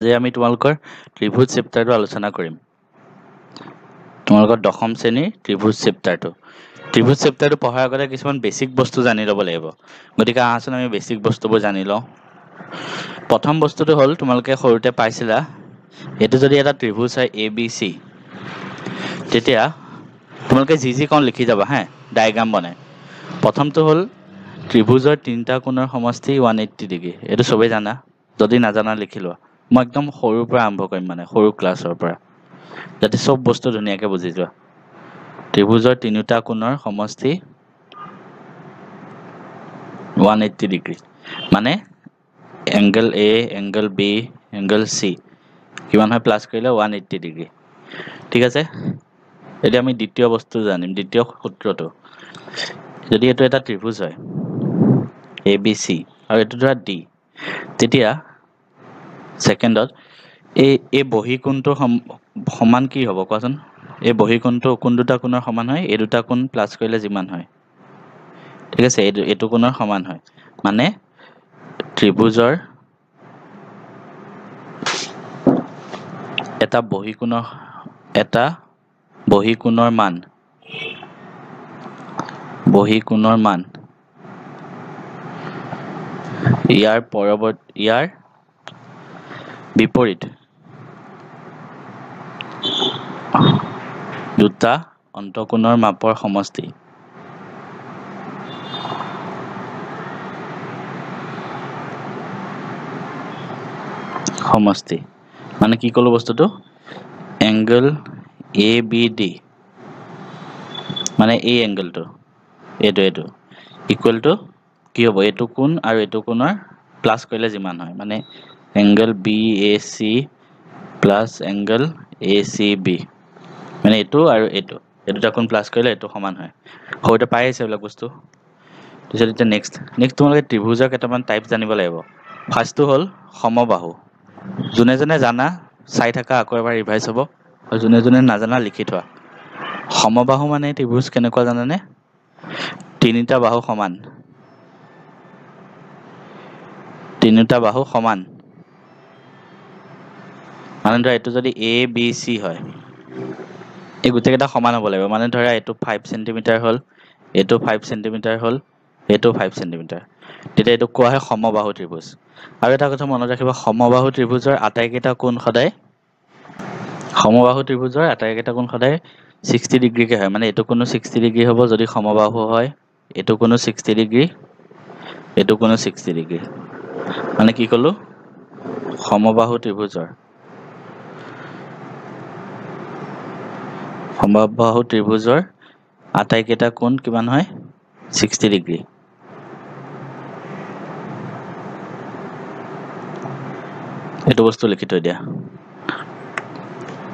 যে আমি তোমালোকৰ ত্ৰিভুজ চেপ্টাৰটো আলোচনা কৰিম। তোমালোকৰ দশম শ্ৰেণীৰ ত্ৰিভুজ চেপ্টাৰটো। ত্ৰিভুজ চেপ্টাৰটো পঢ়াৰ আগতে কিছুমান বেছিক বস্তু জানি ল'ব লাগিব। গতিকে আহাচোন আমি বেছিক বস্তুবোৰ জানি লওঁ। প্ৰথম বস্তুটো হ'ল তোমালোকে সৰুতে পাইছিলা, এইটো যদি এটা ত্ৰিভুজ হয় ABC, তেতিয়া তোমালোকে যি কণ লিখি যাবা হা, ডায়েগ্ৰাম বনাই। প্ৰথমটো হ'ল ত্ৰিভুজৰ তিনিটা কোণৰ সমষ্টি 180 ডিগ্ৰী। এইটো চবেই জানা, যদি নাজানা লিখি লোৱা। মই একদম সৰুৰ পৰা আৰম্ভ কৰিম, মানে সৰু ক্লাছৰ পৰা, যাতে চব বস্তু ধুনীয়াকৈ বুজি যোৱা। ত্ৰিভুজৰ তিনিটা কোণৰ সমষ্টি 180 ডিগ্ৰী, মানে angle A, angle B, angle C কিমান হয় প্লাছ কৰিলে 180 ডিগ্ৰী। ঠিক আছে, এতিয়া আমি দ্বিতীয় বস্তু জানিম, দ্বিতীয় সূত্ৰটো। যদি এইটো এটা ত্ৰিভুজ হয় ABC আৰু এইটো ধৰা D, তেতিয়া ছেকেণ্ডত এই বহিকোণটোৰ সমান কি হ'ব কোৱাচোন? এই বহিকোণটো কোন দুটা কোণৰ সমান হয়? এই দুটা কোণ প্লাছ কৰিলে যিমান হয়। ঠিক আছে, এইটো কোণৰ সমান হয়, মানে ত্ৰিভুজৰ এটা বহিকোণৰ মান ইয়াৰ বিপৰীত দুটা অন্তঃকোণৰ মাপৰ সমষ্টি। মানে কি ক'লো বস্তুটো? এংগল ABD, মানে এই এংগলটো, এইটো ইকুৱেল টু কি হ'ব? এইটো কোণ আৰু এইটো কোণৰ প্লাছ কৰিলে যিমান হয়, মানে angle BAC plus angle ACB, মানে এইটো আৰু এইটো দুটা কোণ প্লাছ কৰিলে এইটো সমান হয়। সৰুতে পাই আহিছে এইবিলাক বস্তু। তাৰপিছত এতিয়া নেক্সট তোমালোকে ত্ৰিভুজৰ কেইটামান টাইপ জানিব লাগিব। ফাৰ্ষ্টটো হ'ল সমবাহু। যোনে যোনে জানা চাই থাকা, আকৌ এবাৰ ৰিভাইজ হ'ব, আৰু যোনে যোনে নাজানা লিখি থোৱা। সমবাহু মানে ত্ৰিভুজ কেনেকুৱা জানানে? তিনিটা বাহু সমান। মানে ধৰা এইটো যদি ABC হয়, এই গোটেইকেইটা সমান হ'ব লাগিব। মানে ধৰা এইটো 5 চেণ্টিমিটাৰ হ'ল, এইটো 5 চেণ্টিমিটাৰ হ'ল, এইটো 5 চেণ্টিমিটাৰ, তেতিয়া এইটো কোৱা হয় সমবাহু ত্ৰিভুজ। আৰু এটা কথা মনত ৰাখিবা, সমবাহু ত্ৰিভুজৰ আটাইকেইটা কোণ সদায় 60 ডিগ্ৰীকে হয়। মানে এইটো কোণো 60 ডিগ্ৰী হ'ব যদি সমবাহু হয়, এইটো কোণো 60 ডিগ্ৰী, এইটো কোণো 60 ডিগ্ৰী। মানে কি ক'লো? সমবাহু ত্ৰিভুজৰ আটাইকেইটা কোণ কিমান হয়? 60 ডিগ্ৰী। এইটো বস্তু লিখি থৈ দিয়া।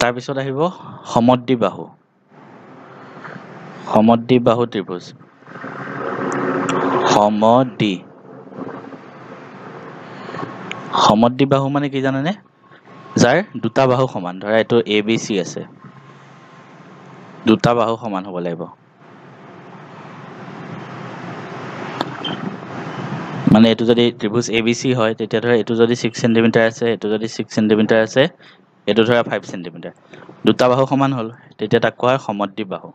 তাৰপিছত আহিব সমদ্বিবাহু ত্ৰিভুজ। সমদ্বিবাহু মানে কি জানানে? যাৰ দুটা বাহু সমান। ধৰা এইটো ABC আছে, দুটা বাহু সমান হ'ব লাগিব। মানে এইটো যদি ত্ৰিভুজ ABC হয়, তেতিয়া ধৰা এইটো যদি 6 চেণ্টিমিটাৰ আছে, এইটো যদি 6 চেণ্টিমিটাৰ আছে, এইটো ধৰা 5 চেণ্টিমিটাৰ, দুটা বাহু সমান হ'ল, তেতিয়া তাক কোৱা হয় সমদ্বিবাহু।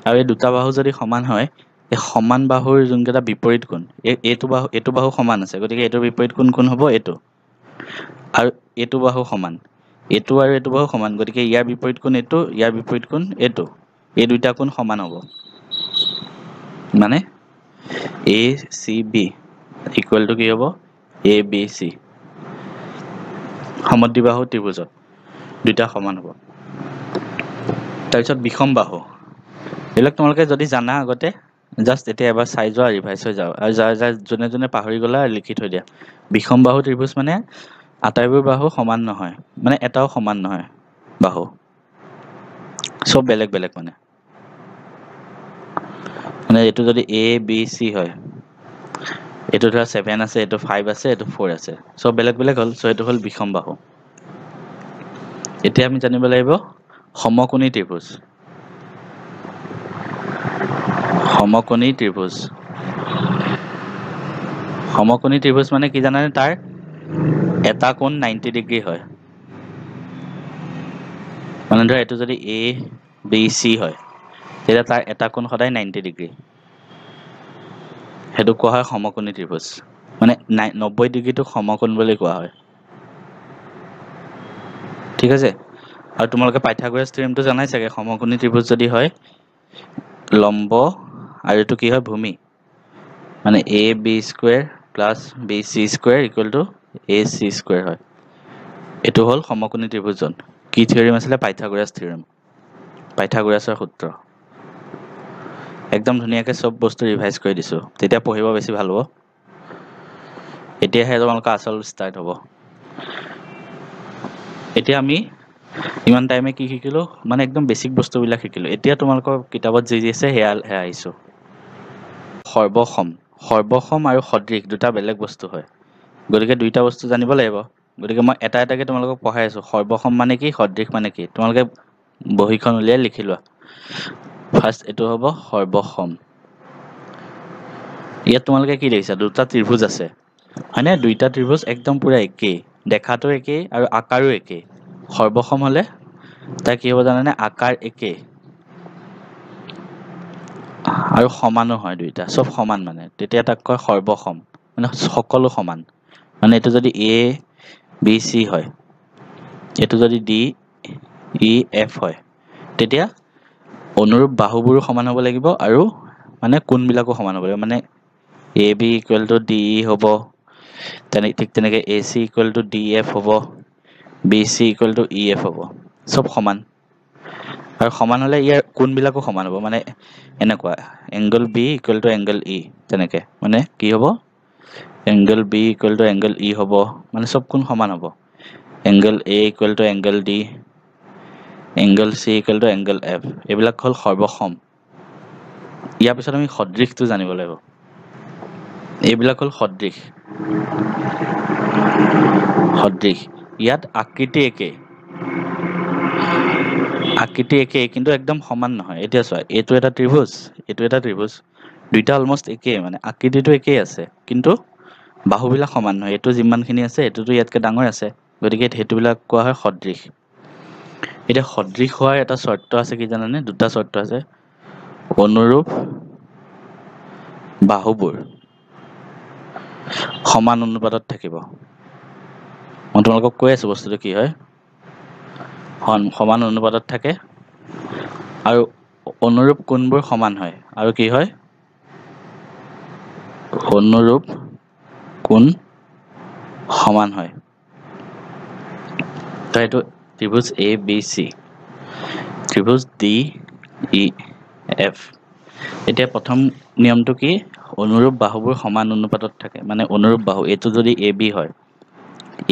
আৰু এই দুটা বাহু যদি সমান হয়, এই সমান বাহুৰ যোনকেইটা বিপৰীত কোণ, এইটো বাহু সমান আছে, গতিকে এইটোৰ বিপৰীত কোণ হ'ব এইটো। আৰু এইটো বাহু সমান, এইটো আৰু এইটো বাহু সমান, গতিকে ইয়াৰ বিপৰীত কোণ এইটো, ইয়াৰ বিপৰীত কোণ এইটো, এই দুইটা কোণ সমান হ'ব। মানে ACB ইকুৱেল টু কি হ'ব? ABC। সমদ্বিবাহু ত্ৰিভুজত দুইটা সমান হ'ব। তাৰপিছত বিষম বাহু। এইবিলাক তোমালোকে যদি জানা আগতে, জাষ্ট এতিয়া এবাৰ চাই যোৱা, ৰিভাইজ হৈ যাওঁ। আৰু যোনে যোনে পাহৰি গ'লা লিখি থৈ দিয়া। বিষম বাহু ত্ৰিভুজ মানে আটাইবোৰ বাহু সমান নহয়, মানে এটাও সমান নহয় বাহু, চব বেলেগ বেলেগ। মানে এইটো যদি ABC হয়, এইটো ধৰা 7 আছে, এইটো 5 আছে, এইটো 4 আছে, চব বেলেগ বেলেগ হ'ল, চ' এইটো হ'ল বিষম বাহু। এতিয়া আমি জানিব লাগিব সমকোণী ত্ৰিভুজ। সমকোণী ত্ৰিভুজ মানে কি জানানে? তাৰ এটা কোণ 90 ডিগ্ৰী হয়। মানে ধৰা এইটো যদি এ বি চি হয় তেতিয়া তাৰ এটা কোণ সদায় 90 ডিগ্ৰী সেইটো কোৱা হয় সমকোণী ত্ৰিভুজ মানে 90 ডিগ্ৰীটোক সমকোণ বুলি কোৱা হয় ঠিক আছে আৰু তোমালোকে পাইথাগোৰাছ থিওৰেমটো জানাই চাগে সমকোণী ত্ৰিভুজ যদি হয় লম্ব আৰু এইটো কি হয় ভূমি মানে A B square plus B C square equal to A C square হয় এইটো হ'ল সমকোণী ত্ৰিভুজন কি থিওৰেম আছিলে পাইথাগোৰাছ থিওৰেম পাইথাগোৰাছৰ সূত্ৰ একদম ধুনীয়াকৈ সব বস্তু ৰিভাইজ কৰি দিছো তেতিয়া পঢ়িব বেছি ভাল হ'ব এতিয়াহে তোমালোকৰ আচল ষ্টাৰ্ট হ'ব এতিয়া আমি ইমান টাইমে কি শিকিলো মানে একদম বেসিক বস্তুবিলাক শিকিলো এতিয়া তোমালোকৰ কিতাপত যি যি আছে হেয়া আহিছো সৰ্বসম আৰু সদৃশ দুটা বেলেগ বস্তু হয় গতিকে দুইটা বস্তু জানিব লাগিব গতিকে মই এটা এটাকে তোমালোকক পঢ়াই আছো সৰ্বসম মানে কি সদৃশ মানে কি তোমালোকে বহিখন উলিয়াই লিখি লোৱা ফাৰ্স্ট এইটো হ'ব সৰ্বসম ইয়াত তোমালোকে কি দেখিছা দুটা ত্ৰিভুজ আছে হয়নে দুইটা ত্ৰিভুজ একদম পুৰা একেই দেখাটো একেই আৰু আকাৰো একেই সৰ্বসম হলে তাৰ কি হ'ব জানানে আকাৰ একেই আৰু সমানো হয় দুইটা সব সমান মানে তেতিয়া তাক কয় সৰ্বসম মানে সকলো সমান মানে এইটো যদি এ বি সি হয় এইটো যদি ডি ই এফ হয় তেতিয়া অনুৰূপ বাহুবোৰো সমান হ'ব লাগিব আৰু মানে কোণবিলাকো সমান হ'ব লাগিব মানে A B equal to D E হ'ব ঠিক তেনেকৈ A C equal to D F হ'ব B C equal to E F হ'ব সব সমান আৰু সমান হ'লে ইয়াৰ কোণবিলাকো সমান হ'ব মানে এনেকুৱা angle B equal to angle E তেনেকৈ মানে কি হ'ব angle B equal to angle E হ'ব মানে সব কোণ সমান হ'ব angle A equal to angle D angle C equal to angle F এইবিলাক হ'ল সৰ্বসম ইয়াৰ পিছত আমি সদৃশটো জানিব লাগিব এইবিলাক হ'ল সদৃশ ইয়াত আকৃতি একেই কিন্তু একদম সমান নহয় এতিয়া চোৱা এইটো এটা ত্ৰিভুজ দুইটা অলমোষ্ট একেই মানে আকৃতিটো একেই আছে কিন্তু বাহুবিলাক সমান নহয় এইটো যিমানখিনি আছে এইটোতো ইয়াতকৈ ডাঙৰ আছে গতিকে সেইটোবিলাক কোৱা হয় সদৃশ এতিয়া সদৃশ হোৱাৰ এটা চৰ্ত আছে কি জানানে দুটা চৰ্ত আছে অনুৰূপ বাহুবোৰ সমান অনুপাতত থাকিব মই তোমালোকক কৈ আছো বস্তুটো কি হয় সমান অনুপাতত থাকে আৰু অনুৰূপ কোণবোৰ সমান হয় আৰু কি হয় অনুৰূপ কোণ সমান হয় তো এইটো ত্ৰিভুজ এ বি চি ত্ৰিভুজ ডি ই এফ এতিয়া প্ৰথম নিয়মটো কি অনুৰূপ বাহুবোৰ সমান অনুপাতত থাকে মানে অনুৰূপ বাহু এইটো যদি এ বি হয়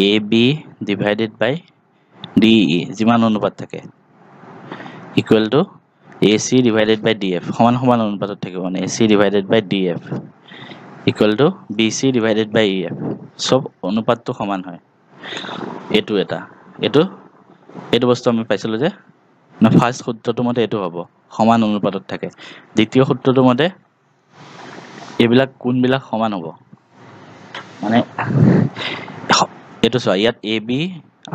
A B divided by D E যিমান অনুপাত থাকে equal to A C divided by D F সমান অনুপাতত থাকিব মানে A C divided by D F equal to B C divided by E F চব অনুপাতটো সমান হয় এইটো বস্তু আমি পাইছিলোঁ যে ফাৰ্ষ্ট সূত্ৰটো মতে এইটো হ'ব সমান অনুপাতত থাকে দ্বিতীয় সূত্ৰটো মতে এইবিলাক কোণবিলাক সমান হ'ব মানে এইটো চোৱা ইয়াত এ বি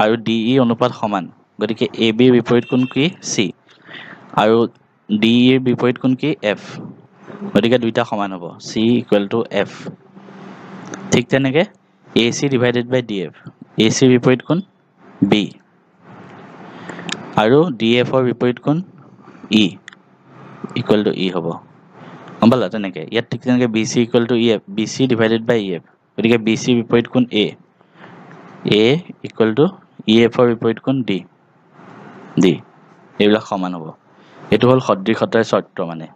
আৰু ডি ই অনুপাত সমান গতিকে এ বিৰ বিপৰীত কোণ কি চি আৰু ডি ইৰ বিপৰীত কোণ কি এফ গতিকে দুইটা সমান হ'ব চি ইকুৱেল টু এফ ঠিক তেনেকৈ A C divided by D F A চিৰ বিপৰীত কোণ বি আৰু ডি এফৰ বিপৰীত কোণ ই ইকুৱেল টু ই হ'ব গম পালা তেনেকৈ ইয়াত ঠিক তেনেকৈ B C equal to E F B C divided by E F গতিকে বি চিৰ বিপৰীত কোণ এ ইকুৱেল টু ই এফৰ বিপৰীত কোণ ডি এইবিলাক সমান হ'ব এইটো হ'ল সদৃশতাৰ চৰ্ত মানে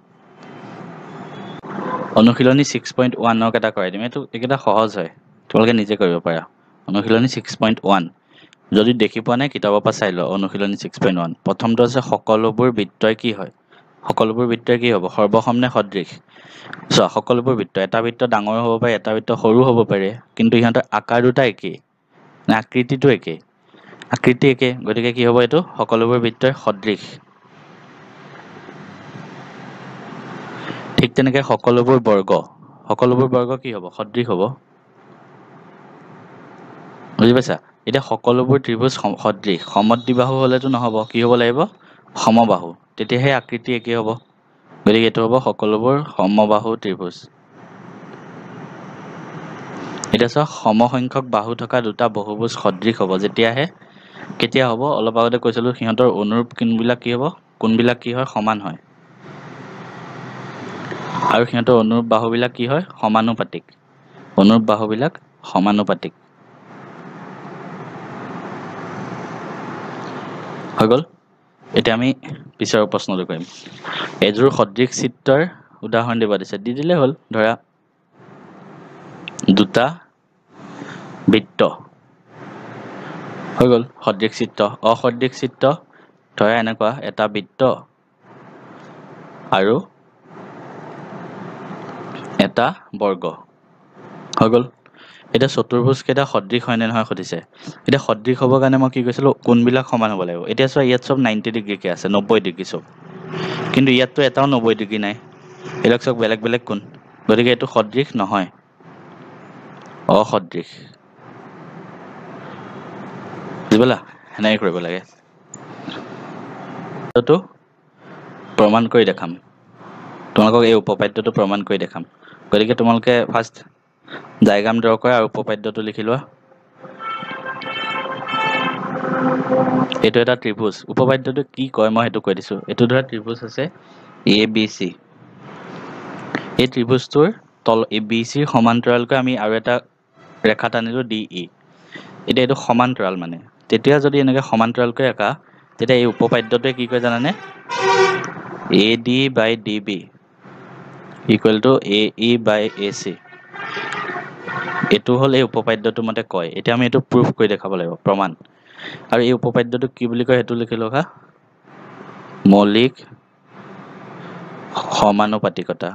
অনুশীলনী 6.1 এটা কৰাই দিম এইকেইটা সহজ হয় তোমালোকে নিজে কৰিব পাৰা অনুশীলনী 6.1 যদি দেখি পোৱা নাই কিতাপৰ পৰা চাই লোৱা অনুশীলনী 6.1 প্ৰথমটো আছে সকলোবোৰ বৃত্তই কি হয় সকলোবোৰ বৃত্তই কি হ'ব সৰ্বসম নে সদৃশ চোৱা সকলোবোৰ বৃত্ত এটা বৃত্ত ডাঙৰ হ'ব পাৰে এটা বৃত্ত সৰু হ'ব পাৰে কিন্তু ইহঁতৰ আকাৰ দুটা একেই নে আকৃতিটো একেই আকৃতি একে গতিকে কি হ'ব এইটো সকলোবোৰ বৃত্তই সদৃশ ঠিক তেনেকৈ সকলোবোৰ বৰ্গ কি হ'ব সদৃশ হ'ব বুজি পাইছা এতিয়া সকলোবোৰ ত্ৰিভুজ সদৃশ সমদ্বিবাহু হলেতো নহব কি হ'ব লাগিব সমবাহু তেতিয়াহে আকৃতি একে হ'ব গতিকে এইটো হ'ব সকলোবোৰ সমবাহু ত্ৰিভুজ এতিয়া চাওক সমসংখ্যক বাহু থকা দুটা বহুভুজ সদৃশ হ'ব যেতিয়াহে কেতিয়া হ'ব অলপ আগতে কৈছিলো সিহঁতৰ অনুৰূপ কোণবিলাক কি হ'ব কোণবিলাক কি হয় সমান হয় আৰু সিহঁতৰ অনুৰূপ বাহুবিলাক কি হয় সমানুপাতিক অনুৰূপ বাহুবিলাক সমানুপাতিক হৈ গ'ল এতিয়া আমি পিছৰ প্ৰশ্নটো কৰিম এযোৰ সদৃশ চিত্ৰৰ উদাহৰণ দিব দিছে দি দিলে হ'ল ধৰা দুটা বৃত্ত হৈ গ'ল সদৃশ চিত্ৰ অসদৃশ চিত্ৰ ধৰা এনেকুৱা এটা বৃত্ত আৰু এটা বৰ্গ হৈ গ'ল এতিয়া চতুৰ্ভুজ কেইটা সদৃশ হয় নে নহয় সুধিছে এতিয়া সদৃশ হ'বৰ কাৰণে মই কি কৈছিলো কোণবিলাক সমান হ'ব লাগিব এতিয়া চোৱা ইয়াত চব 90 ডিগ্ৰী কে আছে 90 ডিগ্ৰী চব কিন্তু ইয়াততো এটাও 90 ডিগ্ৰী নাই এইবিলাক চব বেলেগ বেলেগ কোণ গতিকে এইটো সদৃশ নহয় অসদৃশ বুজিলা এনেকৈ কৰিব লাগে এইটো প্ৰমাণ কৰি দেখাম তোমালোকক এই উপপাদ্যটো প্ৰমাণ কৰি দেখাম গতিকে তোমালোকে ফাৰ্ষ্ট ডায়াগ্ৰাম ড্ৰ কৰা আৰু উপপাদ্যটো লিখি লোৱা এইটো এটা ত্ৰিভুজ উপপাদ্যটো কি কয় মই সেইটো কৈ দিছো এইটো ধৰা ত্ৰিভুজ আছে এ বি চি এই ত্ৰিভুজটোৰ তল এ বি চিৰ সমান্তৰালকৈ আমি আৰু এটা ৰেখা টানিলো ডি ই এতিয়া এইটো সমান্তৰাল মানে তেতিয়া যদি এনেকৈ সমান্তৰালকৈ আঁকা তেতিয়া এই উপপাদ্যটোৱে কি কয় জানানে A D by D B equal to A E by A C এইটো হ'ল এই উপপাদ্যটো মতে কয় এতিয়া আমি এইটো প্ৰুফ কৰি দেখাব লাগিব প্ৰমাণ আৰু এই উপপাদ্যটো কি বুলি কয় সেইটো লিখি লওঁকা মৌলিক সমানুপাতিকতা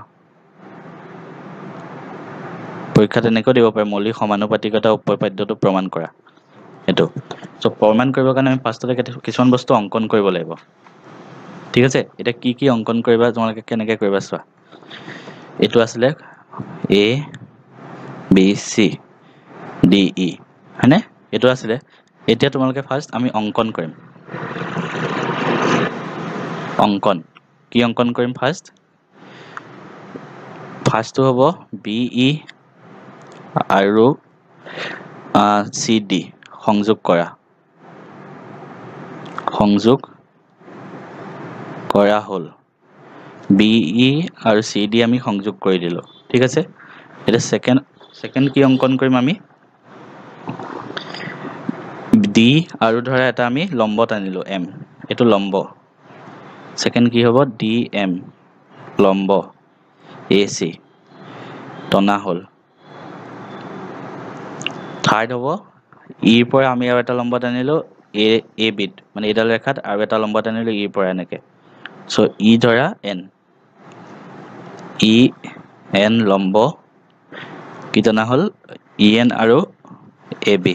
পৰীক্ষাত এনেকৈ দিব পাৰে মৌলিক সমানুপাতিকতা উপপাদ্যটো প্ৰমাণ কৰা এইটো চ' প্ৰমাণ কৰিবৰ কাৰণে আমি ফাৰ্ষ্টতে কিছুমান বস্তু অংকন কৰিব লাগিব ঠিক আছে এতিয়া কি কি অংকন কৰিবা তোমালোকে কেনেকৈ কৰিবা চোৱা এইটো আছিলে এ বি চি ডি ই হয়নে এইটো আছিলে এতিয়া তোমালোকে ফাৰ্ষ্ট আমি অংকন কৰিম অংকন কি অংকন কৰিম ফাৰ্ষ্টটো হ'ব বি ই আৰু চি ডি সংযোগ কৰা হ'ল বি ই আৰু চি ডি আমি সংযোগ কৰি দিলোঁ ঠিক আছে এতিয়া সেকেন্ড কি অংকন কৰিম আমি ডি আৰু ধৰা এটা আমি লম্ব টানিলোঁ এম এইটো লম্ব সেকেন্ড কি হ'ব ডি এম লম্ব এ চি টনা হ'ল থাৰ্ড হ'ব ইৰ পৰা আমি আৰু এটা লম্ব টানিলোঁ এ বিত মানে এইডাল ৰেখাত আৰু এটা লম্ব টানিলোঁ ইৰ পৰা এনেকৈ চ' ই ধৰা এন ই এন লম্ব কি টনা হ'ল ই এন আৰু এ বি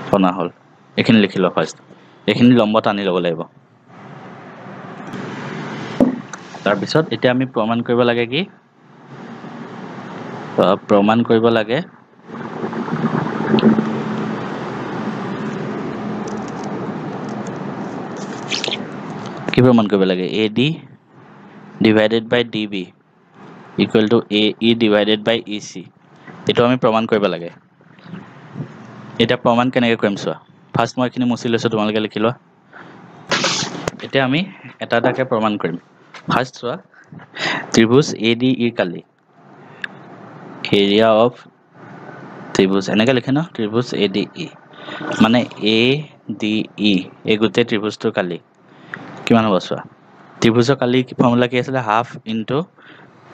টনা হ'ল এইখিনি লিখি লোৱা ফাৰ্ষ্ট এইখিনি লম্ব টানি ল'ব লাগিব তাৰপিছত এতিয়া আমি প্ৰমাণ কৰিব লাগে কি প্ৰমাণ কৰিব লাগে কি প্ৰমাণ কৰিব লাগে A D divided by D B equal to A E divided by E C এইটো আমি প্ৰমাণ কৰিব লাগে এতিয়া প্ৰমাণ কেনেকৈ কৰিম চোৱা ফাৰ্ষ্ট মই এইখিনি মুচি লৈছোঁ তোমালোকে লিখি লোৱা এতিয়া আমি এটা এটাকৈ প্ৰমাণ কৰিম ফাৰ্ষ্ট চোৱা ত্ৰিভুজ এ ডি ইৰ কালি এৰিয়া অফ ত্ৰিভুজ এনেকৈ লিখে ন ত্ৰিভুজ এ ডি ই মানে এ ডি ই এই গোটেই ত্ৰিভুজটোৰ কালি কিমান হ'ব চোৱা ত্ৰিভুজৰ কালি ফৰ্মুলা কি আছিলে হাফ ইনটু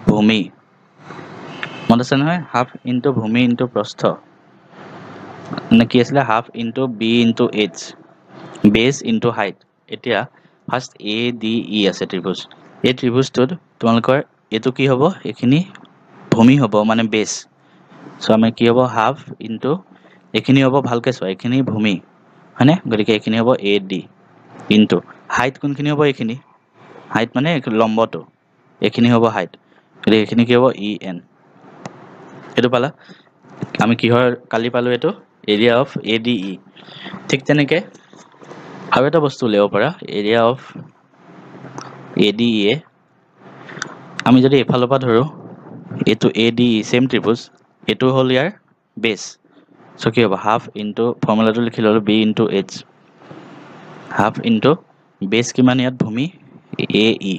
ভূমি মনত আছে নহয় হাফ ইনটু ভূমি ইনটু প্ৰস্থ মানে কি আছিলে half into B into H base into height এতিয়া ফাৰ্ষ্ট এ ডি ই আছে ত্ৰিভুজ এই ত্ৰিভুজটোত তোমালোকৰ এইটো কি হ'ব এইখিনি ভূমি হ'ব মানে বেছ চ' আমি কি হ'ব হাফ ইনটু এইখিনি হ'ব ভালকৈ চোৱা এইখিনি ভূমি হয়নে গতিকে এইখিনি হ'ব এ ডি ইনটু হাইট কোনখিনি হ'ব এইখিনি হাইট মানে লম্বটো এইখিনি হ'ব হাইট গতিকে এইখিনি কি হ'ব ই এন এইটো পালা আমি কিহৰ কালি পালোঁ এইটো এৰিয়া অফ ADE ঠিক তেনেকৈ আৰু এটা বস্তু উলিয়াব পাৰা এৰিয়া অফ ADE আমি যদি এফালৰ পৰা ধৰোঁ এইটো ADE চেম ত্ৰিভুজ এইটো হ'ল ইয়াৰ বেছ চ' কি হ'ব হাফ ইনটু ফৰ্মুলাটো লিখি ল'লোঁ B into H half into বেছ কিমান ইয়াত ভূমি AE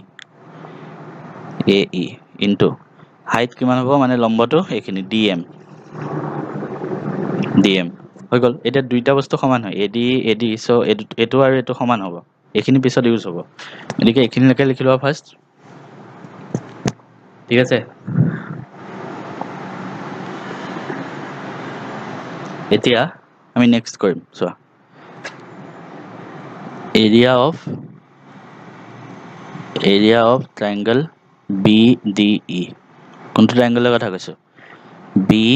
ইনটু হাইট কিমান হ'ব মানে লম্বটো এইখিনি DM হৈ গ'ল এতিয়া দুইটা বস্তু সমান হয় ADE চ' এইটো আৰু এইটো সমান হ'ব এইখিনি পিছত ইউজ হ'ব গতিকে এইখিনিলৈকে লিখি লোৱা ফাৰ্ষ্ট ঠিক আছে এতিয়া আমি নেক্সট কৰিম চোৱা এৰিয়া অফ ট্ৰাইংগল BDE কোনটো ট্ৰাইংগলৰ কথা কৈছো BDE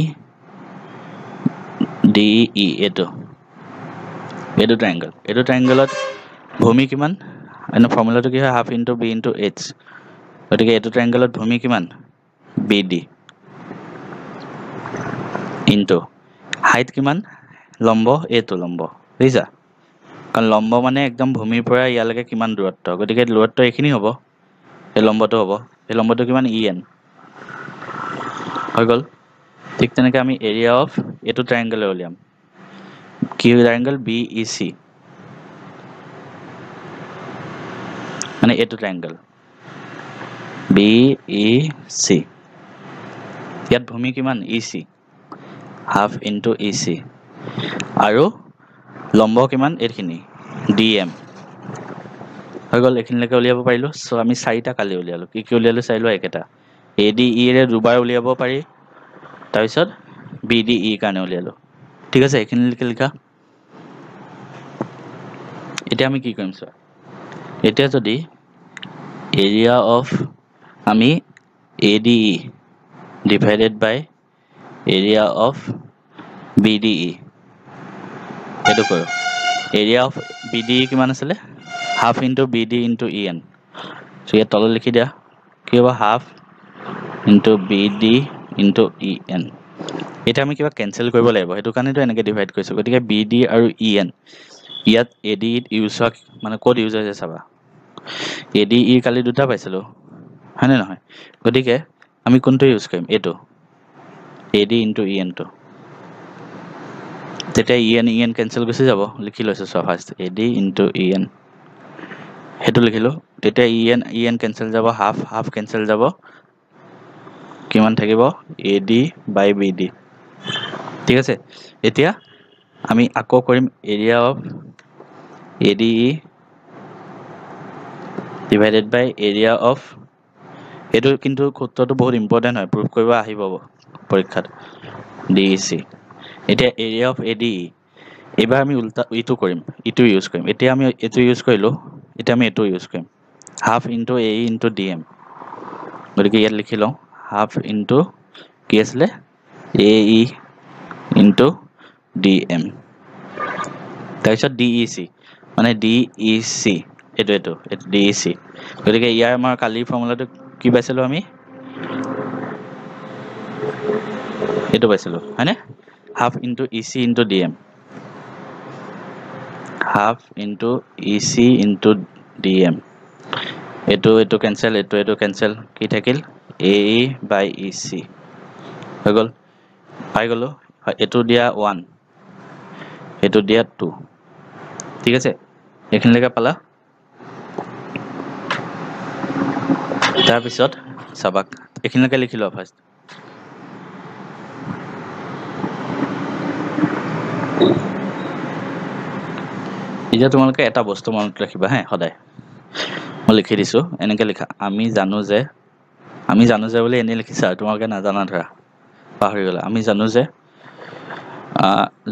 এইটো ট্ৰাইংগলত ভূমি কিমান এনে ফৰ্মুলাটো কি হয় half into B into H গতিকে এইটো ট্ৰাইংগলত ভূমি কিমান BD ইনটু হাইট কিমান লম্ব এইটো লম্ব বুজিছা কাৰণ লম্ব মানে একদম ভূমিৰ পৰা ইয়ালৈকে কিমান দূৰত্ব গতিকে দূৰত্ব এইখিনি হ'ব এই লম্বটো হ'ব এই লম্বটো কিমান EN হৈ গ'ল ঠিক তেনেকৈ আমি এৰিয়া অফ এইটো ট্ৰাইংগল উলিয়াম কি ট্ৰাইংগল BEC মানে এইটো ট্ৰাইংগল BEC ইয়াত ভূমি কিমান EC হাফ ইনটু EC আৰু লম্ব কিমান এইখিনি DM হৈ গ'ল এইখিনিলৈকে উলিয়াব পাৰিলোঁ চ' আমি চাৰিটা কালি উলিয়ালোঁ কি উলিয়ালোঁ চাই লোৱা একেটা ADE ৰে দুবাৰ উলিয়াব পাৰি তাৰপিছত BDE কাৰণে উলিয়ালোঁ ঠিক আছে এইখিনিলৈকে লিখা এতিয়া আমি কি কৰিম চোৱা এতিয়া যদি এৰিয়া অফ আমি ADE divided by area of BDE এইটো কৰোঁ এৰিয়া অফ BDE কিমান আছিলে half into BD into EN চ' ইয়াত তলত লিখি দিয়া কি হ'ব half into BD into EN এতিয়া আমি কিবা কেঞ্চেল কৰিব লাগিব সেইটো কাৰণেতো এনেকৈ ডিভাইড কৰিছোঁ গতিকে BD আৰু EN ইয়াত ADE ইউজ হোৱা মানে ক'ত ইউজ হৈছে চাবা ADE কালি দুটা পাইছিলোঁ হয়নে নহয় গতিকে আমি কোনটো ইউজ কৰিম এইটো AD ইনটু EN টো তেতিয়া EN কেঞ্চেল গুচি যাব লিখি লৈছোঁ চোৱা ফাৰ্ষ্ট AD ইনটু EN সেইটো লিখিলোঁ তেতিয়া EN কেঞ্চেল যাব হাফ কেঞ্চেল যাব কিমান থাকিব AD বাই BD ঠিক আছে এতিয়া আমি আকৌ কৰিম area of ADE divided by area of এইটো কিন্তু সূত্ৰটো বহুত ইম্পৰ্টেণ্ট হয় প্ৰুভ কৰিব আহিব পৰীক্ষাত DEC এতিয়া এৰিয়া অফ ADE এইবাৰ আমি উল্টা ইটো কৰিম ইটো ইউজ কৰিম এতিয়া আমি এইটো ইউজ কৰিলোঁ এতিয়া আমি এইটো ইউজ কৰিম half into AE into DM গতিকে ইয়াত লিখি লওঁ হাফ ইনটু কি আছিলে AE ইনটু DM তাৰপিছত DEC মানে DEC এইটো DEC গতিকে ইয়াৰ আমাৰ কালিৰ ফৰ্মুলাটো কি পাইছিলোঁ আমি এইটো পাইছিলোঁ হয়নে half into EC into DM half into EC into DM এইটো কেঞ্চেল এইটো কেঞ্চেল কি থাকিল AE বাই EC হৈ গ'ল পাই গ'লোঁ এইটো দিয়া 1 এইটো দিয়া 2 ঠিক আছে এইখিনিলৈকে পালা তাৰপিছত চাবা এইখিনিলৈকে লিখি লোৱা ফাৰ্ষ্ট এতিয়া তোমালোকে এটা বস্তু মনত ৰাখিবা হে সদায় মই লিখি দিছোঁ এনেকৈ লিখা আমি জানো যে বুলি এনেই লিখিছা তোমালোকে নাজানা ধৰা পাহৰি গ'লা আমি জানো যে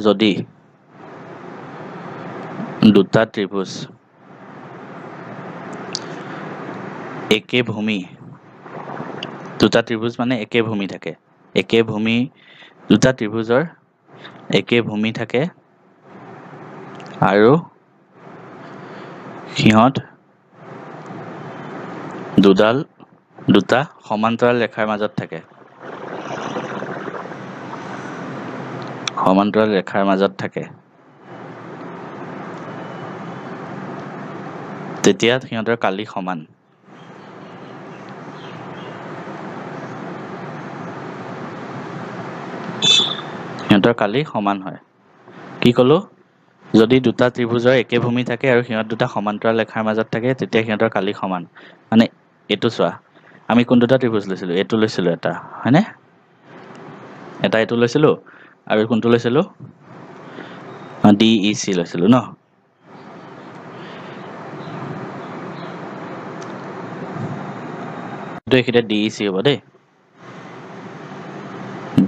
যদি দুটা ত্ৰিভুজ একে ভূমি দুটা ত্ৰিভুজ মানে একে ভূমি থাকে দুটা ত্ৰিভুজৰ একে ভূমি থাকে আৰু সিহঁত দুটা সমান্তৰাল ৰেখাৰ মাজত থাকে সমান্তৰাল ৰেখাৰ মাজত থাকে তেতিয়া সিহঁতৰ কালি সমান হয় কি ক'লো যদি দুটা ত্ৰিভুজৰ একে ভূমি থাকে আৰু সিহঁত দুটা সমান্তৰাল ৰেখাৰ মাজত থাকে তেতিয়া সিহঁতৰ কালি সমান মানে এইটো চোৱা আমি কোন দুটা ত্ৰিভুজ লৈছিলো এইটো লৈছিলো এটা হয়নে এটা এইটো লৈছিলো আৰু কোনটো লৈছিলো DEC লৈছিলো ন এইটো এখিতে DEC হ'ব দেই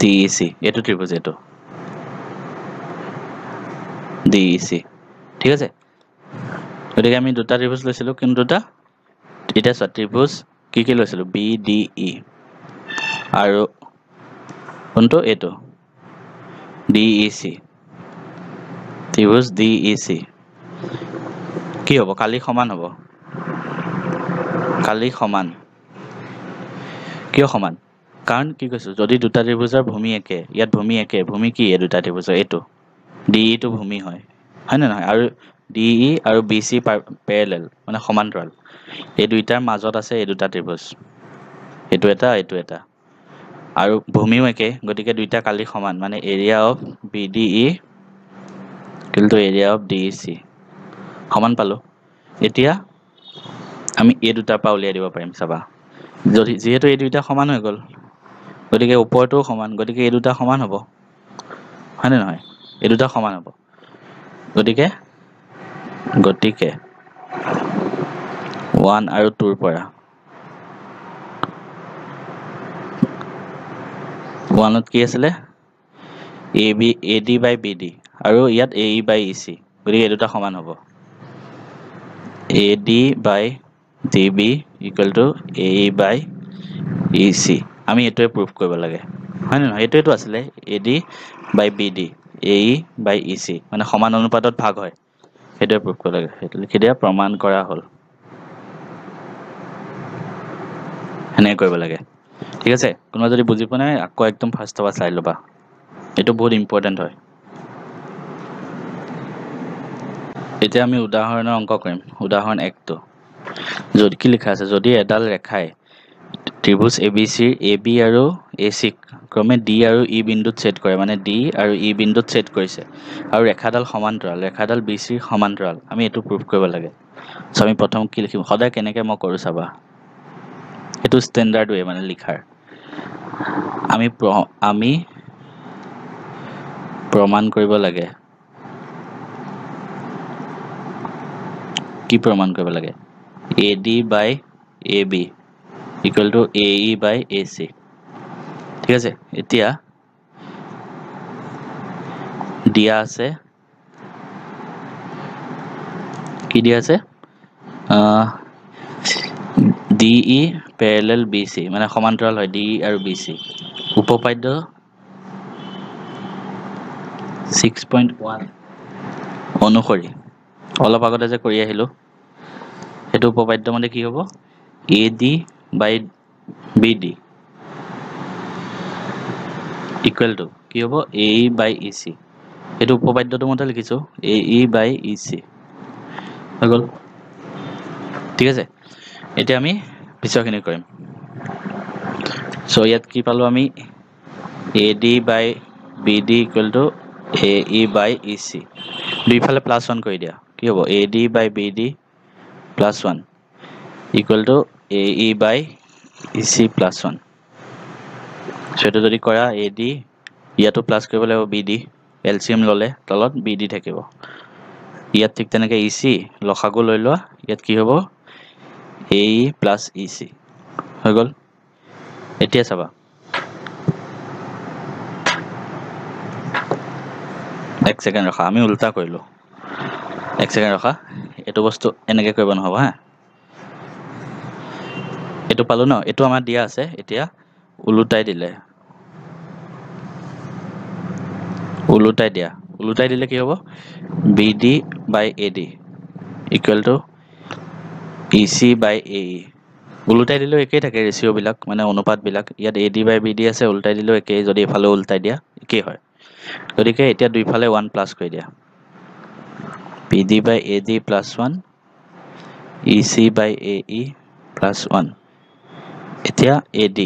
DEC এইটো ত্ৰিভুজ এইটো DEC ঠিক আছে গতিকে আমি দুটা ত্ৰিভুজ লৈছিলো কিন্তু দুটা এটা চোৱা ত্ৰিভুজ কি লৈছিলো BDE আৰু কোনটো এইটো DEC ত্ৰিভুজ DEC কি হ'ব কালি সমান হ'ব কালি সমান কিয় সমান কাৰণ কি কৈছো যদি দুটা ত্ৰিভুজৰ ভূমি একে ইয়াত ভূমি একে ভূমি কি এই দুটা ত্ৰিভুজৰ এইটো DE টো ভূমি হয় নে নহয় আৰু DE আৰু BC প্যাৰেলাল মানে সমান্তৰাল এই দুইটাৰ মাজত আছে এই দুটা ত্ৰিভুজ এইটো এটা আৰু ভূমিও একে গতিকে দুইটা কালি সমান মানে এৰিয়া অফ BDE কিন্তু এৰিয়া অফ DEC সমান পালো এতিয়া আমি এই দুটাৰ পৰা উলিয়াই দিব পাৰিম চাবা যদি যেহেতু এই দুইটা সমান হৈ গ'ল গতিকে ওপৰটোও সমান গতিকে এই দুটা সমান হ'ব হয় নে নহয় এই দুটা সমান হ'ব গতিকে 1 আৰু 2 ৰ পৰা 1 ত কি আছিলে AD by BD আৰু ইয়াত AE by EC গতিকে এই দুটা সমান হ'ব AD by DB equal to AE by EC আমি এইটোৱে প্ৰুফ কৰিব লাগে হয় নে নহয় এইটোৱেটো আছিলে AD by BD AE by EC মানে সমান অনুপাতত ভাগ হয় সেইটোৱে প্ৰুফ কৰিব লাগে সেইটো লিখি দিয়া প্ৰমাণ কৰা হ'ল এনে কৰিব লাগে ঠিক আছে কোনোবা যদি বুজি পোৱা নাই আকৌ একদম ফাৰ্ষ্টৰ পৰা চাই ল'বা এইটো বহুত ইম্পৰ্টেণ্ট হয় এতিয়া আমি উদাহৰণৰ অংক কৰিম উদাহৰণ 1 টো যদি কি লিখা আছে যদি এডাল ৰেখাই ত্ৰিভুজ ABC AB আৰু AC ক্ৰমে D আৰু E বিন্দুত ছেদ কৰে মানে D আৰু E বিন্দুত ছেদ কৰিছে আৰু ৰেখাডাল সমান্তৰাল ৰেখাডাল BC সমান্তৰাল আমি এইটো প্ৰুফ কৰিব লাগে সো আমি প্ৰথম কি লিখিম সদায় কেনেকৈ মই কৰো চাবা এইটো ষ্টেণ্ডাৰ্ড ৱে মানে লিখাৰ আমি প্ৰমাণ কৰিব লাগে কি প্ৰমাণ কৰিব লাগে AD by AB equal to AE by AC ঠিক আছে এতিয়া দিয়া আছে কি দিয়া আছে DE parallel BC মানে সমান্তৰাল হয় DE আৰু BC উপপাদ্য 6.1 অনুসৰি অলপ আগতে যে কৰি আহিলো সেইটো উপপাদ্য মতে কি হ'ব AD by BD equal to কি হ'ব AE by EC এইটো উপপাদ্যটো মতে লিখিছো AE by EC হৈ গ'ল ঠিক আছে এতিয়া আমি পিছৰখিনি কৰিম সো ইয়াত কি পালো আমি AD by BD equal to AE by EC দুইফালে +1 কৰি দিয়া কি হ'ব AD by BD +1 equal to AE by EC +1 সেটো যদি কৰা AD ইয়াতো প্লাস কৰিব লাগিব BD LCM ললে তলত BD থাকিব ইয়াত ঠিক তেনেকে EC লসাগু লৈ লোৱা ইয়াত কি হ'ব AE plus EC হৈ গ'ল এতিয়া চাবা এক সেকেন্ড ৰখা আমি উল্টা কৰিলো এক সেকেন্ড ৰখা এটো বস্তু এনেকে কৰিব নহব হা এটো পালো ন এটো আমাৰ দিয়া আছে এতিয়া উলুটাই দিলে কি হ'ব BD by AD equal to EC by AE উলুটাই দিলেও একেই থাকে ৰেশিও বিলাক মানে অনুপাত বিলাক ইয়াত AD by BD আছে উলটাই দিলেও একেই যদি এফালে উলটাই দিয়া একেই হয় গতিকে এতিয়া দুইফালে 1 প্লাছ কৰি দিয়া BD by AD plus 1 EC by AE plus 1 এতিয়া AD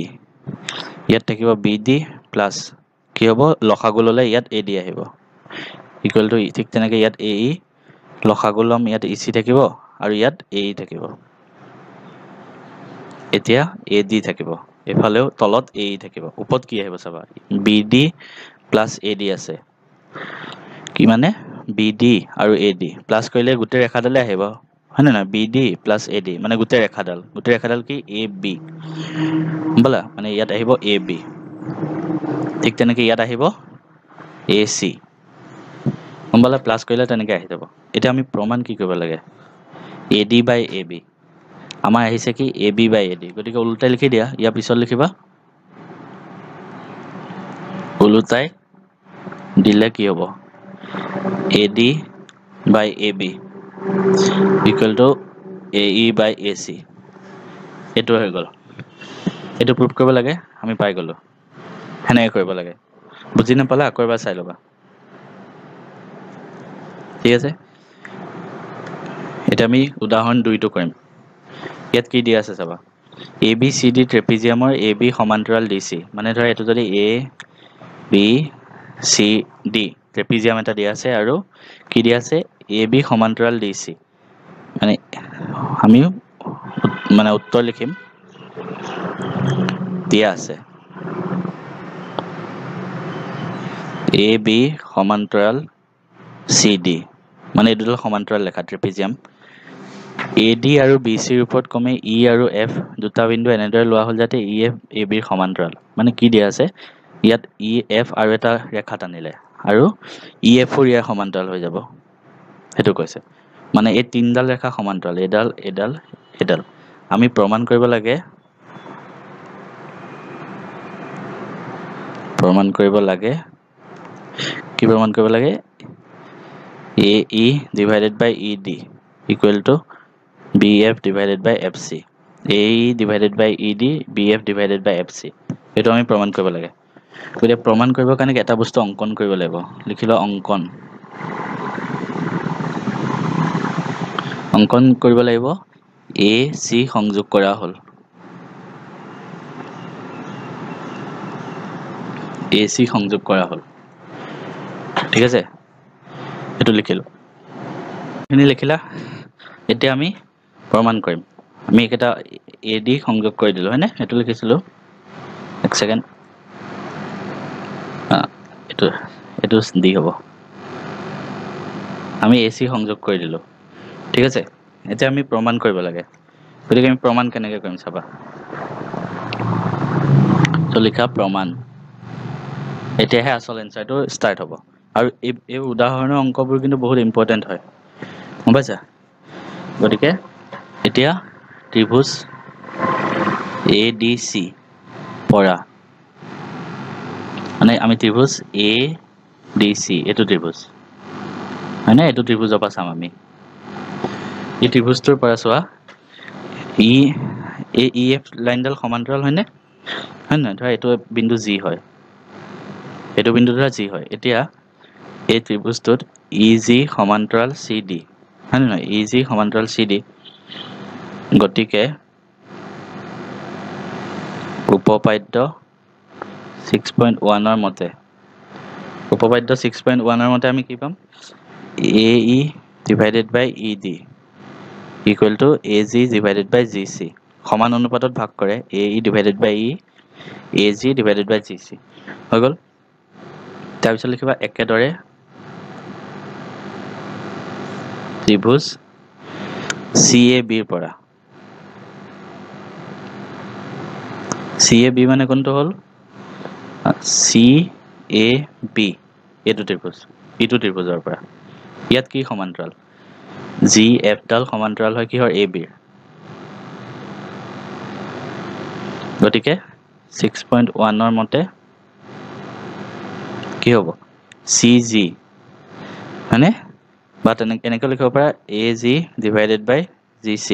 ইয়াত থাকিব BD plus কি হ'ব লসাগু ললে ইয়াত AD আহিব ইকুৱেল টু ঠিক তেনেকৈ ইয়াত AE লসাগু লম ইয়াত EC থাকিব আৰু ইয়াত AE থাকিব এতিয়া AD থাকিব এফালেও তলত AE থাকিব ওপৰত কি আহিব চাবা BD plus AD আছে কি মানে BD আৰু AD প্লাস কৰিলে গোটেই ৰেখাডালে আহিব হয় না BD plus AD মানে গোটেই ৰেখাডাল কি AB বলা মানে ইয়াত আহিব AB ঠিক তেনেকৈ ইয়াত আহিব AC বলা প্লাস কৰিলে তেনেকৈ আহি যাব এতিয়া আমি প্ৰমাণ কি কৰিব লাগে AD by AB আমাৰ আহিছে কি AB by AD গতিকে উল্টাই লিখি দিয়া ইয়াৰ পিছত লিখিবা উল্টাই দিলে কি হ'ব AD by AB equal to AE by AC এইটো হৈ গ'ল এইটো প্ৰুভ কৰিব লাগে আমি পাই গ'লো হেনেকৈ কৰিব লাগে বুজি নাপালে আকৌ এবাৰ চাই ল'বা ঠিক আছে এটা আমি উদাহৰণ 2 টো কৰিম ইয়াত কি দিয়া আছে চাবা ABCD ট্ৰেপিজিয়ামৰ AB সমান্তৰাল DC মানে ধৰা এটো যদি ABCD ট্ৰেপিজিয়াম এটা দিয়া আছে আৰু কি দিয়া আছে AB সমান্তৰাল DC মানে আমি মানে উত্তৰ লিখিম দিয়া আছে AB সমান্তৰাল CD মানে এই দুটা সমান্তৰাল লেখা ট্ৰেপিজিয়াম AD আৰু BC ৰ ওপৰত কমে E আৰু F দুটা বিন্দু এনেদৰে লোৱা হ'ল যাতে EF AB ৰ সমান্তৰাল মানে কি দিয়া আছে ইয়াত EF আৰু এটা ৰেখা টানিলে আৰু EF ৰ ইয়াৰ সমান্তৰাল হৈ যাব হেতু কৈছে মানে এই তিনডাল ৰেখা সমান্তৰাল এডাল আমি প্ৰমাণ কৰিব লাগে কি প্ৰমাণ কৰিব লাগে AE divided by ED equal to BF divided by FC AE divided by ED BF divided by FC এটো আমি প্ৰমাণ কৰিব লাগে গতিকে প্ৰমাণ কৰিবৰ কাৰণে এটা বস্তু অঙ্কন কৰিব লাগিব লিখিলো অঙ্কন কৰিব লাগিব AC সংযোগ কৰা হ'ল AC সংযোগ কৰা হ'ল ঠিক আছে এটো লিখিলো এনে লিখিলা এতিয়া আমি প্ৰমাণ কৰিম আমি এটা AD সংযোগ কৰি দিলো হয়নে এটো লিখিছিলো এক সেকেন্ড এটো D হ'ব আমি AC সংযোগ কৰি দিলো ঠিক আছে এতিয়া আমি প্ৰমাণ কৰিব লাগে গতিকে আমি প্ৰমাণ কেনেকৈ কৰিম চাবা তো লিখা প্ৰমাণ এতিয়াহে আসল এনসাৰটো স্টাৰ্ট হ'ব আৰু এই উদাহৰণৰ অংকবোৰ কিন্তু বহুত ইম্পৰ্টেন্ট হয় গম পাইছা গতিকে এতিয়া ত্ৰিভুজ ADC পৰা মানে আমি ত্ৰিভুজ ADC এটো ত্ৰিভুজ হয়নে এটো ত্ৰিভুজৰ পৰা চাম আমি এই ত্ৰিভুজটোৰ পৰা চোৱা EF লাইনডাল সমান্তৰাল হয়নে হয় না ধৰা এটো বিন্দু G হয় এটো বিন্দু ধৰা G হয় এতিয়া এই ত্ৰিভুজটোত EG সমান্তৰাল CD হয় না EG সমান্তৰাল CD গতিকে উপপাদ্য 6.1 ৰ মতে উপপাদ্য 6.1 ৰ মতে আমি কি পাম AE divided by ED equal to AG divided by GC সমান অনুপাতত ভাগ কৰে AE divided by E AG divided by GC হৈ গল তাৰ পিছত লিখিবা একেদৰে ত্ৰিভুজ CAB ৰ পৰা CAB মানে কোনটো হল CAB এটো ত্ৰিভুজ ইটো ত্ৰিভুজৰ পৰা ইয়াত কি সমান্তৰাল GF ডাল সমান্তৰাল হয় কিহৰ AB গতিকে 6.1 ৰ মতে কি হ'ব CG মানে বা এনেকৈ লিখিব পাৰা AG divided by GC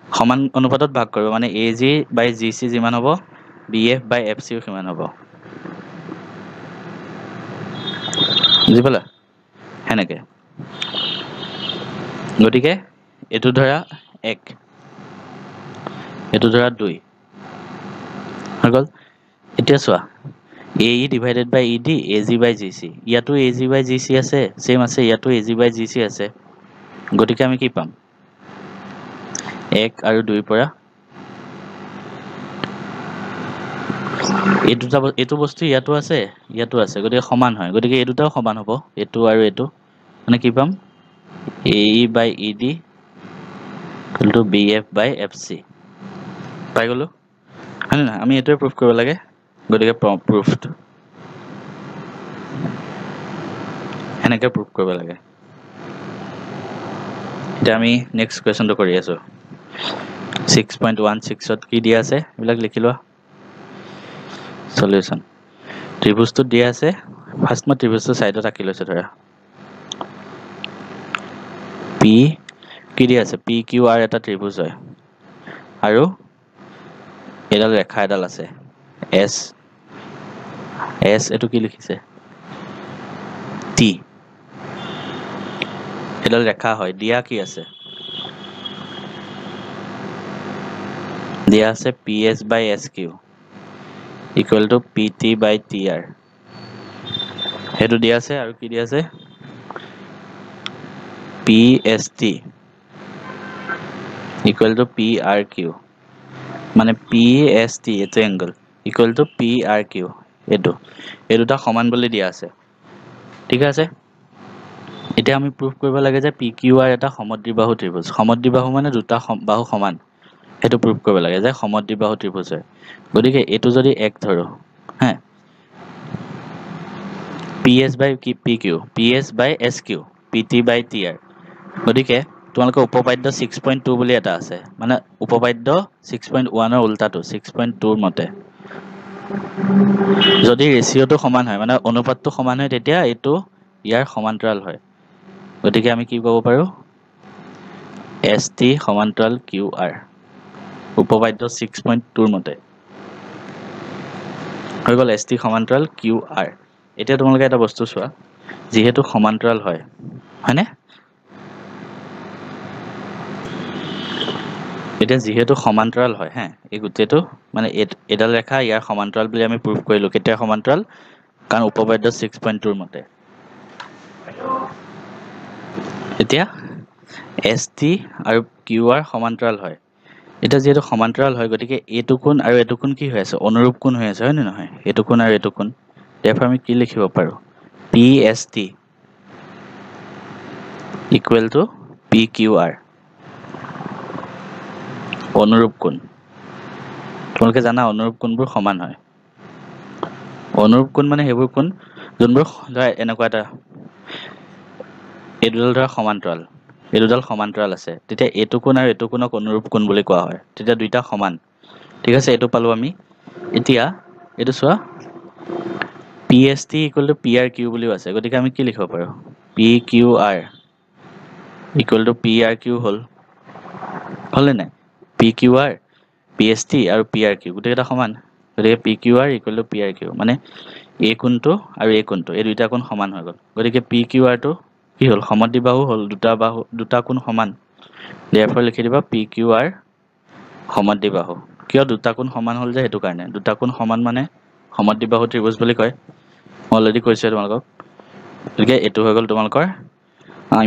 সমান অনুপাতত ভাগ কৰিব মানে AG by GC যিমান হ'ব BF by FC সিমান হ'ব বুজি পালা হেনেকে গতিকে এটো ধৰা 1 এটো ধৰা 2 হৈ গল এতিয়া চোৱা AE divided by ED AG by GC ইয়াতো AG by GC আছে সেম আছে ইয়াতো AG by GC আছে গতিকে আমি কি পাম 1 আৰু 2 পৰা এটো বস্তু ইয়াতো আছে গতিকে সমান হয় গতিকে এই দুটাও সমান হ'ব এটো আৰু এটো মানে কি পাম AE by ED equal to BF by FC পাই গলো হয় না আমি এটোই প্রুফ কৰিব লাগে গতিকে প্ৰুফড এনেকে প্ৰুফ কৰিব লাগে এটা আমি নেক্সট কোৱেশ্চনটো কৰি আছো 6.16 ত কি দিয়া আছে এবিলাক লিখি লোৱা সলিউশন ত্ৰিভুজটো দিয়া আছে ফাৰ্স্ট মই ত্ৰিভুজটো সাইডত আঁকি লৈছো ধৰা P কি দিয়া আছে PQR এটা ত্ৰিভুজ হয় আৰু এডাল ৰেখা এডাল আছে S এটো কি লিখিছে T এডাল ৰেখা হয় দিয়া কি আছে দিয়া আছে PS by SQ equal to PT by TR হেতু দিয়া আছে আৰু কি দিয়া আছে PST equal to PRQ মানে PST এটো angle equal to PRQ এটো এই দুটা সমান বুলি দিয়া আছে ঠিক আছে এতিয়া আমি প্রুফ কৰিব লাগে যে PQR এটা সমদ্বিবাহু ত্ৰিভুজ সমদ্বিবাহু মানে দুটা বাহু সমান হেতু প্ৰুফ কৰিব লাগে যে সমদ্বিবাহু ত্ৰিভুজ হয় গতিকে এটো যদি 1 ধৰো হ্যাঁ PS by PQ PS by SQ PT by TR গতিকে তোমালোকে উপপাদ্য 6.2 বুলি এটা আছে মানে উপপাদ্য 6.1 ৰ উল্টাটো 6.2 ৰ মতে যদি ৰেশিওটো সমান হয় মানে অনুপাতটো সমান হয় তেতিয়া এটো ইয়াৰ সমান্তৰাল হয় গতিকে আমি কি ক'ব পাৰো ST সমান্তৰাল QR উপপাদ্য 6.2 ৰ মতে হৈ গল ST সমান্তৰাল QR এতিয়া তোমালোকে এটা বস্তু চোৱা যেহেতু সমান্তৰাল হয় হয়নে এটা যেহেতু সমান্তৰাল হয় হ্যাঁ এই গুটেটো মানে এডাল ৰেখা ইয়াৰ সমান্তৰাল বুলি আমি প্ৰুফ কৰিলো কেতিয়া সমান্তৰাল কাৰণ উপপাদ্য 6.2 ৰ মতে এতিয়া ST আৰু QR সমান্তৰাল হয় এটা যেহেতু সমান্তৰাল হয় গতিকে এটো কোণ আৰু এটো কোণ কি হৈ আছে অনুৰূপ কোণ হৈ আছে হয় নে নহয় এটো কোণ আৰু এটো কোণ therefore আমি কি লিখিব পাৰো PST equal to PQR অনুৰূপ কোণ তোমালোকে জানা অনুৰূপ কোণবোৰ সমান হয় অনুৰূপ কোণ মানে হেবোৰ কোণ যোনবোৰ ধৰা এনেকুৱা এটা এডাল ধৰা সমান্তৰাল এডাল সমান্তৰাল আছে তেতিয়া এটো কোণ আৰু এটো কোণক অনুৰূপ কোণ বুলি কোৱা হয় তেতিয়া দুইটা সমান ঠিক আছে এটো পালো আমি এতিয়া এটো চোৱা PST equal to PRQ বুলিও আছে গতিকে আমি কি লিখিব পাৰো PQR equal to PRQ হল নে PQR PST আৰু PRQ গোটেইটা সমান গতিকে PQR equal to PRQ মানে এই কোণটো আৰু এই কোণটো এই দুইটা কোণ সমান হৈ গল গতিকে PQR টো কি হল সমদ্বিবাহু হল দুটা কোণ সমান therefore লিখি দিবা PQR সমদ্বিবাহু কিয় দুটা কোণ সমান হল যে হেতু কাৰণে দুটা কোণ সমান মানে সমদ্বিবাহু ত্ৰিভুজ বুলি কয় অলৰেডি কৈছে তোমালোকক গতিকে এটো হৈ গল তোমালোকৰ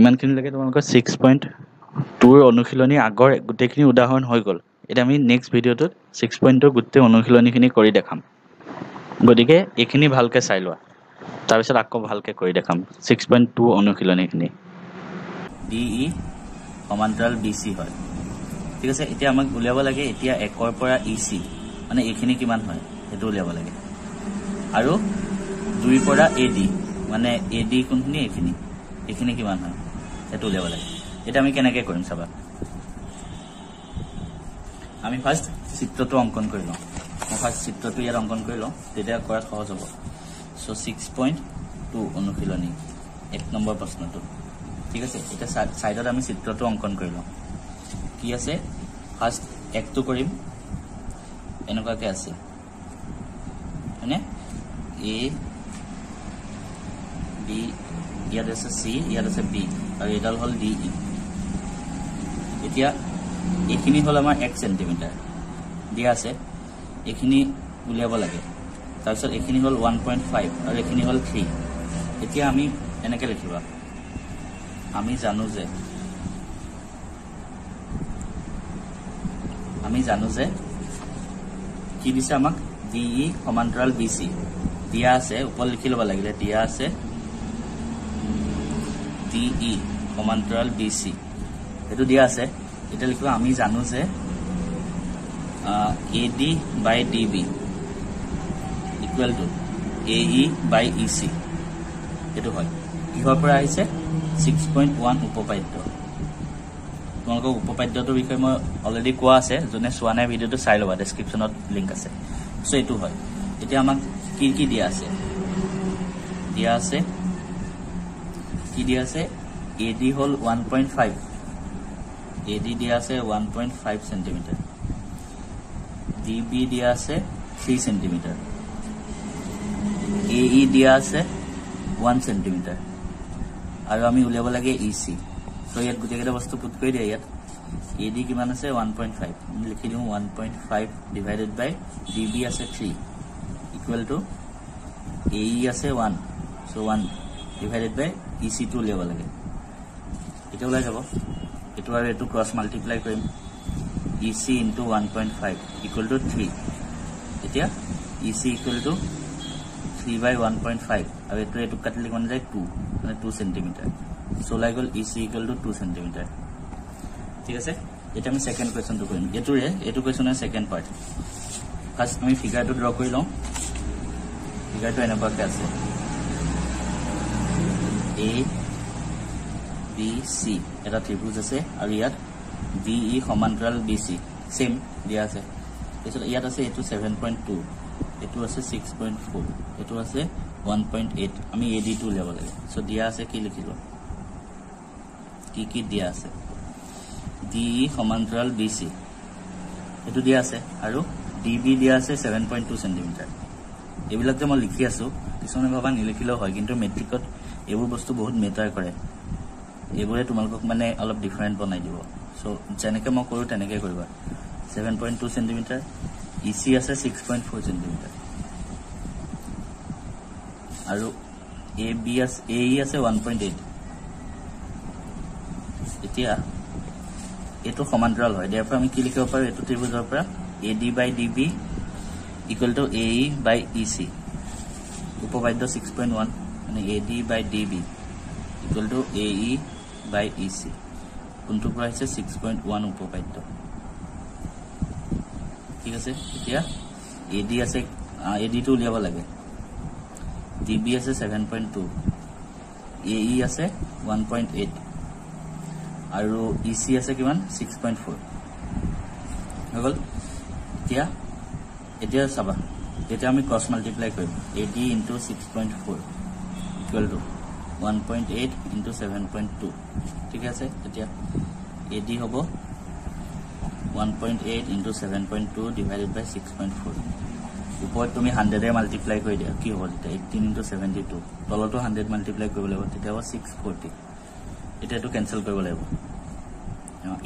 ইমানখিনি লাগে তোমালোকৰ 6.2 ৰ অনুশীলনী আগৰ গোটেইখিনি উদাহৰণ হৈ গল এটা আমি নেক্সট ভিডিওটোত 6.2 গোটেই অনুশীলনীখিনি কৰি দেখাম গতিকে এইখিনি ভালকে চাই লোৱা তাৰ পিছত আকৌ ভালকে কৰি দেখাম 6.2 অনুশীলনীখিনি DE সমান্তৰাল BC হয় ঠিক আছে এতিয়া আমাক উলিয়াব লাগে এতিয়া 1 ৰ পৰা EC মানে এইখিনি কিমান হয় হেতু উলিয়াব লাগে আৰু 2 ৰ পৰা AD মানে AD কোনখিনি এইখিনি কিমান হয় হেতু উলিয়াব লাগে এটা আমি কেনেকৈ কৰিম চাবা আমি ফাৰ্স্ট চিত্ৰটো অঙ্কন কৰি লওঁ মই ফাৰ্স্ট চিত্ৰটো ইয়াত অঙ্কন কৰি লওঁ তেতিয়া কৰাত সহজ হ'ব সো 6.2 অনুশীলনী 1 নম্বৰ প্ৰশ্নটো ঠিক আছে এটা সাইডত আমি চিত্ৰটো অঙ্কন কৰি লওঁ কি আছে ফাৰ্স্ট একটো কৰিম এনেকুৱাকে আছে হয়নে A B ইয়াত আছে C ইয়াত আছে B আৰু এডাল হল DE এতিয়া এইখিনি হল আমাৰ 1 সেন্টিমিটাৰ দিয়া আছে এইখিনি উলিয়াব লাগে তাৰপিছত এইখিনি হল 1.5 আৰু এইখিনি হল 3 এতিয়া আমি এনেকৈ লিখিবা আমি জানো যে কি দিছে আমাক DE সমান্তৰাল BC দিয়া আছে ওপৰ লিখি লব লাগিলে দিয়া আছে DE সমান্তৰাল BC এটো দিয়া আছে এটা লিখিবা আমি জানো যে AD by DB equal to AE by EC এটো হয় কিহৰ পৰা আহিছে 6.1 উপপাদ্য তোমালোকৰ উপপাদ্যটোৰ বিষয়ে মই অলৰেডি কোৱা আছে জনে চোৱা নাই ভিডিওটো চাই লবা ডেসক্ৰিপচনত লিংক আছে সো এটো হয় এতিয়া আমাক কি দিয়া আছে কি দিয়া আছে AD হল 1.5 AD দিয়া আছে 1.5 সেন্টিমিটার DB দিয়া আছে 3 সেন্টিমিটার AE দিয়া আছে 1 সেন্টিমিটার আৰু আমি উলিয়াব লাগে EC সো ইয়াত গুটেকেটা বস্তু পুট কৰি দিয়া ইয়াত AD কিমান আছে 1.5 লিখি দিও 1.5 ডিভাইডেড বাই DB আছে 3 ইকুৱেল টু AE আছে 1 সো 1 ডিভাইডেড বাই EC টু উলিয়াব লাগে এটা ওলাই যাব এটো আৰু এটো ক্ৰস মাল্টিপ্লাই কৰিম EC into 1.5 equal to 3 এতিয়া EC equal to 3 by 1.5 আৰু এটো কাটিলে কোন যায় 2 মানে 2 সেন্টিমিটার সো লাই গল EC equal to 2 সেন্টিমিটার ঠিক আছে এটা আমি সেকেন্ড কোয়েশ্চন তো কৰিম এটো কোয়েশ্চনৰ সেকেন্ড পাৰ্ট ফাৰ্স্ট আমি ফিগাৰটো ড্ৰ কৰি লওঁ ফিগাৰটো এনেকুৱাকৈ আছে A B C এটা ত্ৰিভুজ আছে আৰু ইয়াত DE সমান্তৰাল BC সেম দিয়া আছে এছত ইয়াত আছে এটো 7.2 এটো আছে 6.4 এটো আছে 1.8 আমি AD টু লেব লাগে সো দিয়া আছে কি লিখিলো কি দিয়া আছে DE সমান্তৰাল BC এটো দিয়া আছে আৰু DB দিয়া আছে 7.2 সেন্টিমিটার এবিলাক যে মই লিখি আছো কিছুমান ভাবা নিলিখিলেও হয় কিন্তু মেট্ৰিকত এইবোৰ বস্তু বহুত মেটাৰ কৰে এইবোৰে তোমালোকক মানে অলপ ডিফাৰেন্ট বনাই দিব সো যেনেকৈ মই কৰো তেনেকৈ কৰিবা 7.2 সেন্টিমিটাৰ EC আছে 6.4 সেন্টিমিটাৰ আৰু AB আছে AE আছে 1.8 এতিয়া এটো সমান্তৰাল হয় ইয়াৰ পৰা আমি কি লিখিব পাৰো এটো ত্ৰিভুজৰ পৰা AD by DB equal to AE by EC উপপাদ্য 6.1 মানে AD by DB equal to AE by EC কোনটো পৰা আছে 6.1 উপপাদ্য ঠিক আছে এতিয়া AD আছে AD টু উলিয়াব লাগে DB আছে 7.2 AE আছে 1.8 আৰু EC আছে কিমান 6.4 হল এতিয়া চাবা এটা আমি ক্রস মাল্টিপ্লাই কৰিম AD into 6.4 equal to 1.8 into 7.2 ঠিক আছে এতিয়া AD হ'ব 1.8 into 7.2 divided by 6.4 উপৰ তুমি 100 এ মাল্টিপ্লাই কৰি দিয়া কি হ'ব এটা 18 into 72 তলটো 100 মাল্টিপ্লাই কৰিব লাগিব তেতিয়া হ'ব 640 এটা এটো ক্যান্সেল কৰিব লাগিব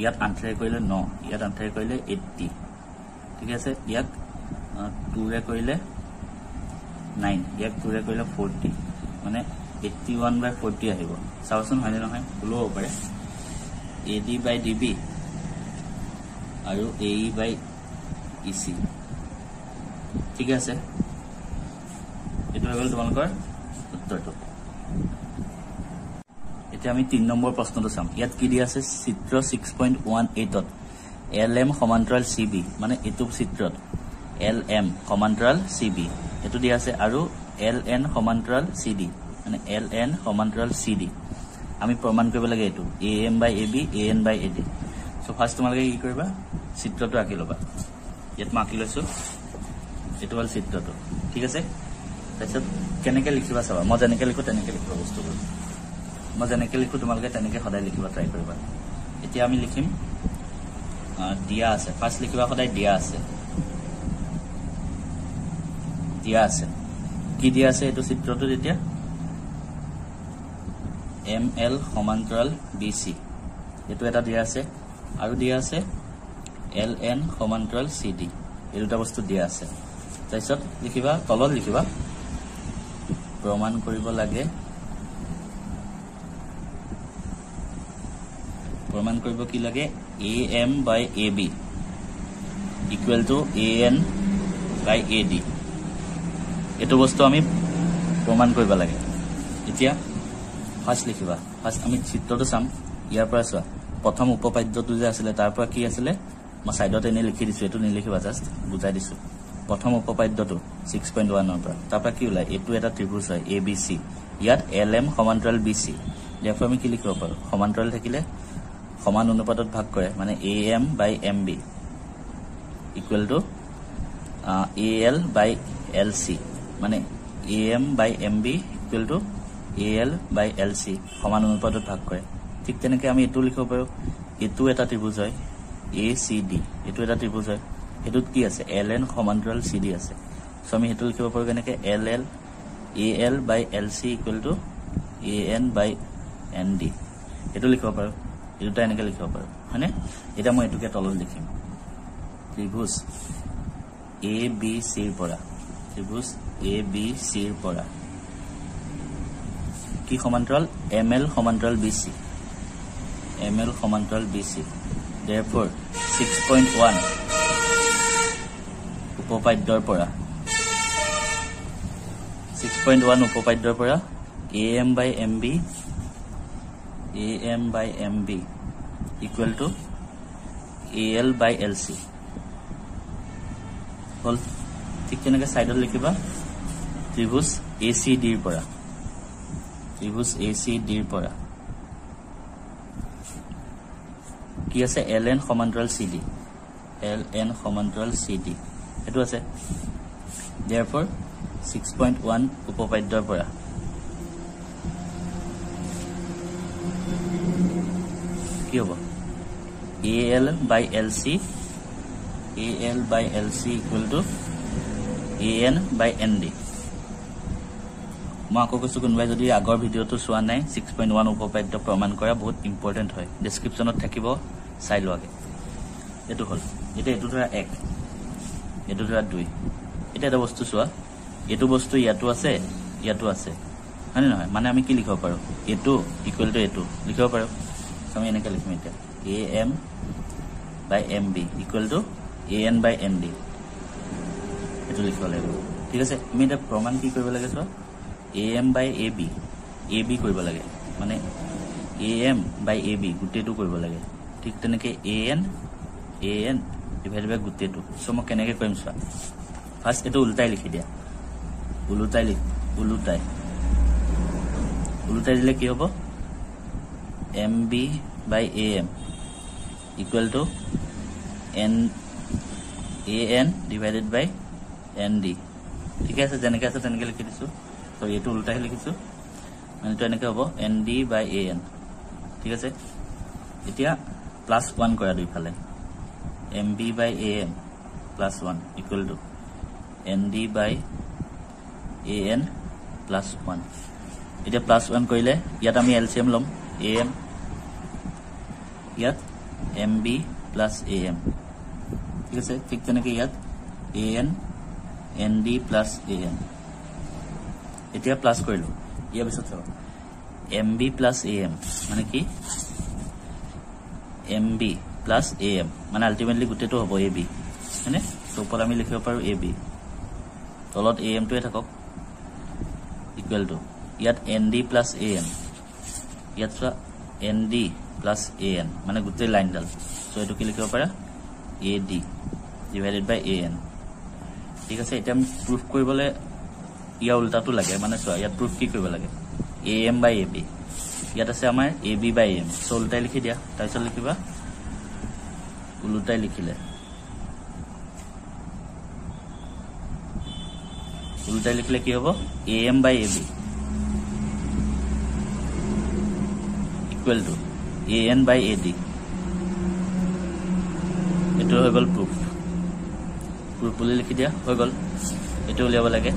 ইয়াত আনথাৰে কৰিলে 9 ইয়াত আনথাৰে কৰিলে 80 ঠিক আছে ইয়াক 2 ৰে কৰিলে 9 ইয়াক 2 ৰে কৰিলে 40 মানে 81 by 40 আহিব চাওচোন হয়নে নহয় ভুল হ'ব পাৰে AD by DB আৰু AE by EC ঠিক আছে এটো হল তোমালোকৰ উত্তৰটো এতিয়া আমি 3 নম্বৰ প্ৰশ্নটো চাম ইয়াত কি দিয়া আছে চিত্ৰ 6.18 ত LM সমান্তৰাল CB মানে এটো চিত্ৰত LM সমান্তৰাল CB এটো দিয়া আছে আৰু LN সমান্তৰাল CD মানে LN সমান্তৰাল CD আমি প্ৰমাণ কৰিব লাগে এটো AM by AB AN by AD so first তোমালোকে কি কৰিবা চিত্ৰটো আঁকি লবা ইয়াত মাকি লৈছো এটো হল চিত্ৰটো ঠিক আছে তাৰপিছত কেনেকৈ লিখিবা চাবা মই যেনেকৈ লিখো তেনেকৈ লিখিবা বস্তুবোৰ মই যেনেকৈ লিখো তোমালোকে তেনেকৈ সদায় লিখিবা ট্ৰাই কৰিবা এতিয়া আমি লিখিম দিয়া আছে ফাৰ্স্ট লিখিবা সদায় দিয়া আছে কি দিয়া আছে এটো চিত্ৰটো এতিয়া ML সমান্তৰাল BC এটো এটা দিয়া আছে আৰু দিয়া আছে LN সমান্তৰাল CD এই দুটা বস্তু দিয়া আছে তাৰপিছত লিখিবা তলত লিখিবা প্ৰমাণ কৰিব লাগে প্ৰমাণ কৰিব কি লাগে AM by AB equal to AN by AD এটো বস্তু আমি প্ৰমাণ কৰিব লাগে এতিয়া ফাৰ্স্ট লিখিবা ফাৰ্স্ট আমি চিত্ৰটো চাম ইয়াৰ পৰা চোৱা প্ৰথম উপপাদ্যটো যে আছিল তাৰ পৰা কি আছিল মই সাইডত এনে লিখি দিছো এটো নিলিখিবা জাস্ট বুজাই দিছো প্ৰথম উপপাদ্যটো 6.1 ৰ পৰা তাৰ পৰা কি ওলাই এটো এটা ত্ৰিভুজ হয় ABC ইয়াত LM সমান্তৰাল BC দেখো আমি কি লিখিব পাৰো সমান্তৰাল থাকিলে সমান অনুপাতত ভাগ কৰে মানে AM by MB equal to AL by LC মানে AM by MB equal to AL by LC সমান অনুপাতত ভাগ কৰে ঠিক তেনেকৈ আমি এটো লিখিব পাৰো এটো এটা ত্ৰিভুজ হয় ACD এটো এটা ত্ৰিভুজ হয় এটোত কি আছে LN সমান্তৰাল CD আছে সো আমি এটো লিখিব পাৰো কেনেকৈ LL AL by LC equal to AN by ND এটো লিখিব পাৰো এটোটা এনেকৈ লিখিব পাৰো হয়নে এটা মই এটোকে তলত লিখিম ত্ৰিভুজ ABC ৰ পৰা ত্ৰিভুজ ABC ৰ পৰা কি সমান্তৰাল ML সমান্তৰাল BC ML সমান্তৰাল BC therefore 6.1 উপপাদ্যৰ পৰা 6.1 উপপাদ্যৰ পৰা AM by MB equal to AL by LC হল ঠিক তেনেকৈ সাইডত লিখিবা ত্ৰিভুজ ACD ৰ পৰা ত্ৰিভুজ ACD ৰ পৰা কি আছে LN সমান্তৰাল CD LN সমান্তৰাল CD এটো আছে therefore 6.1 উপপাদ্যৰ পৰা কি হ'ব AL by LC equal to AN by ND মই আকৌ কৈছো কোনবাই যদি আগৰ ভিডিওটো চোৱা নাই 6.1 উপপাদ্য প্ৰমাণ কৰা বহুত ইম্পৰ্টেন্ট হয় ডেসক্ৰিপচনত থাকিব চাই লোৱাগে এটো হল এটো ধৰা 1 এটো ধৰা 2 এটা বস্তু চোৱা এটো বস্তু ইয়াতো আছে হয়নে নহয় মানে আমি কি লিখিব পাৰো এটো ইকুৱেল টু এটো লিখিব পাৰো আমি এনেকৈ লিখিম এটা AM by MB equal to AN by ND এটো লিখিব লাগিব ঠিক আছে আমি এটা প্ৰমাণ কি কৰিব লাগে চোৱা AM by AB কৰিব লাগে মানে AM by AB গুটেটো কৰিব লাগে ঠিক তেনেকৈ AN divided by গুটেটো সো মই কেনেকৈ কৰিম চোৱা ফাৰ্স্ট এটো উল্টাই লিখি দিয়া উল্টাই দিলে কি হ'ব MB by AM equal to AN divided by ND ঠিক আছে যেনেকৈ আছে তেনেকৈ লিখি দিছো তো এটো উল্টাই লিখিছো মানে তো এনেকৈ হ'ব ND by AN ঠিক আছে এতিয়া +1 কৰা দুই ফালে MB by AM +1 equal to ND by AN +1 এতিয়া +1 কৰিলে ইয়াত আমি LCM লম AM ইয়াত MB plus AM ঠিক আছে ঠিক তেনেকৈ ইয়াত AN ND plus AM এতিয়া প্লাস কৰিলো ইয়াৰ পিছত চাও MB plus AM মানে কি MB plus AM মানে আলটিমেটলি গুটেটো হ'ব AB হয়নে তো ওপৰত আমি লিখিব পাৰো AB তলত AM টোৱে থাকক ইকুৱেল টু ইয়াত ND plus AM ইয়াত ND plus AN মানে গুটে লাইনডাল সো এটো কি লিখিব পাৰা AD divided by AN ঠিক আছে এটা আমি প্ৰুফ কৰিবলে ইয়া উল্টাটো লাগে মানে সো ইয়াত প্ৰুফ কি কৰিব লাগে AM by AB ইয়াত আছে আমাৰ AB by AM সো উল্টাই লিখি দিয়া তাৰপিছত লিখিবা উল্টাই লিখিলে কি হ'ব AM by AB equal to AN by AD এটো হৈ গল প্রুফ বুলি লিখি দিয়া হৈ গল এটো উলিয়াব লাগে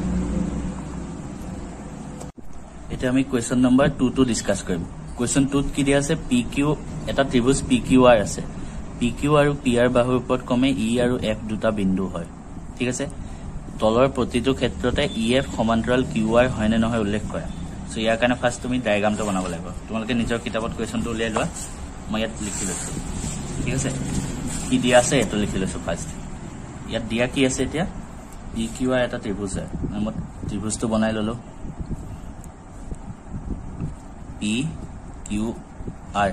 এটা আমি কোৱেশ্চন নম্বৰ 2 টো ডিসকাস কৰিম কোৱেশ্চন 2 কি দিয়া আছে PQ এটা ত্ৰিভুজ PQR আছে PQ আৰু PR বাহুৰ ওপৰত কমে E আৰু F দুটা বিন্দু হয় ঠিক আছে তলৰ প্ৰতিটো ক্ষেত্ৰতে EF সমান্তৰাল QR হয় নে নহয় উল্লেখ কৰা সো ইয়াৰ কাৰণে ফাৰ্স্ট তুমি ডায়াগ্ৰামটো বনাব লাগিব তোমালোকে নিজৰ কিতাপত কোৱেশ্চনটো উলিয়াই লোৱা মই ইয়াত লিখি লৈছো ঠিক আছে কি দিয়া আছে এটো লিখি লৈছো ফাৰ্স্ট ইয়াত দিয়া কি আছে এতিয়া PQR এটা ত্ৰিভুজ হয় মই ত্ৰিভুজটো বনাই ললো PQR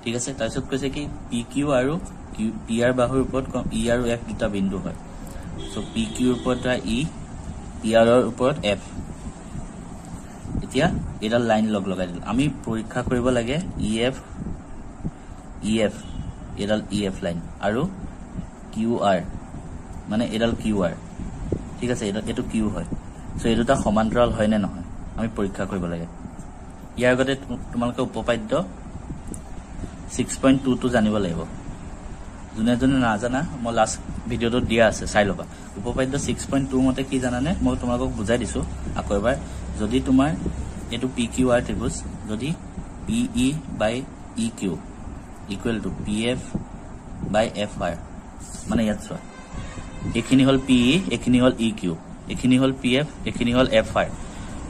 ঠিক আছে তাৰপিছত কৈছে কি PQ আৰু PR বাহুৰ ওপৰত E আৰু F দুটা বিন্দু হয় সো PQ ৰ ওপৰত E PR ৰ ওপৰত F এতিয়া এটা লাইন লগাই দিল আমি পৰীক্ষা কৰিব লাগে EF এডাল EF লাইন আৰু QR মানে এডাল QR ঠিক আছে এটো Q হয় সো এই দুটা সমান্তৰাল হয় নে নহয় আমি পৰীক্ষা কৰিব লাগে ইয়াৰ আগতে তোমালোকে উপপাদ্য 6.2 টো জানিব লাগিব জুনে না জানা মই লাষ্ট ভিডিওটো দিয়া আছে চাই লবা উপপাদ্য 6.2 মতে কি জানানে মই তোমালোকক বুজাই দিছো আকৌ এবাৰ যদি তোমাৰ এটো PQR ত্ৰিভুজ যদি PE by EQ equal to PF by FR মানে ইয়াত চোৱা এখিনি হল PE এখিনি হল EQ এখিনি হল PF এখিনি হল FR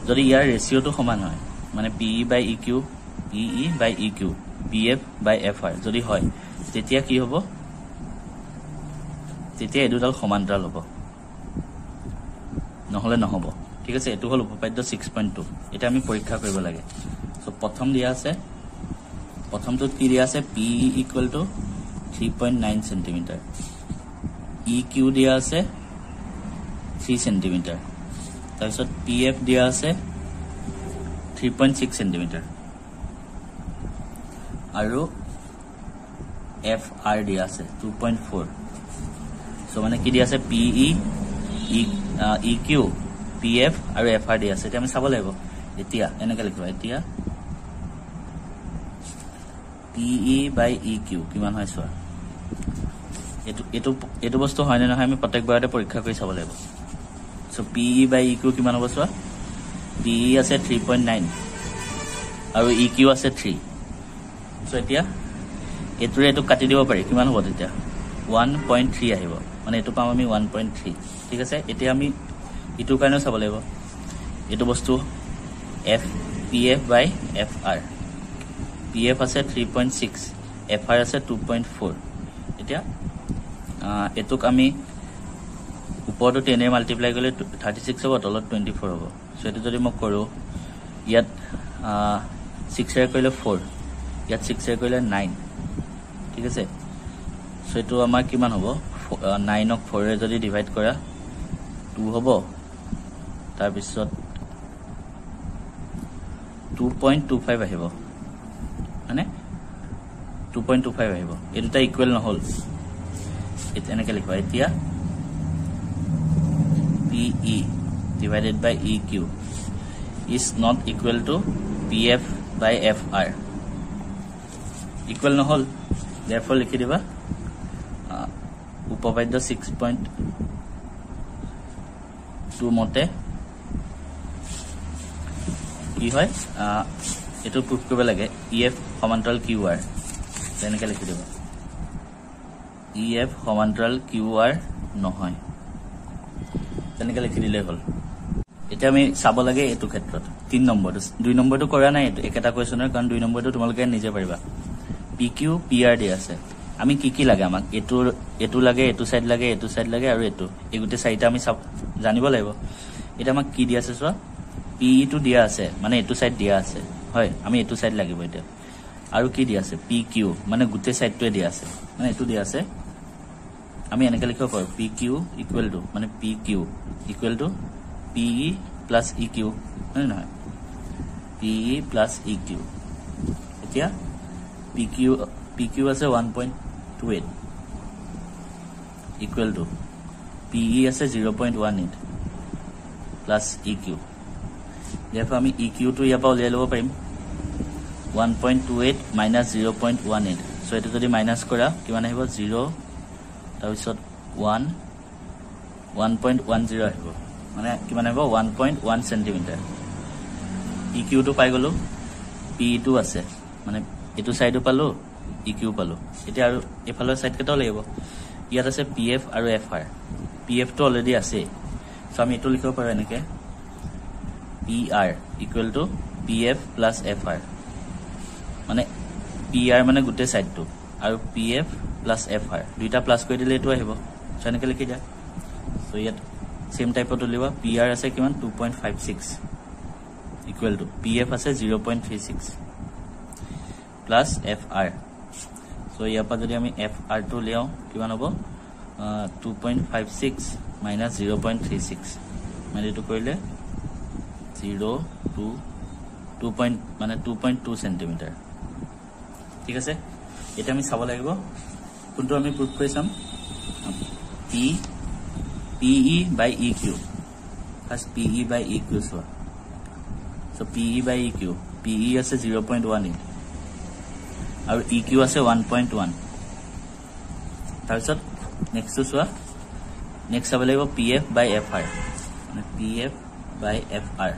যদি ইয়াৰ ৰেশিওটো সমান হয় মানে PE by EQ PE by EQ PF by FR যদি হয় তেতিয়া কি হ'ব তেতিয়া এই দুটাল সমান্তৰাল হ'ব নহলে নহব ঠিক আছে এটো হল উপপাদ্য 6.2 এটা আমি পৰীক্ষা কৰিব লাগে সো প্ৰথম দিয়া আছে প্ৰথমটো কি দিয়া আছে PE equal to 3.9 cm EQ দিয়া আছে 3 cm তাৰপিছত PF দিয়া আছে 3.6 cm আৰু FR দিয়া আছে 2.4 সো মানে কি দিয়া আছে PE EQ PF আৰু FR দিয়া আছে এটা আমি চাব লাগিব এতিয়া এনেকৈ লিখিবা এতিয়া PE by EQ কিমান হয় চোৱা এটো বস্তু হয় নে নহয় আমি প্ৰত্যেকবাৰতে পৰীক্ষা কৰি চাব লাগিব সো PE by EQ কিমান হ'ব চোৱা PE আছে 3.9 আৰু EQ আছে 3 সো এতিয়া এটোৰে এটো কাটি দিব পাৰি কিমান হ'ব তেতিয়া 1.3 আহিব মানে এটো পাম আমি 1.3 ঠিক আছে এতিয়া আমি ইটো কাৰণে চাব লাগিব এটো বস্তু PF by FR PF আছে 3.6 FR আছে 2.4 এতিয়া এটোক আমি ওপৰটো 10 এ মাল্টিপ্লাই কৰিলে 36 হ'ব তলত 24 হ'ব সো এটো যদি মই কৰো ইয়াত 6 এ কৰিলে 4 ইয়াত 6 এ কৰিলে 9 ঠিক আছে সো এটো আমাৰ কিমান হ'ব 9 ক 4 এ যদি ডিভাইড কৰা 2 হ'ব তাৰ পিছত 2.25 আহিব মানে 2.25 আহিব এই দুটা ইকুৱেল নহল এনেকৈ লিখবা এতিয়া PE divided by EQ is not equal to PF by FR equal নহল therefore লিখি দিবা উপপাদ্য 6.2 মতে কি হয় এটো প্ৰুফ কৰিব লাগে EF সমান্তৰাল QR তেনেকৈ লিখি দিবা EF সমান্তৰাল QR নহয় তেনেকৈ লিখি দিলে হল এটা আমি চাব লাগে এটো ক্ষেত্ৰত 3 নম্বৰটো 2 নম্বৰটো কৰা নাই একেটা কোৱেশ্চনৰ কাৰণ 2 নম্বৰটো তোমালোকে নিজে পাৰিবা PQ PR দি আছে আমি কি লাগে আমাক এটো লাগে এটো সাইড লাগে এটো সাইড লাগে আৰু এটো এই গুটে সাইডটা আমি সব জানিব লাগিব এটা আমাক কি দি আছে চোৱা PE টো দিয়া আছে মানে এটো সাইড দিয়া আছে হয় আমি এটো সাইড লাগিব এটা আৰু কি দি আছে PQ মানে গুটে সাইডটোৱে দিয়া আছে মানে এটো দিয়া আছে আমি এনেকৈ লিখিব পাৰো PQ equal to মানে PQ equal to PE plus EQ হয় নহয় PE plus EQ এতিয়া PQ আছে 1.28 equal to PE আছে 0.18 plus EQ therefore আমি EQ টো ইয়াৰ পৰা উলিয়াই ল'ব পাৰিম 1.28 minus 0.18 so এটো যদি মাইনাস কৰা কিমান আহিব 0 তাৰপিছত 1.10 আহিব মানে কিমান আহিব 1.1 cm EQ টো পাই গলো PE টো আছে মানে এইটো সাইডো পালো ইকিউ পালো এতিয়া আৰু এফালৰ সাইড কেটাও লাগিব ইয়াত আছে পিএফ আৰু এফআৰ পিএফ টো অলৰেডি আছে সো আমি এটো লিখিব পাৰো এনেকে PR equal to PF plus FR মানে পিআৰ মানে গুটে সাইডটো আৰু পিএফ প্লাস এফআৰ দুইটা প্লাস কৰি দিলে এটো আহিব সো এনেকে লিখি দিয়া সো ইয়াত সেম টাইপত উলিবা পিআৰ আছে কিমান 2.56 ইকুৱেল টু পিএফ আছে 0.36 প্লাস এফআৰ সো ইয়াৰ পৰা যদি আমি এফআৰ টো লিয়াও কিমান হ'ব 2.56 minus 0.36 মানে এটো কৰিলে 2 মানে 2.2 সেন্টিমিটাৰ ঠিক আছে এটা আমি চাব লাগিব কোনটো আমি প্ৰুফ কৰি চাম PE by EQ first PE by EQ so PE by EQ PE আছে 0.18 আৰু EQ আছে 1.1 তাৰপিছত নেক্সট চোৱা নেক্সট চাব লাগিব PF by FR মানে PF by FR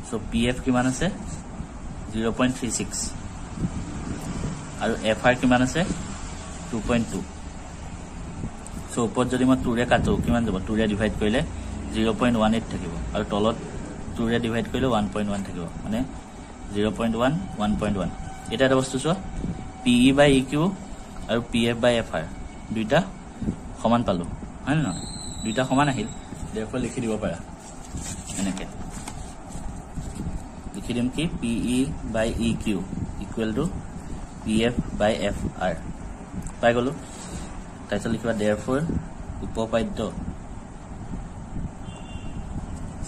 so PF কিমান আছে 0.36 আৰু FR কিমান আছে 2.2 so ওপৰত যদি মই 2 ৰে কাটো কিমান যাব 2 ৰে ডিভাইড কৰিলে 0.18 থাকিব আৰু তলত 2 ৰে ডিভাইড কৰিলে 1.1 থাকিব মানে 0.1 1.1 এটা বস্তু চোৱা PE by EQ আৰু PF by FR দুইটা সমান পালো হয় না দুইটা সমান আহিল therefore লিখি দিব পাৰা এনেকে লিখি দিম কি PE by EQ equal to PF by FR পাই গলো তাইছত লিখিবা therefore উপপাদ্য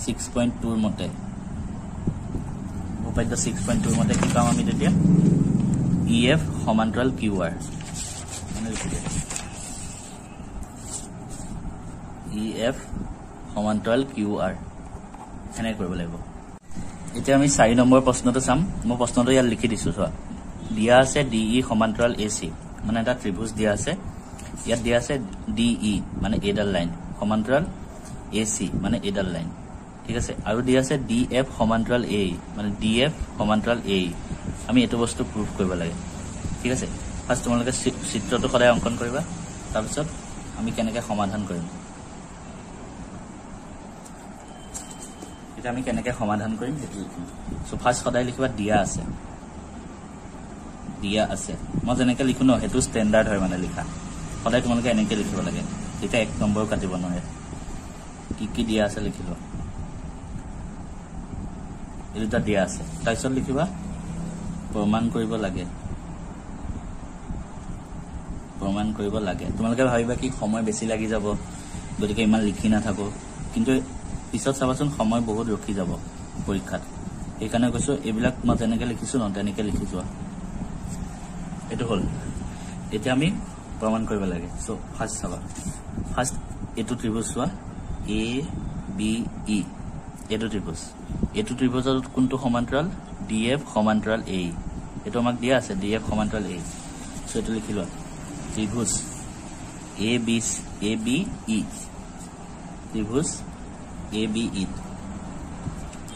6.2 মতে উপপাদ্য 6.2 মতে কি পাম আমি তেতিয়া EF সমান্তৰাল QR মানে লিখি দিয়া EF সমান্তৰাল QR এনে কৰিব লাগিব এতিয়া আমি 4 নম্বৰ প্ৰশ্নটো চাম মই প্ৰশ্নটো ইয়াত লিখি দিছো চোৱা দিয়া আছে DE সমান্তৰাল AC মানে এটা ত্ৰিভুজ দিয়া আছে ইয়াত দিয়া আছে DE মানে এডাল লাইন সমান্তৰাল AC মানে এডাল লাইন ঠিক আছে আৰু দিয়া আছে DF সমান্তৰাল A মানে DF সমান্তৰাল A আমি এটো বস্তু প্ৰুফ কৰিব লাগে ঠিক আছে ফাৰ্স্ট তোমালোকে চিত্ৰটো সদায় অঙ্কন কৰিবা তাৰ পিছত আমি কেনেকৈ সমাধান কৰিম এটা আমি কেনেকৈ সমাধান কৰিম সো ফাৰ্স্ট সদায় লিখিবা দিয়া আছে মই যেনেকৈ লিখো ন হেতু ষ্টেণ্ডাৰ্ড হয় মানে লিখা সদায় তোমালোকে এনেকৈ লিখিব লাগে তেতিয়া এক নম্বৰ কাটিব নহয় কি দিয়া আছে লিখিলো এটা দিয়া আছে তাৰপিছত লিখিবা প্ৰমাণ কৰিব লাগে তোমালোকে ভাবিবা কি সময় বেছি লাগি যাব গতিকে ইমান লিখি না থাকো কিন্তু পিছত চাবাচোন সময় বহুত ৰখি যাব পৰীক্ষাত এইকাৰণে কৈছো এবিলাক মই যেনেকৈ লিখিছো ন তেনেকৈ লিখি যোৱা এটো হল এতিয়া আমি প্ৰমাণ কৰিব লাগে সো ফাৰ্স্ট চাবা ফাৰ্স্ট এটো ত্ৰিভুজ চোৱা ABE এটো ত্ৰিভুজৰ কোনটো সমান্তৰাল DF সমান্তৰাল A এটো আমাক দিয়া আছে DF সমান্তৰাল A সো এটো লিখি লোৱা ত্ৰিভুজ ABE ত্ৰিভুজ ABE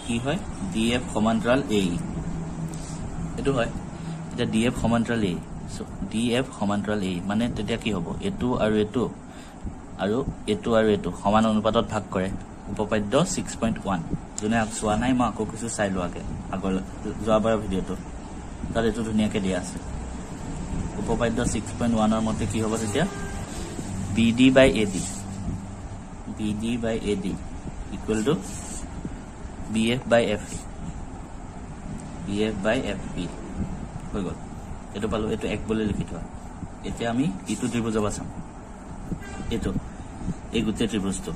কি হয় DF সমান্তৰাল A এটো হয় এটা DF সমান্তৰাল A সো DF সমান্তৰাল A মানে তেতিয়া কি হ'ব এটো আৰু এটো সমান অনুপাতত ভাগ কৰে উপপাদ্য 6.1 জনে চোৱা নাই মই আকৌ কিছু চাই লোৱাকে আগৰ যোৱাবাৰ ভিডিওটো তাত এটো ধুনিয়াকে দিয়া আছে উপপাদ্য 6.1 ৰ মতে কি হ'ব তেতিয়া BD by AD equal to BF by FP হৈ গল এটো পালো এটো এক বলে লিখি থোৱা এতিয়া আমি ইটো ত্ৰিভুজ বাছাম এটো এই গুটে ত্ৰিভুজটো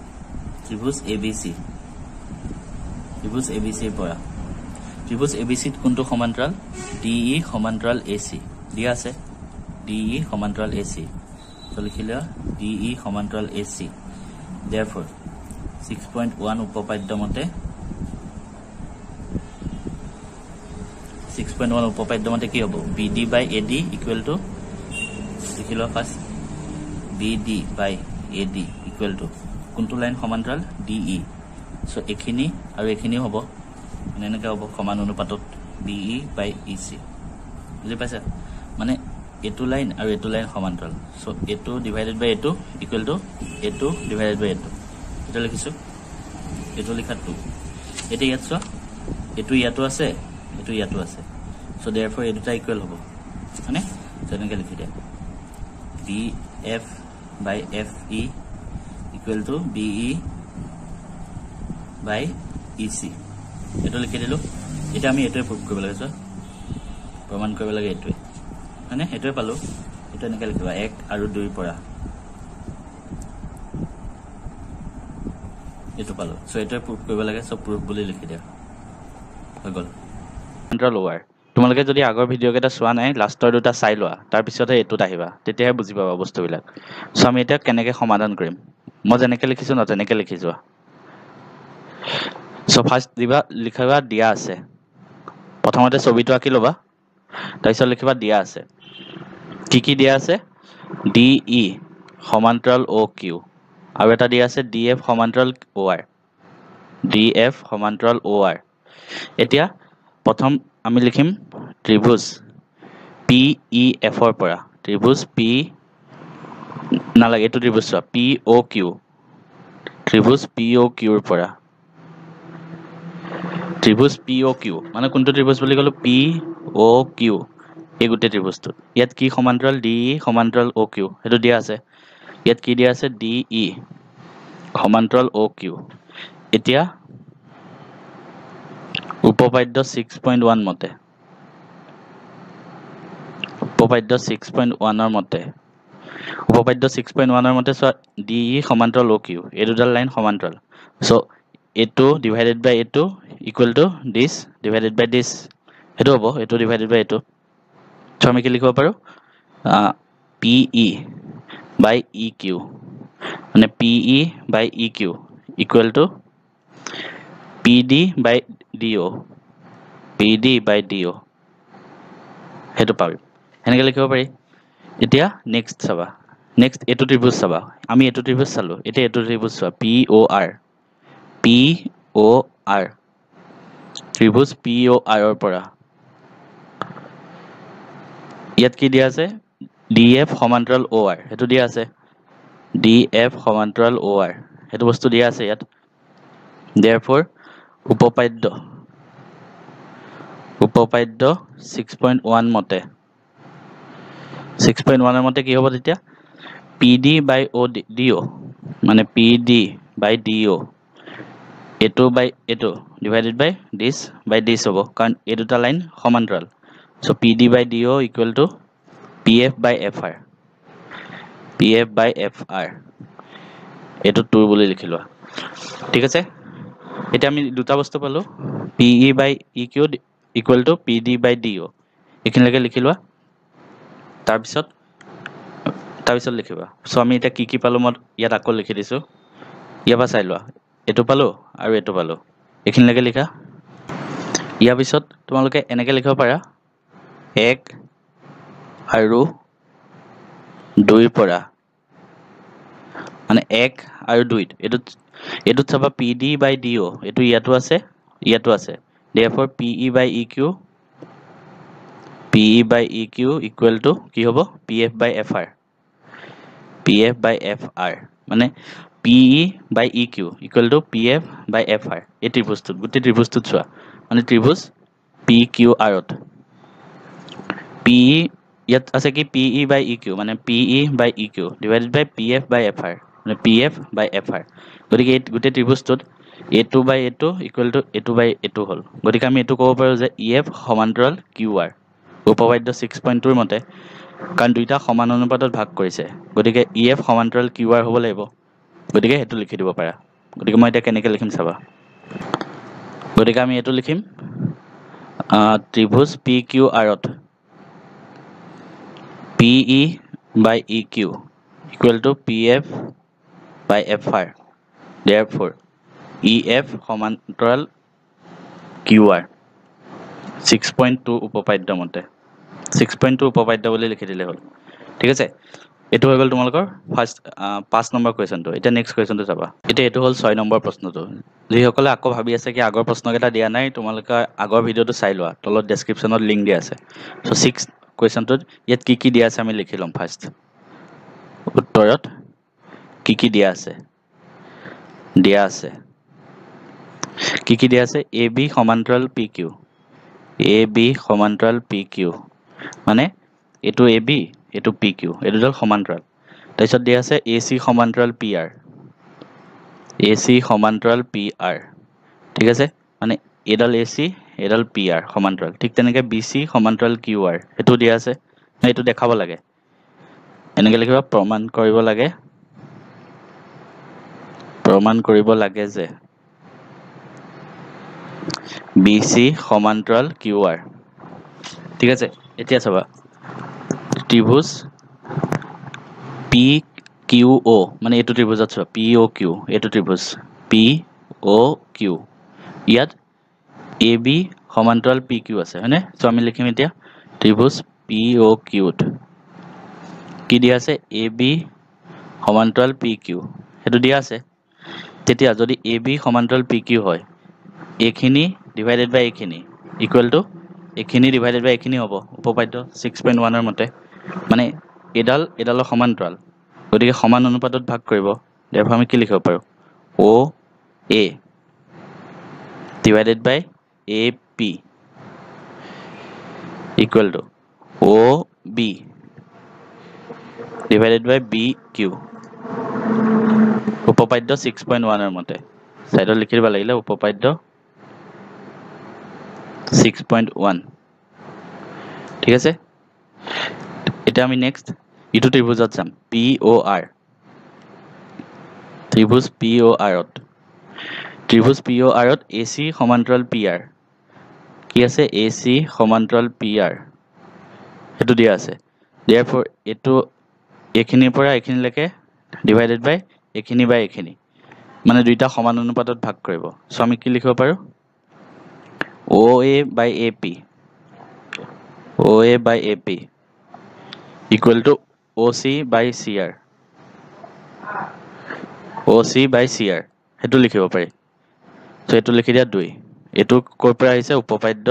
ত্ৰিভুজ ABC পৰা ত্ৰিভুজ ABC কোনটো সমান্তৰাল DE সমান্তৰাল AC দিয়া আছে DE সমান্তৰাল AC তো লিখিলা DE সমান্তৰাল AC therefore 6.1 উপপাদ্য মতে 6.1 উপপাদ্য মতে কি হ'ব BD by AD equal to লিখিলো first BD by AD equal to কোনটো লাইন সমান্তৰাল DE সো এখিনি আৰু এখিনি হ'ব মানে এনেকৈ হ'ব সমান অনুপাতত BE by EC বুজি পাইছা মানে এটো লাইন আৰু এটো লাইন সমান্তৰাল সো এটো ডিভাইডেড বাই এটো ইকুয়াল টু এটো ডিভাইডেড বাই এটো এটা লিখিছো এটো লিখা 2 এটা ইয়াত চোৱা এটো ইয়াতো আছে এটো ইয়াতো আছে সো देयरफॉर এ দুটা ইকুয়াল হ'ব মানে তেনেকে লিখি দিয়া BF by FE equal to BE by EC এটো লিখি দিলো এটা আমি এটোই প্রুফ কৰিব লাগে স্যাৰ প্ৰমাণ কৰিব লাগে এটোই মানে এটোই পালো এটা এনেকে লিখিবা 1 আৰু 2 পৰা এটো পালো সো এটোই প্ৰুফ কৰিব লাগে সব প্ৰুফ বুলি লিখি দিয়া হৈ গল কন্ট্ৰোল ওভাৰ তোমালোকে যদি আগৰ ভিডিও কেটা চোৱা নাই লাষ্টৰ দুটা চাই লোৱা তাৰ পিছতে এটোত আহিবা তেতিয়াহে বুজি পাবা বস্তুবিলাক সো আমি এটা কেনেকে সমাধান কৰিম মই যেনেকে লিখিছো ন তেনেকে লিখি যোৱা সো ফাৰ্স্ট দিবা লিখাবা দিয়া আছে প্ৰথমতে ছবিটো আঁকি লবা তাৰপিছত লিখিবা দিয়া আছে কি দিয়া আছে DE সমান্তৰাল OQ আৰু এটা দিয়া আছে DF সমান্তৰাল OR DF সমান্তৰাল OR এতিয়া প্ৰথম আমি লিখিম ত্ৰিভুজ PEF ৰ পৰা ত্ৰিভুজ P নালাগে এটো ত্ৰিভুজ চোৱা POQ ত্ৰিভুজ POQ ৰ পৰা ত্ৰিভুজ POQ মানে কোনটো ত্ৰিভুজ বুলি কলো POQ এই গুটে ত্ৰিভুজটো ইয়াত কি সমান্তৰাল DE সমান্তৰাল OQ হেতু দিয়া আছে ইয়াত কি দিয়া আছে DE সমান্তৰাল OQ এতিয়া উপপাদ্য 6.1 মতে উপপাদ্য 6.1 ৰ মতে উপপাদ্য 6.1 ৰ মতে সো DE সমান্তৰাল OQ এই দুডাল লাইন সমান্তৰাল সো এটো ডিভাইডেড বাই এটো equal to this divided by this এটো হ'ব এটো divided by এটো সো আমি কি লিখিব পাৰো PE by EQ মানে PE by EQ equal to PD by DO PD by DO হেতু পাবি এনেকে লিখিব পাৰি এতিয়া নেক্সট চাবা নেক্সট এটো ত্ৰিভুজ চাবা আমি এটো ত্ৰিভুজ চালো এটা এটো ত্ৰিভুজ চোৱা POR ত্ৰিভুজ POR ৰ পৰা ইয়াত কি দিয়া আছে DF সমান্তৰাল OR হেতু দিয়া আছে DF সমান্তৰাল OR হেতু বস্তু দিয়া আছে ইয়াত therefore উপপাদ্য 6.1 মতে 6.1 ৰ মতে কি হ'ব তেতিয়া PD by DO মানে PD by DO এটো by এটো divided by this হ'ব কাৰণ এই দুটা লাইন সমান্তৰাল so PD by DO equal to PF by FR PF by FR এটো 2 বুলি লিখিলো ঠিক আছে এটা আমি দুটা বস্তু পালো PE by EQ equal to PD by DO এখিনলৈকে লিখিলো তাৰ পিছত লিখিবা সো আমি এটা কি পালো মই ইয়াত আকৌ লিখি দিছো ইয়াবা চাই লোৱা এটো পালো আৰু এটো পালো এখিনলৈকে লিখা ইয়াৰ পিছত তোমালোকে এনেকে লিখিব পাৰা 1 আৰু 2 পৰা মানে 1 আৰু 2 এটো চাবা PD by DO এটো ইয়াতো আছে therefore PE by EQ equal to কি হ'ব PF by FR মানে PE by EQ equal to PF by FR এই ত্রিভুজটো গুটি ত্রিভুজটো চোৱা মানে ত্রিভুজ PQR ত PE ইয়াত আছে কি PE by EQ মানে PE by EQ divided by PF by FR মানে PF by FR গতিকে এই গুটি ত্রিভুজটোত A2 by A2 equal to A2 by A2 হল গতিকে আমি এটো ক'ব পাৰো যে EF সমান্তৰাল QR উপপাদ্য 6.2 ৰ মতে কাৰণ দুইটা সমান অনুপাতত ভাগ কৰিছে গতিকে EF সমান্তৰাল QR হ'ব লাগিব গতিকে হেতু লিখি দিব পাৰা গতিকে মই এটা কেনেকে লিখিম চাবা গতিকে আমি এটো লিখিম ত্রিভুজ PQR to PE by EQ equal to PF by FR therefore EF সমান্তৰাল QR 6.2 উপপাদ্য মতে 6.2 উপপাদ্য বুলি লিখি দিলে হল ঠিক আছে এটো হৈ গল তোমালোকৰ ফাৰ্স্ট 5 নম্বৰ কোৱেশ্চনটো এটা নেক্সট কোৱেশ্চনটো চাবা এটা এটো হল 6 নম্বৰ প্ৰশ্নটো যিসকলে আকৌ ভাবি আছে কি আগৰ প্ৰশ্নকেইটা দিয়া নাই তোমালোকে আগৰ ভিডিওটো চাই লোৱা তলত ডেসক্ৰিপচনত লিংক দিয়া আছে সো 6 কোৱেশ্চনটোত ইয়াত কি দিয়া আছে আমি লিখি লম ফাৰ্স্ট উত্তৰত কি দিয়া আছে কি দিয়া আছে AB সমান্তৰাল PQ AB সমান্তৰাল PQ মানে এটো AB এটো PQ এটো দল সমান্তৰাল তাৰপিছত দিয়া আছে AC সমান্তৰাল PR AC সমান্তৰাল PR ঠিক আছে মানে এডাল AC এডাল PR সমান্তৰাল ঠিক তেনেকে BC সমান্তৰাল QR এটো দিয়া আছে এটো দেখাব লাগে এনেকে লিখিবা প্ৰমাণ কৰিব লাগে যে BC সমান্তৰাল QR ঠিক আছে এতিয়া চাবা ত্ৰিভুজ PQO মানে এটো ত্ৰিভুজত চাবা POQ এটো ত্ৰিভুজ POQ ইয়াত AB সমান্তৰাল PQ আছে হয়নে সো আমি লিখিম এতিয়া ত্ৰিভুজ POQ ত কি দিয়া আছে AB সমান্তৰাল PQ এটো দিয়া আছে তেতিয়া যদি AB সমান্তৰাল PQ হয় এখিনি ডিভাইডেড বাই এখিনি ইকুৱেল টু এখিনি ডিভাইডেড বাই এখিনি হ'ব উপপাদ্য 6.1 ৰ মতে মানে এডালৰ সমান্তৰাল গতিকে সমান অনুপাতত ভাগ কৰিব derfor আমি কি লিখিব পাৰো OA divided by AP equal to OB divided by BQ উপপাদ্য 6.1 ৰ মতে সাইডত লিখি দিব লাগিলে উপপাদ্য 6.1 ঠিক আছে এটা আমি নেক্সট ইটো ত্ৰিভুজত যাম POR ত্ৰিভুজ POR ত AC সমান্তৰাল PR কি আছে AC সমান্তৰাল PR এটো দিয়া আছে therefore এটো এখিনিৰ পৰা এখিনিলৈকে ডিভাইডেড বাই এখিনি বাই এখিনি মানে দুইটা সমান অনুপাতত ভাগ কৰিব সো আমি কি লিখিব পাৰো OA by AP equal to OC by CR হেতু লিখিব পাৰি সো এটো লিখি দিয়া 2 এটো কৰ পৰা আহিছে উপপাদ্য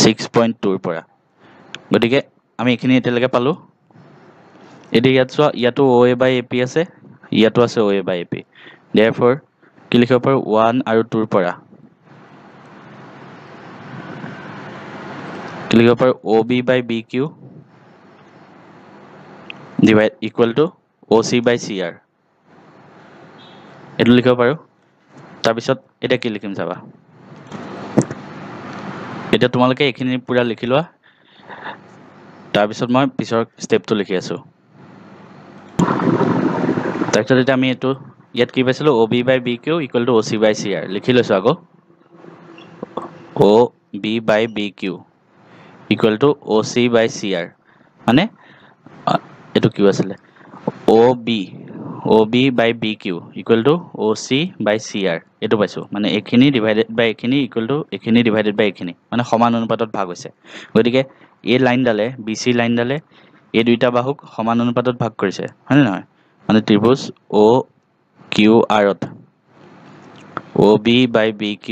6.2 ৰ পৰা গতিকে আমি এখিনি এতিয়ালৈকে পালো এটি ইয়াত চোৱা ইয়াতো OA by AP আছে ইয়াতো আছে OA by AP therefore কি লিখিব পাৰো 1 আৰু 2 ৰ পৰা কি লিখিব পাৰো OB by BQ divide equal to OC by CR এটো লিখিব পাৰো তাৰ পিছত এটা কি লিখিম চাবা এটা তোমালোকে এখিনি পুৰা লিখি লোৱা তাৰ পিছত মই পিছৰ স্টেপটো লিখি আছো তাৰ পিছত এটা আমি এটো ইয়াত কি পাইছিলো OB by BQ equal to OC by CR লিখি লৈছো আকৌ OB by BQ equal to OC by CR মানে এটো কি আছিল OB by BQ equal to OC by CR এটো পাইছো মানে এখিনি ডিভাইডেড বাই এখিনি equal to এখিনি ডিভাইডেড বাই এখিনি মানে সমান অনুপাতত ভাগ হৈছে গতিকে এই লাইন ডালে BC লাইন ডালে এই দুইটা বাহুক সমান অনুপাতত ভাগ কৰিছে হয়নে নহয় মানে ত্ৰিভুজ OQR to OB by BQ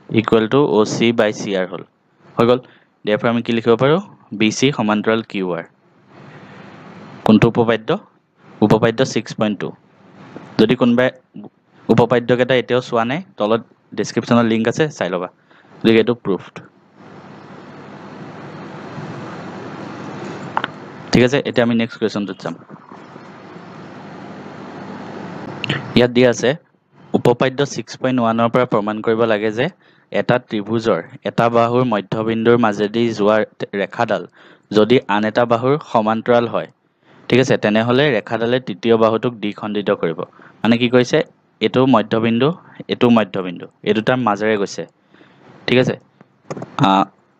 equal to OC by CR হল হৈ গল therefore আমি কি লিখিব পাৰো BC সমান্তৰাল QR কোনটো উপপাদ্য 6.2 যদি কোনবাই উপপাদ্যকেটা এতিয়াও চোৱা নাই তলত ডেসক্ৰিপচনত লিংক আছে চাই লবা গতিকে এটো প্ৰুফড ঠিক আছে এতিয়া আমি নেক্সট কোৱেশ্চনটোত যাম ইয়াত দিয়া আছে উপপাদ্য 6.1 ৰ পৰা প্ৰমাণ কৰিব লাগে যে এটা ত্ৰিভুজৰ এটা বাহুৰ মধ্যবিন্দুৰ মাজেদি যোৱা ৰেখাডাল যদি আন এটা বাহুৰ সমান্তৰাল হয় ঠিক আছে তেনেহলে ৰেখাডালে তৃতীয় বাহুটোক দ্বিখণ্ডিত কৰিব মানে কি কৈছে এটো মধ্যবিন্দু এই দুটাৰ মাজেৰে গৈছে ঠিক আছে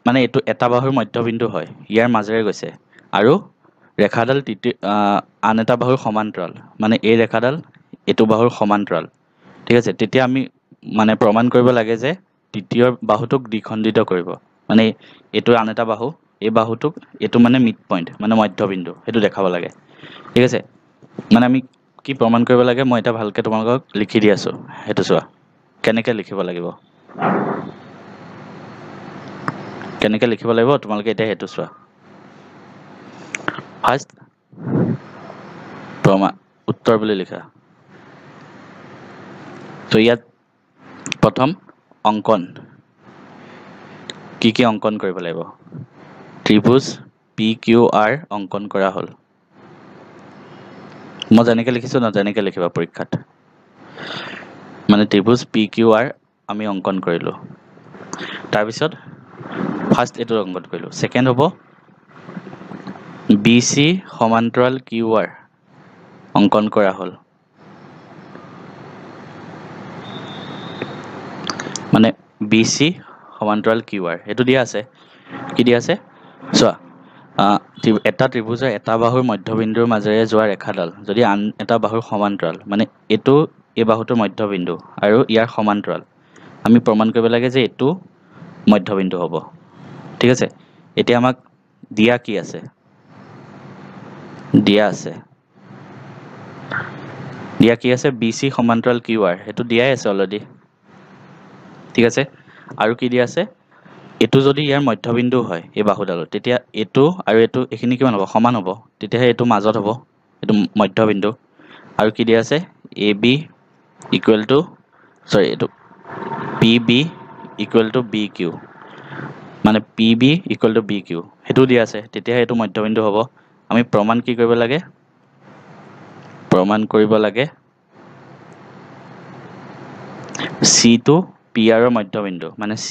মানে এটো এটা বাহুৰ মধ্যবিন্দু হয় ইয়াৰ মাজেৰে গৈছে আৰু ৰেখাডাল আন এটা বাহুৰ সমান্তৰাল মানে এই ৰেখাডাল এটো বাহুৰ সমান্তৰাল ঠিক আছে তেতিয়া আমি মানে প্ৰমাণ কৰিব লাগে যে তৃতীয় বাহুটোক দ্বিখণ্ডিত কৰিব মানে এটো আন এটা বাহু এই বাহুটোক এটো মানে মিড পইণ্ট মানে মধ্যবিন্দু হেতু দেখাব লাগে ঠিক আছে মানে আমি কি প্ৰমাণ কৰিব লাগে মই এটা ভালকে তোমালোকক লিখি দি আছো হেতু চোৱা কেনেকৈ লিখিব লাগিব তোমালোকে এটা হেতু চোৱা ফাৰ্স্ট প্ৰমাণ উত্তৰ বুলি লিখা তো ইয়াত প্ৰথম অঙ্কন কি অঙ্কন কৰিব লাগিব ত্ৰিভুজ PQR অঙ্কন কৰা হল মই যেনেকৈ লিখিছো না যেনেকৈ লিখিবা পৰীক্ষাত মানে ত্ৰিভুজ PQR আমি অঙ্কন কৰিলো তাৰ পিছত ফাৰ্স্ট এটো অঙ্কন কৰিলো সেকেন্ড হ'ব BC সমান্তৰাল QR অঙ্কন কৰা হল মানে BC সমান্তৰাল QR হেতু দিয়া আছে কি দিয়া আছে চোৱা এটা ত্ৰিভুজৰ এটা বাহুৰ মধ্যবিন্দুৰ মাজেৰে যোৱা ৰেখাডাল যদি আন এটা বাহুৰ সমান্তৰাল মানে এটো এই বাহুটোৰ মধ্যবিন্দু আৰু ইয়াৰ সমান্তৰাল আমি প্ৰমাণ কৰিব লাগে যে এটো মধ্যবিন্দু হ'ব ঠিক আছে এতিয়া আমাক দিয়া কি আছে দিয়া কি আছে BC সমান্তৰাল QR হেতু দিয়াই আছে অলৰেডি ঠিক আছে আৰু কি দিয়া আছে এটো যদি ইয়াৰ মধ্যবিন্দু হয় এই বাহুডালৰ তেতিয়া এটো আৰু এটো এখিনি কিমান হ'ব সমান হ'ব তেতিয়াহে এটো মাজত হ'ব এটো মধ্যবিন্দু আৰু কি দিয়া আছে AB ইকুৱেল টু সৰি এটো PB ইকুৱেল টু BQ মানে PB ইকুৱেল টু BQ হেতু দিয়া আছে তেতিয়াহে এটো মধ্যবিন্দু হ'ব আমি প্ৰমাণ কি কৰিব লাগে C to PR ৰ মধ্যবিন্দু মানে C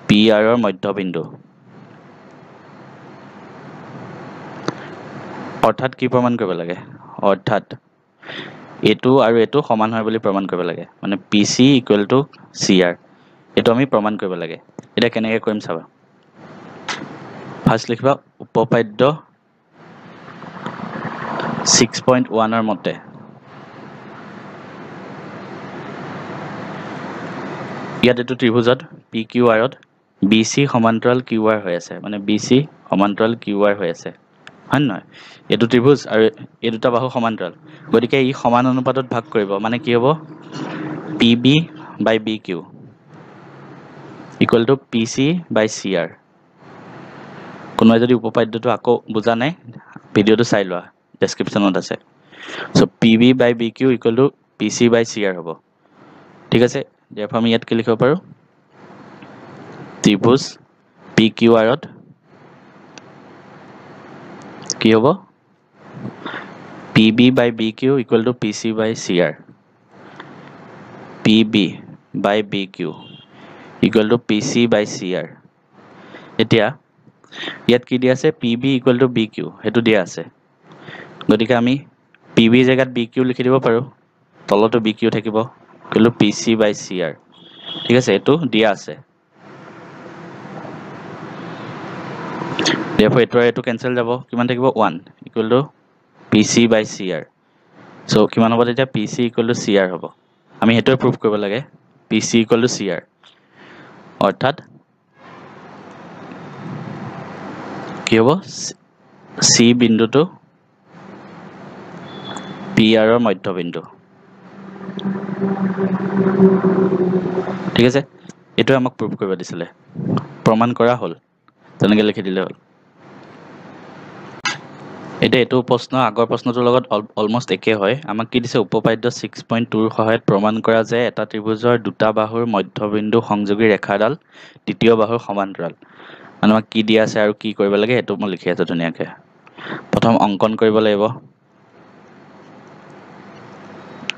PR ৰ মধ্যবিন্দু অৰ্থাৎ কি প্ৰমাণ কৰিব লাগে অৰ্থাৎ এটো আৰু এটো সমান হয় বুলি প্ৰমাণ কৰিব লাগে মানে PC ইকুৱেল টু CR এটো আমি প্ৰমাণ কৰিব লাগে এটা কেনেকৈ কৰিম চাবা ফাৰ্স্ট লিখবা উপপাদ্য 6.1 ৰ মতে ইয়াত এটো ত্ৰিভুজত PQR ত BC সমান্তৰাল QR হৈ আছে মানে BC সমান্তৰাল QR হৈ আছে হয় নহয় এটো ত্ৰিভুজ আৰু এই দুটা বাহু সমান্তৰাল গতিকে ই সমান অনুপাতত ভাগ কৰিব মানে কি হ'ব PB by BQ equal to PC by CR কোনোবাই যদি উপপাদ্যটো আকৌ বুজা নাই ভিডিওটো চাই লোৱা ডেসক্ৰিপচনত আছে so PB by BQ equal to PC by CR হ'ব ঠিক আছে therefore আমি ইয়াত কি লিখিব পাৰো ত্ৰিভুজ PQR ত কি হ'ব PB by BQ equal to PC by CR PB by BQ equal to PC by CR এতিয়া ইয়াত কি দিয়া আছে PB equal to BQ হেতু দিয়া আছে গতিকে আমি PB জায়গাত BQ লিখি দিব পাৰো তলতো BQ থাকিব equal to PC by CR ঠিক আছে এটো দিয়া আছে therefore এটো ক্যান্সেল যাব কিমান থাকিব 1 equal to PC by CR so কিমান হ'ব তেতিয়া PC equal to CR হ'ব আমি হেতু প্ৰুফ কৰিব লাগে PC equal to CR অৰ্থাৎ কি হ'ব C বিন্দুটো PR ৰ মধ্যবিন্দু ঠিক আছে এটো আমাক প্ৰুফ কৰিব দিছিলে প্ৰমাণ কৰা হল তেনেকৈ লিখি দিলে হল এটা এটো প্ৰশ্ন আগৰ প্ৰশ্নটোৰ লগত অলমোস্ট একে হয় আমাক কি দিছে উপপাদ্য 6.2 ৰ সহায়ত প্ৰমাণ কৰা যে এটা ত্ৰিভুজৰ দুটা বাহুৰ মধ্যবিন্দু সংযোগী ৰেখাডাল তৃতীয় বাহুৰ সমান্তৰাল মানে আমাক কি দিয়া আছে আৰু কি কৰিব লাগে এটো মই লিখি আছো ধুনিয়াকৈ প্ৰথম অঙ্কন কৰিব লাগিব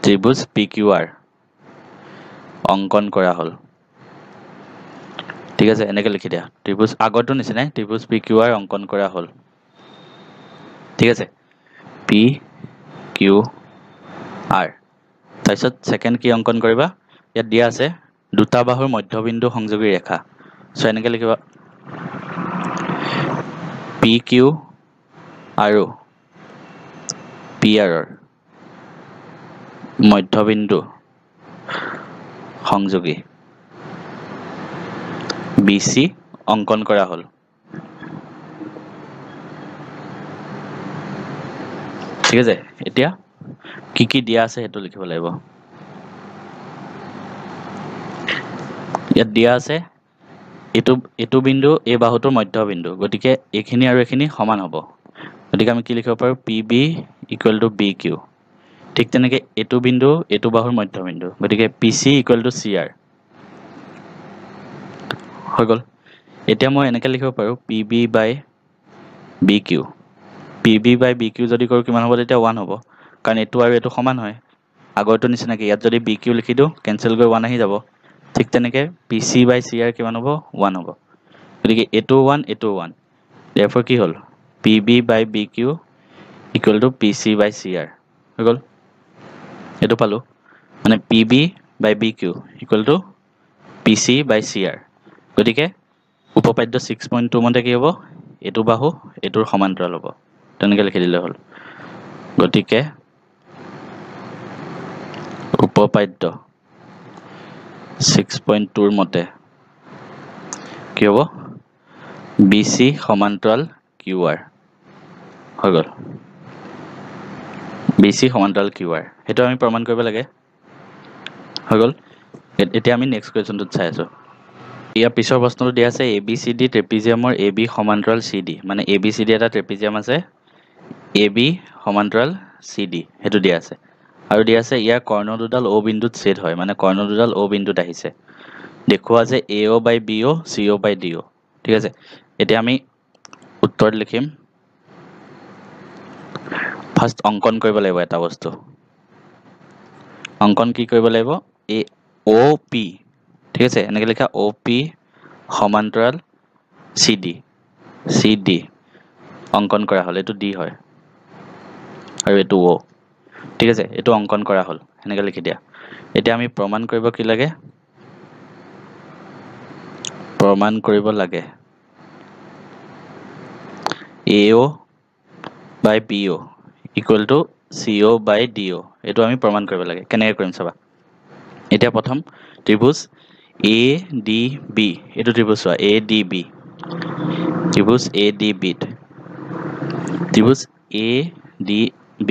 ত্ৰিভুজ PQR অঙ্কন কৰা হল ঠিক আছে এনেকৈ লিখি দিয়া ত্ৰিভুজ আগৰটো নিচিনাই ত্ৰিভুজ PQR অঙ্কন কৰা হল ঠিক আছে PQR তাৰপিছত সেকেন্ড কি অঙ্কন কৰিবা ইয়াত দিয়া আছে দুটা বাহুৰ মধ্যবিন্দু সংযোগী ৰেখা সো এনেকৈ লিখিবা PQ আৰু PR ৰ মধ্যবিন্দু সংযোগী BC অঙ্কন কৰা হল ঠিক আছে এতিয়া কি কি দিয়া আছে হেতু লিখিব লাগিব ইয়াত দিয়া আছে এটো বিন্দু এই বাহুটোৰ মধ্যবিন্দু গতিকে এইখিনি আৰু এইখিনি সমান হ'ব গতিকে আমি কি লিখিব পাৰো PB = BQ ঠিক তেনেকৈ এটো বিন্দু এটো বাহুৰ মধ্যবিন্দু গতিকে PC = CR হৈ গ'ল এতিয়া মই এনেকৈ লিখিব পাৰো PB/BQ PB/BQ যদি কৰো কিমান হ'ব তেতিয়া 1 হ'ব কাৰণ এটো আৰু এটো সমান হয় আগৰটো নিচিনাকৈ ইয়াত যদি BQ লিখি দিওঁ কেনসেল কৰি 1 আহি যাব ঠিক তেনেকৈ PC/CR কিমান হ'ব 1 হ'ব গতিকে এটো 1 এটো 1 therefore কি হ'ল PB/BQ = PC/CR হৈ গ'ল এটো পালো মানে PB/BQ = PC/CR গতিকে উপপাদ্য 6.2 মতে কি হ'ব এটো বাহু এটোৰ সমান্তৰাল হ'ব তেনেকৈ লিখি দিলে হ'ল গতিকে উপপাদ্য 6.2 মতে কি হ'ব BC সমান্তৰাল QR হৈ গ'ল BC সমান্তৰাল QR হেতু আমি প্ৰমাণ কৰিব লাগে হৈ গ'ল এতিয়া আমি নেক্সট কোৱেশ্চনটোত চাই আছো ইয়াৰ পিছৰ প্ৰশ্নটো দিয়া আছে ABCD ট্ৰেপিজিয়ামৰ AB সমান্তৰাল CD মানে ABCD এটা ট্ৰেপিজিয়াম আছে AB সমান্তৰাল CD হেতু দিয়া আছে আৰু দিয়া আছে ইয়াৰ কৰ্ণ দুডাল O বিন্দুত ছেদ হয় মানে কৰ্ণ দুডাল O বিন্দুত আহিছে দেখুৱা যে AO/BO CO/DO ঠিক আছে এতিয়া আমি উত্তৰ লিখিম ফাৰ্স্ট অঙ্কন কৰিব লাগিব এটা বস্তু অঙ্কন কি কৰিব লাগিব OP ঠিক আছে এনেকৈ লিখা OP সমান্তৰাল CD অঙ্কন কৰা হল এটো D হয় আৰু এটো O ঠিক আছে এটো অঙ্কন কৰা হল এনেকৈ লিখি দিয়া এতিয়া আমি প্ৰমাণ কৰিব কি লাগে প্ৰমাণ কৰিব লাগে AO/BO = CO/DO এটো আমি প্ৰমাণ কৰিব লাগে কেনেকৈ কৰিম চাবা এতিয়া প্ৰথম ত্ৰিভুজ ADB এটো ত্ৰিভুজ চোৱা ADB ত্ৰিভুজ ADB ত্ৰিভুজ ADB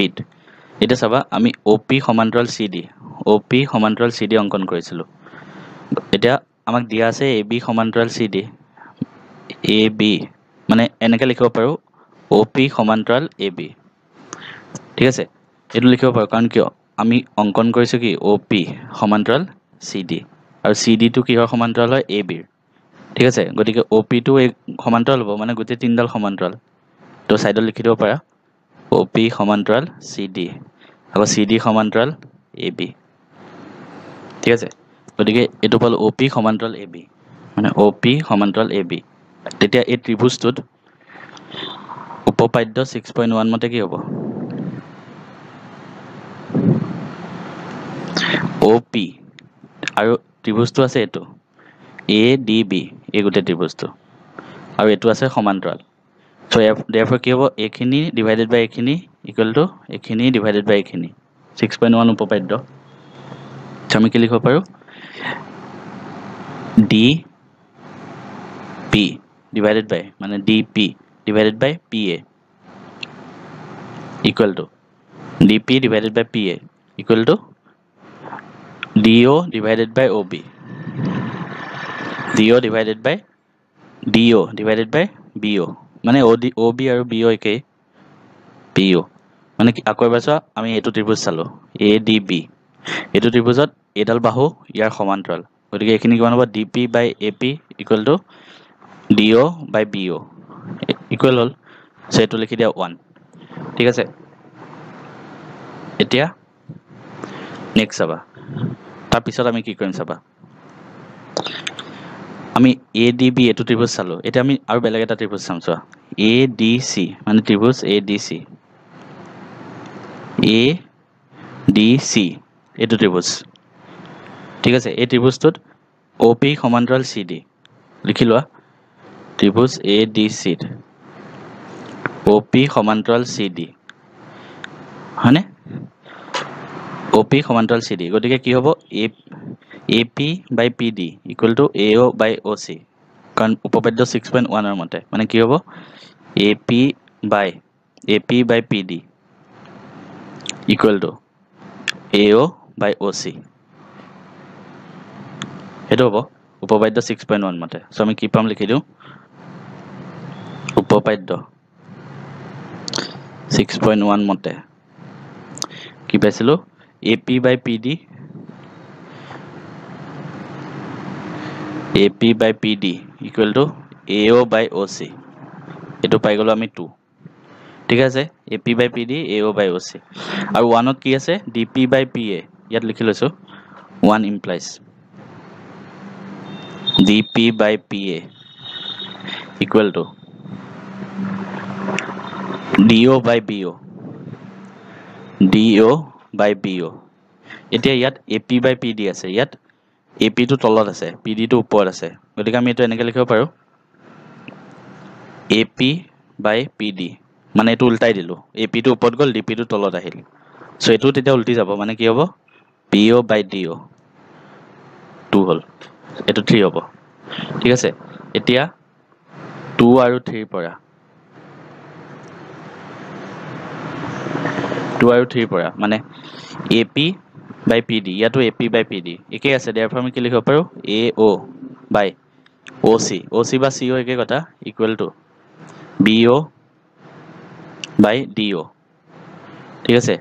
এতিয়া চাবা আমি OP সমান্তৰাল CD অঙ্কন কৰিছিলো এতিয়া আমাক দিয়া আছে AB সমান্তৰাল CD AB মানে এনেকৈ লিখিব পাৰো OP সমান্তৰাল AB ঠিক আছে এটো লিখিব পাৰো কাৰণ কিয় আমি অঙ্কন কৰিছো কি OP সমান্তৰাল CD আৰু CD টো কিহৰ সমান্তৰাল হয় AB ঠিক আছে গতিকে OP টো সমান্তৰাল হ'ব মানে গোটেই তিনডাল সমান্তৰাল তো সাইডত লিখি দিব পাৰা OP সমান্তৰাল CD আৰু CD সমান্তৰাল AB ঠিক আছে গতিকে এটো পালো OP সমান্তৰাল AB মানে OP সমান্তৰাল AB তেতিয়া এই ত্ৰিভুজটোত উপপাদ্য 6.1 মতে কি হ'ব OP আৰু ত্ৰিভুজটো আছে এটো ADB এই গোটেই ত্ৰিভুজটো আৰু এটো আছে সমান্তৰাল so therefore কি হ'ব এখিনি ডিভাইডেড বাই এখিনি ইকুৱেল টু এখিনি ডিভাইডেড বাই এখিনি 6.1 উপপাদ্য আমি কি লিখিব পাৰো DP divided by মানে DP divided by PA equal to DP divided by PA equal to DO divided by OB DO divided by DO divided by BO মানে OB আৰু BO একেই PO মানে আকৌ এবাৰ চোৱা আমি এটো ত্ৰিভুজ চালো ADB এটো ত্ৰিভুজত এডাল বাহু ইয়াৰ সমান্তৰাল গতিকে এখিনি কিমান হ'ব DP/AP equal to DO/BO equal hall so এটো লিখি দিয়া 1 ঠিক আছে এতিয়া নেক্সট চাবা তাৰ পিছত আমি কি কৰিম চাবা আমি ADB এটো ত্ৰিভুজ চালো এতিয়া আমি আৰু বেলেগ এটা ত্ৰিভুজ চাম চোৱা ADC মানে ত্ৰিভুজ ADC এটো ত্ৰিভুজ ঠিক আছে এই ত্ৰিভুজটোত OP সমান্তৰাল CD লিখি লোৱা ত্ৰিভুজ ADC OP সমান্তৰাল CD হয়নে OP সমান্তৰাল CD গতিকে কি হ'ব AP/PD equal to AO/OC কাৰণ উপপাদ্য 6.1 ৰ মতে মানে কি হ'ব AP/PD equal to AO by OC সেইটো হ'ব উপপাদ্য 6.1 মতে সো আমি কি পাম লিখি দিওঁ উপপাদ্য 6.1 মতে কি পাইছিলো AP by PD equal to AO by OC এটো পাই গলো আমি 2 ঠিক আছে AP by PD AO by OC আৰু 1 ত কি আছে DP বাই PA ইয়াত লিখি লৈছো 1 implies DP by PA equal to DO by BO এতিয়া ইয়াত AP by PD আছে ইয়াত AP টো তলত আছে PD টো ওপৰত আছে গতিকে আমি এটো এনেকৈ লিখিব পাৰো AP by PD মানে এটো উল্টাই দিলো AP টো ওপৰত গল DP টো তলত আহিল সো এটো তেতিয়া উল্টি যাব মানে কি হ'ব PO by DO 2 হল এটো 3 হ'ব ঠিক আছে এতিয়া 2 আৰু 3 পৰা 2 আৰু 3 পৰা মানে AP by PD ইয়াতো AP by PD একে আছে therefore আমি কি লিখিব পাৰো AO by OC বা CO একে কথা equal to BO by DO ঠিক আছে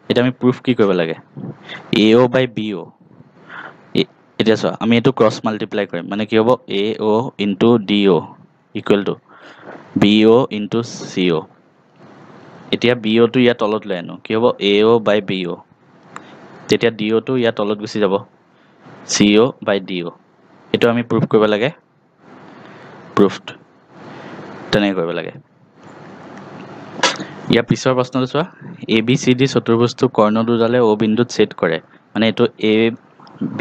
এটা আমি প্ৰুফ কি কৰিব লাগে AO by BO এতিয়া চোৱা আমি এটো ক্ৰস মাল্টিপ্লাই কৰিম মানে কি হ'ব AO into DO equal to BO into CO এতিয়া BO টো ইয়াত তলত লৈ আনো কি হ'ব AO by BO তেতিয়া DO টো ইয়াত তলত গুচি যাব CO by DO এটো আমি প্রুফ কৰিব লাগে প্ৰুফড তেনে কৰিব লাগে ইয়াৰ পিছৰ প্ৰশ্নটো চোৱা ABCD চতুৰ্ভুজটো কৰ্ণ দুডালে O বিন্দুত ছেদ কৰে মানে এটো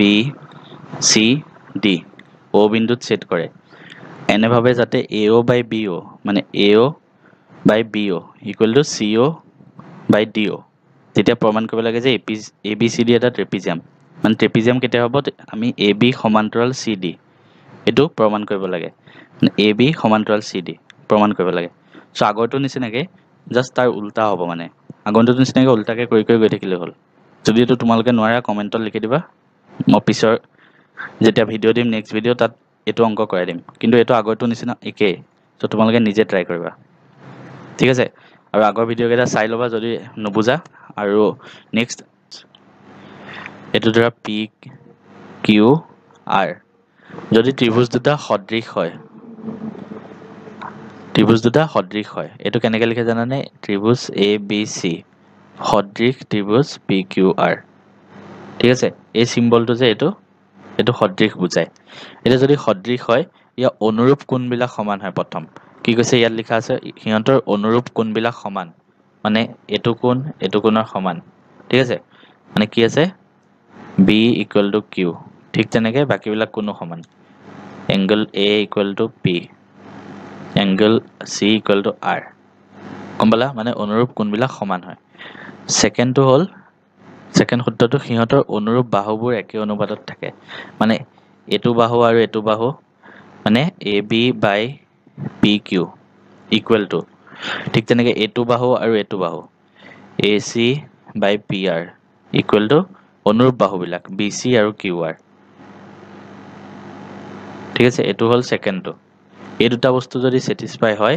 ABCD O বিন্দুত ছেদ কৰে এনেভাবে যাতে AO by BO মানে AO by BO equal to CO by DO তেতিয়া প্ৰমাণ কৰিব লাগে যে ABCD এটা ট্ৰেপিজিয়াম মানে ট্ৰেপিজিয়াম কেতিয়া হ'ব আমি AB সমান্তৰাল CD এটো প্ৰমাণ কৰিব লাগে মানে AB সমান্তৰাল CD প্ৰমাণ কৰিব লাগে সো আগৰটো নিচিনাকে জাস্ট তাৰ উল্টা হ'ব মানে আগৰটো নিচিনাকে উল্টাকে কৰি গৈ থাকিলে হ'ল যদি এটো তোমালোকে নোৱাৰা কমেন্টত লিখি দিবা মই পিছৰ যেতিয়া ভিডিও দিম নেক্সট ভিডিও তাত এটো অংক কৰাই দিম কিন্তু এটো আগৰটো নিচিনা একে সো তোমালোকে নিজে ট্ৰাই কৰিবা ঠিক আছে আৰু আগৰ ভিডিও কেইটা চাই লবা যদি নবুজা আৰু নেক্সট এটো ধৰা PQR যদি ত্ৰিভুজ দুটা সদৃশ হয় এটো কেনেকৈ লিখে জানানে ত্ৰিভুজ ABC সদৃশ ত্ৰিভুজ PQR ঠিক আছে এই সিম্বলটো যে এটো সদৃশ বুজায় এটা যদি সদৃশ হয় ইয়া অনুৰূপ কোণবিলাক সমান হয় প্ৰথম কি কৈছে ইয়াত লিখা আছে হিয়ন্তৰ অনুৰূপ কোণবিলাক সমান মানে এটো কোণৰ সমান ঠিক আছে মানে কি আছে B equal to Q ঠিক তেনেকৈ বাকিবিলাক কোণো সমান angle A equal to P angle C equal to R গম পালা মানে অনুৰূপ কোণবিলাক সমান হয় সেকেন্ডটো হল সেকেন্ড সূত্ৰটো হিয়ন্তৰ অনুৰূপ বাহুবোৰ একে অনুপাতত থাকে মানে এটো বাহু আৰু এটো বাহু মানে AB by PQ equal to ঠিক তেনেকৈ এটো বাহু আৰু এটো বাহু AC by PR equal to অনুৰূপ বাহুবিলাক BC আৰু QR ঠিক আছে এটো হল সেকেন্ডটো এই দুটা বস্তু যদি স্যাটিসফাই হয়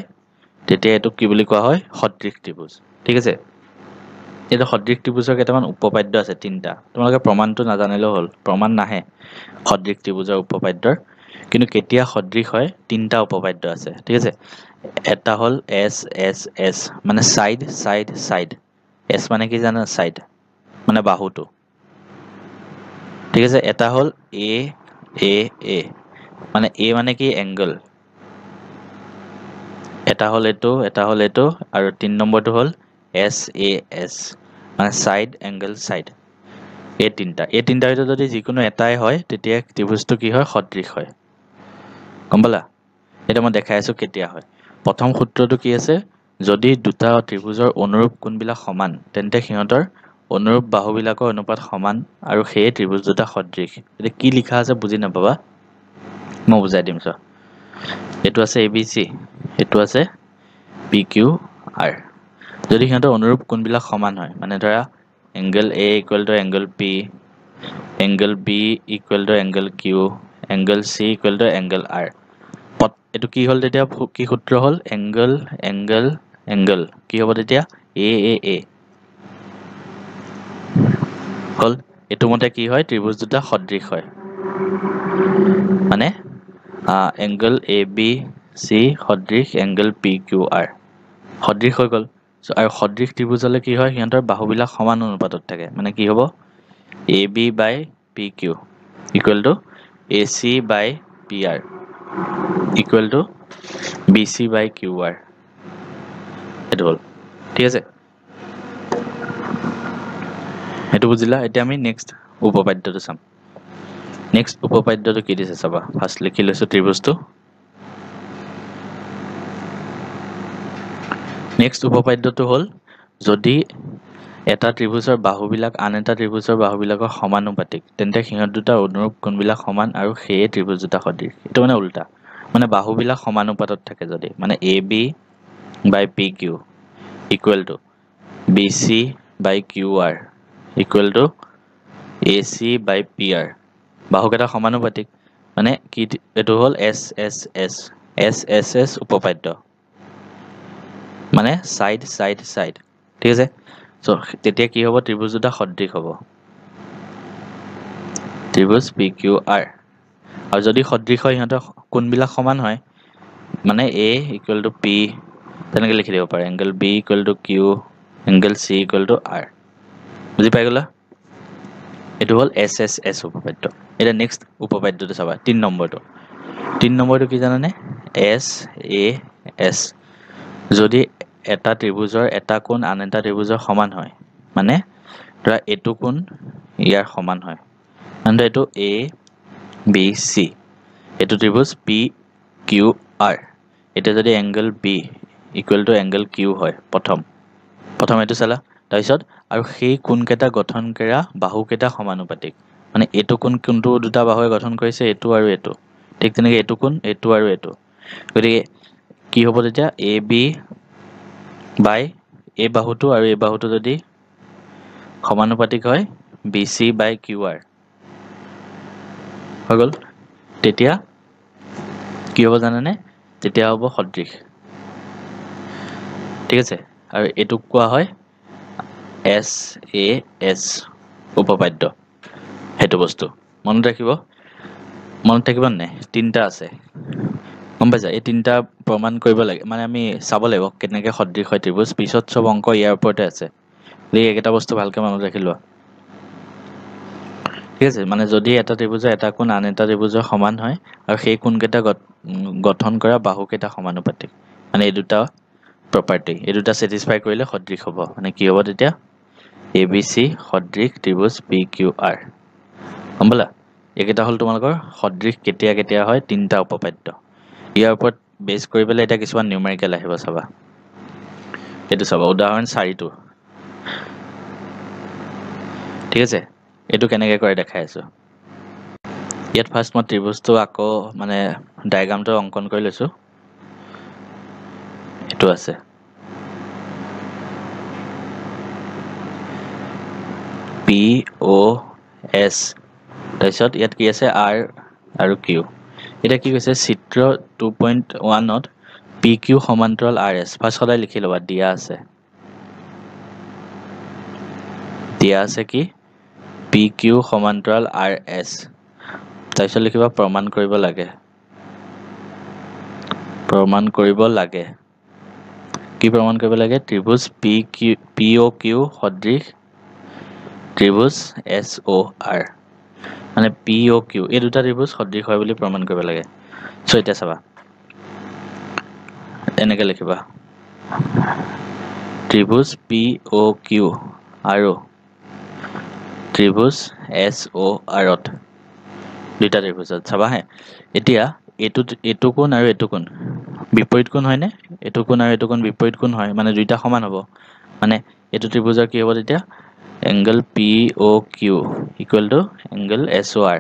তেতিয়া এটো কি বুলি কোৱা হয় সদৃশ ত্ৰিভুজ ঠিক আছে এটা সদৃশ ত্ৰিভুজৰ কেইটামান উপপাদ্য আছে তিনটা তোমালোকে প্ৰমাণটো নাজানিলেও হল প্ৰমাণ নাহে সদৃশ ত্ৰিভুজৰ উপপাদ্যৰ কিন্তু কেতিয়া সদৃশ হয় তিনটা উপপাদ্য আছে ঠিক আছে এটা হল S মানে সাইড S মানে কি জানা সাইড মানে বাহুটো ঠিক আছে এটা হল A মানে A মানে কি এংগল এটা হল এটো আৰু 3 নম্বৰটো হল SAS মানে সাইড এংগল সাইড এই তিনটা ভিতৰত যদি যিকোনো এটাই হয় তেতিয়া ত্ৰিভুজটো কি হয় সদৃশ হয় গম পালা এটা মই দেখাই আছো কেতিয়া হয় প্ৰথম সূত্ৰটো কি আছে যদি দুটা ত্ৰিভুজৰ অনুৰূপ কোণবিলাক সমান তেন্তে সিহঁতৰ অনুৰূপ বাহুবিলাকৰ অনুপাত সমান আৰু সেই ত্ৰিভুজ দুটা সদৃশ এটা কি লিখা আছে বুজি নাপাবা মই বুজাই দিম চোৱা এটো আছে ABC এটো আছে PQR যদি সিহঁতৰ অনুৰূপ কোণবিলাক সমান হয় মানে ধৰা angle A equal to angle P, angle B equal to angle Q, angle C equal to angle R. এইটো কি হ'ল তেতিয়া, কি সূত্ৰ হ'ল, এংগল এংগল এংগল কি হ'ব তেতিয়া, এ এ এ হ'ল। এইটো মতে কি হয়, ত্ৰিভুজ দুটা সদৃশ হয়। মানে এংগল এ বি চি সদৃশ এংগল পি কিউ আৰ, সদৃশ হৈ গ'ল। আৰু সদৃশ ত্ৰিভুজ হ'লে কি হয়, সিহঁতৰ বাহুবিলাক সমান অনুপাতত থাকে। মানে কি হ'ব, A B by P Q equal to A C by P R equal to B C by Q R. সেইটো হ'ল, ঠিক আছে। সেইটো বুজিলা। এতিয়া আমি নেক্সট উপপাদ্যটো চাম। নেক্সট উপপাদ্যটো কি দিছে চাবা। ফাৰ্ষ্ট লিখি লৈছোঁ ত্ৰিভুজটো। নেক্সট উপপাদ্যটো হ'ল, যদি এটা ত্ৰিভুজৰ বাহুবিলাক আন এটা ত্ৰিভুজৰ বাহুবিলাকৰ সমানুপাতিক, তেন্তে সিহঁত দুটাৰ অনুৰূপ কোণবিলাক সমান আৰু সেয়ে ত্ৰিভুজ দুটা সদৃশ। এইটো মানে উল্টা, মানে বাহুবিলাক সমানুপাতত থাকে যদি, মানে A B by P Q equal to B C by Q R equal to A C by P R. বাহুকেইটা সমানুপাতিক, মানে কি, এইটো হ'ল S S S S S S উপপাদ্য, মানে চাইড চাইড চাইড, ঠিক আছে। চ' তেতিয়া কি হ'ব, ত্ৰিভুজ দুটা সদৃশ হ'ব, ত্ৰিভুজ পি কিউ আৰ। আৰু যদি সদৃশ হয়, সিহঁতৰ কোণবিলাক সমান হয়, মানে এ ইকুৱেল টু পি তেনেকৈ লিখি দিব পাৰে, angle B equal to Q, angle C equal to R. বুজি পাই গ'লা? এইটো হ'ল এছ এছ এছ উপপাদ্য। এতিয়া নেক্সট উপপাদ্যটো চাবা, 3 নম্বৰটো। 3 নম্বৰটো কি জানানে, এছ এ এছ। যদি এটা ত্ৰিভুজৰ এটা কোণ আন এটা ত্ৰিভুজৰ সমান হয়, মানে ধৰা এইটো কোণ ইয়াৰ সমান হয়, মানে এইটো এ বি চি, এইটো ত্ৰিভুজ পি কিউ আৰ। এতিয়া যদি angle B equal to angle Q হয়, প্ৰথম এইটো চালা। তাৰপিছত আৰু সেই কোণকেইটা গঠন কৰা বাহুকেইটা সমানুপাতিক, মানে এইটো কোণ কোনটো দুটা বাহুৱে গঠন কৰিছে, এইটো আৰু এইটো, ঠিক তেনেকৈ এইটো কোণ এইটো আৰু এইটো। গতিকে কি হ'ব তেতিয়া, এ বি বাই এই বাহুটো আৰু এই বাহুটো যদি সমানুপাতিক হয়, B C by Q R হৈ গ'ল। তেতিয়া কি হ'ব জানানে, তেতিয়া হ'ব সদৃশ, ঠিক আছে। আৰু এইটোক কোৱা হয় এছ এ এছ উপপাদ্য। সেইটো বস্তু মনত ৰাখিব, মনত থাকিব নাই, 3টা আছে, গম পাইছা। এই 3টা প্ৰমাণ কৰিব লাগে, মানে আমি চাব লাগিব কেনেকৈ সদৃশ হয় ত্ৰিভুজ। পিছত চব অংক ইয়াৰ ওপৰতে আছে, গতিকে এইকেইটা বস্তু ভালকৈ মনত ৰাখি লোৱা, ঠিক আছে। মানে যদি এটা ত্ৰিভুজৰ এটা কোণ আন এটা ত্ৰিভুজৰ সমান হয় আৰু সেই কোণকেইটা গঠন কৰা বাহুকেইটা সমানুপাতিক, মানে এই দুটা প্ৰপাৰ্টি, এই দুটা ছেটিছফাই কৰিলে সদৃশ হ'ব। মানে কি হ'ব তেতিয়া, এ বি চি সদৃশ ত্ৰিভুজ পি কিউ আৰ। গম পালা? এইকেইটা হ'ল তোমালোকৰ সদৃশ কেতিয়া কেতিয়া হয় 3টা উপপাদ্য। ইয়াৰ ওপৰত বেছ কৰি পেলাই এতিয়া কিছুমান নিউমেৰিকেল আহিব চাবা। এইটো চাবা, উদাহৰণ 4টো, ঠিক আছে। এইটো কেনেকৈ কৰে দেখাই আছোঁ। ইয়াত ফাৰ্ষ্ট মই ত্ৰিভুজটো আকৌ মানে ডায়েগ্ৰামটো অংকন কৰি লৈছোঁ। এইটো আছে, পি অ' এছ, তাৰপিছত ইয়াত কি আছে, আৰ আৰু কিউ। এতিয়া কি কৈছে, চিত্ৰ 2.1ত পি কিউ সমান্তৰাল আৰ এছ। ফাৰ্ষ্ট সদায় লিখি ল'বা, দিয়া আছে কি, পি কিউ সমান্তৰাল আৰ এছ। তাৰপিছত লিখিবা প্ৰমাণ কৰিব লাগে, কি প্ৰমাণ কৰিব লাগে, ত্ৰিভুজ পি অ' কিউ সদৃশ ত্ৰিভুজ এছ অ' আৰ, মানে পি অ' কিউ এই দুটা ত্ৰিভুজ সদৃশ হয় বুলি প্ৰমাণ কৰিব লাগে। চ' এতিয়া চাবা, এনেকৈ লিখিবা, ত্ৰিভুজ পি অ' কিউ আৰু ত্ৰিভুজ এছ অ' আৰত, দুইটা ত্ৰিভুজত চাবা হে। এতিয়া এইটো কোণ আৰু এইটো কোণ বিপৰীত কোণ হয়নে, এইটো কোণ আৰু এইটো কোণ বিপৰীত কোণ হয়, মানে দুইটা সমান হ'ব। মানে এইটো ত্ৰিভুজৰ কি হ'ব তেতিয়া, angle P O' Q equal to angle S O' R,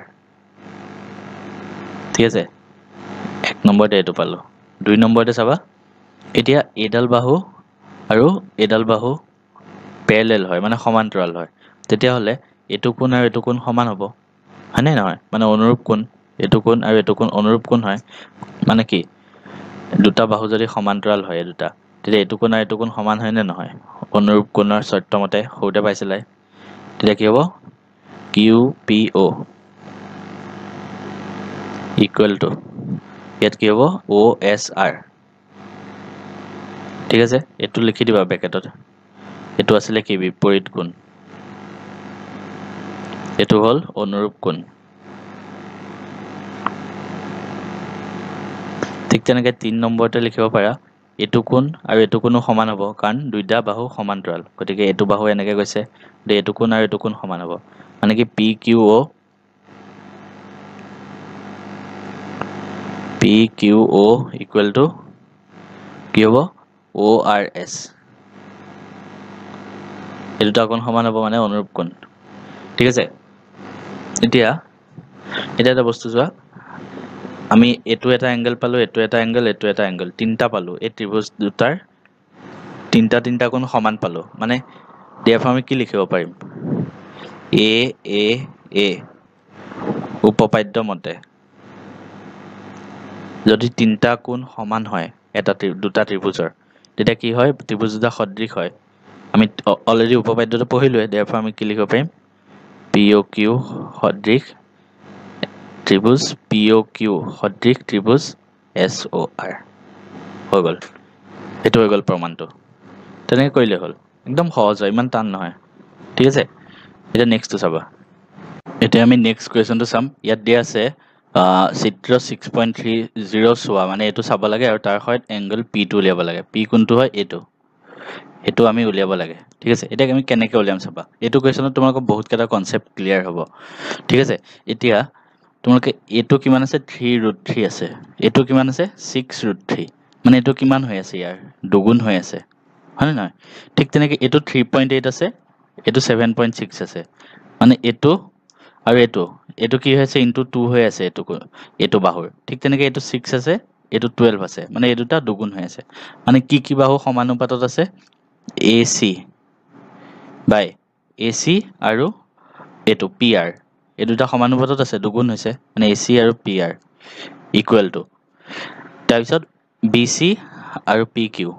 ঠিক আছে। 1 নম্বৰতে এইটো পালোঁ। 2 নম্বৰতে চাবা, এতিয়া এইডাল বাহু আৰু এইডাল বাহু পেৰেলেল হয়, মানে সমান্তৰাল হয়। তেতিয়াহ'লে এইটো কোণ আৰু এইটো কোণ সমান হ'ব হয়নে নহয় মানে অনুৰূপ কোণ এইটো কোণ আৰু এইটো কোণ অনুৰূপ কোণ হয় মানে কি দুটা বাহু যদি সমান্তৰাল হয় দুটা তেতিয়া এইটো কোণ আৰু এইটো কোণ সমান হয় নে নহয় অনুৰূপ কোণৰ চৰ্ত মতে সৰুতে পাইছিলে তেতিয়া কি হ'ব Q P O' equal to ইয়াত কি হ'ব অ' এছ আৰ ঠিক আছে এইটো লিখি দিবা ব্ৰেকেটত এইটো আছিলে কি বিপৰীত কোণ এইটো হ'ল অনুৰূপ কোণ ঠিক তেনেকৈ 3 নম্বৰতে লিখিব পাৰা এইটো কোণ আৰু এইটো কোণো সমান হ'ব কাৰণ দুইটা বাহু সমান্তৰাল গতিকে এইটো বাহু এনেকৈ গৈছে গতিকে এইটো কোণ আৰু এইটো কোণ সমান হ'ব মানে কি P Q O' equal to কি হ'ব অ' আৰ এছ এই দুটা কোণ সমান হ'ব মানে অনুৰূপ কোণ ঠিক আছে এতিয়া এটা বস্তু চোৱা আমি এইটো এটা এংগল পালো এইটো এটা এংগল এইটো এটা এংগল তিনিটা পালো এই ত্ৰিভুজ দুটাৰ তিনিটা কোণ সমান পালো মানে therefore আমি কি লিখিব পাৰিম এ এ এ উপপাদ্য মতে যদি তিনিটা কোণ সমান হয় দুটা ত্ৰিভুজৰ তেতিয়া কি হয় ত্ৰিভুজ দুটা সদৃশ হয় আমি অলৰেডি উপপাদ্যটো পঢ়িলোৱে therefore আমি কি লিখিব পাৰিম পি অ' কিউ সদৃশ ত্ৰিভুজ পি অ' কিউ সদৃশ ত্ৰিভুজ এছ অ' আৰ হৈ গ'ল এইটো হৈ গ'ল প্ৰমাণটো তেনেকৈ কৰিলে হ'ল একদম সহজ হয় ইমান টান নহয় ঠিক আছে এতিয়া নেক্সটটো চাবা এতিয়া আমি নেক্সট কুৱেশ্যনটো চাম ইয়াত দিয়া আছে চিত্ৰ 6.30 চোৱা মানে এইটো চাব লাগে আৰু তাৰ সৈতে এংগল পিটো উলিয়াব লাগে পি কোনটো হয় এইটো আমি উলিয়াব লাগে ঠিক আছে এতিয়া আমি কেনেকৈ উলিয়াম চাবা এইটো কুৱেশ্যনত তোমালোকৰ বহুত কেইটা কনচেপ্ট ক্লিয়াৰ হ'ব ঠিক আছে এতিয়া তোমালোকে এইটো কিমান আছে 3√3 আছে এইটো কিমান আছে 6√3 মানে এইটো কিমান হৈ আছে ইয়াৰ দুগুণ হৈ আছে হয়নে নহয় ঠিক তেনেকৈ এইটো 3.8 আছে এইটো 7.6 আছে মানে এইটো আৰু এইটো কি হৈছে ইনটু 2 হৈ আছে এইটো বাহুৰ ঠিক তেনেকৈ এইটো 6 আছে এইটো 12 আছে মানে এই দুটা দুগুণ হৈ আছে মানে কি বাহু সমানুপাতত আছে এ চি বাই এ চি আৰু এইটো পি আৰ এই দুটা সমানুপাতত আছে দুগুণ হৈছে মানে এ চি আৰু পি আৰ ইকুৱেল টু তাৰপিছত বি চি আৰু পি কিউ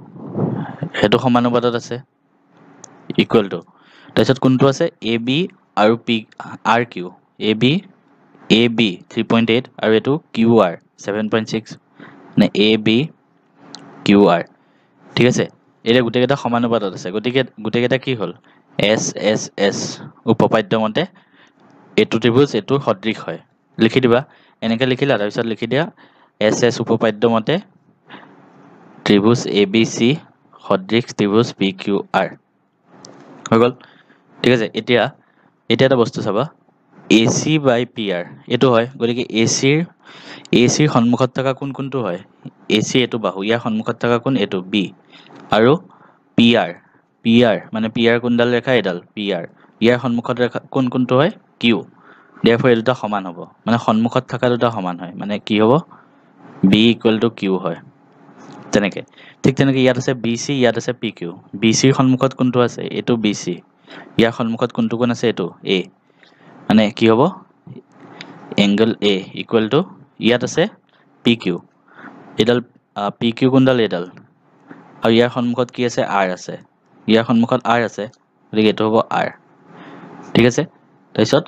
সেইটো সমানুপাতত আছে ইকুৱেল টু তাৰপিছত কোনটো আছে এ বি আৰু P R Q A B 3.8 আৰু এইটো কিউ আৰ 7.6 মানে এ বি কিউ আৰ ঠিক আছে এতিয়া গোটেইকেইটা সমানুপাতত আছে গতিকে গোটেইকেইটা কি হ'ল এছ এছ এছ উপপাদ্য মতে এইটো ত্ৰিভুজ এইটো সদৃশ হয় লিখি দিবা এনেকৈ লিখিলা তাৰপিছত লিখি দিয়া এছ এছ উপপাদ্য মতে ত্ৰিভুজ এ বি চি সদৃশ ত্ৰিভুজ পি কিউ আৰ হৈ গ'ল ঠিক আছে এতিয়া এটা বস্তু চাবা এ চি বাই পি আৰ এইটো হয় গতিকে এ চিৰ সন্মুখত থকা কোনটো হয় এ চি এইটো বাহু ইয়াৰ সন্মুখত থকা কোন এইটো বি আৰু পি আৰ মানে পি আৰ কোনডাল ৰেখা এইডাল পি আৰ ইয়াৰ সন্মুখত ৰেখা কোনটো হয় কিউ therefore এই দুটা সমান হ'ব মানে সন্মুখত থকা দুটা সমান হয় মানে কি হ'ব বি ইকুৱেল টু কিউ হয় তেনেকৈ ঠিক তেনেকৈ ইয়াত আছে বি চি ইয়াত আছে পি কিউ বি চিৰ সন্মুখত কোনটো আছে এইটো বি চি ইয়াৰ সন্মুখত কোনটো কোণ আছে এইটো এ মানে কি হ'ব এংগল এ ইকুৱেল টু ইয়াত আছে পি কিউ এইডাল পি কিউ কোনডাল এইডাল আৰু ইয়াৰ সন্মুখত কি আছে আৰ আছে ইয়াৰ সন্মুখত আৰ আছে গতিকে এইটো হ'ব আৰ ঠিক আছে তাৰপিছত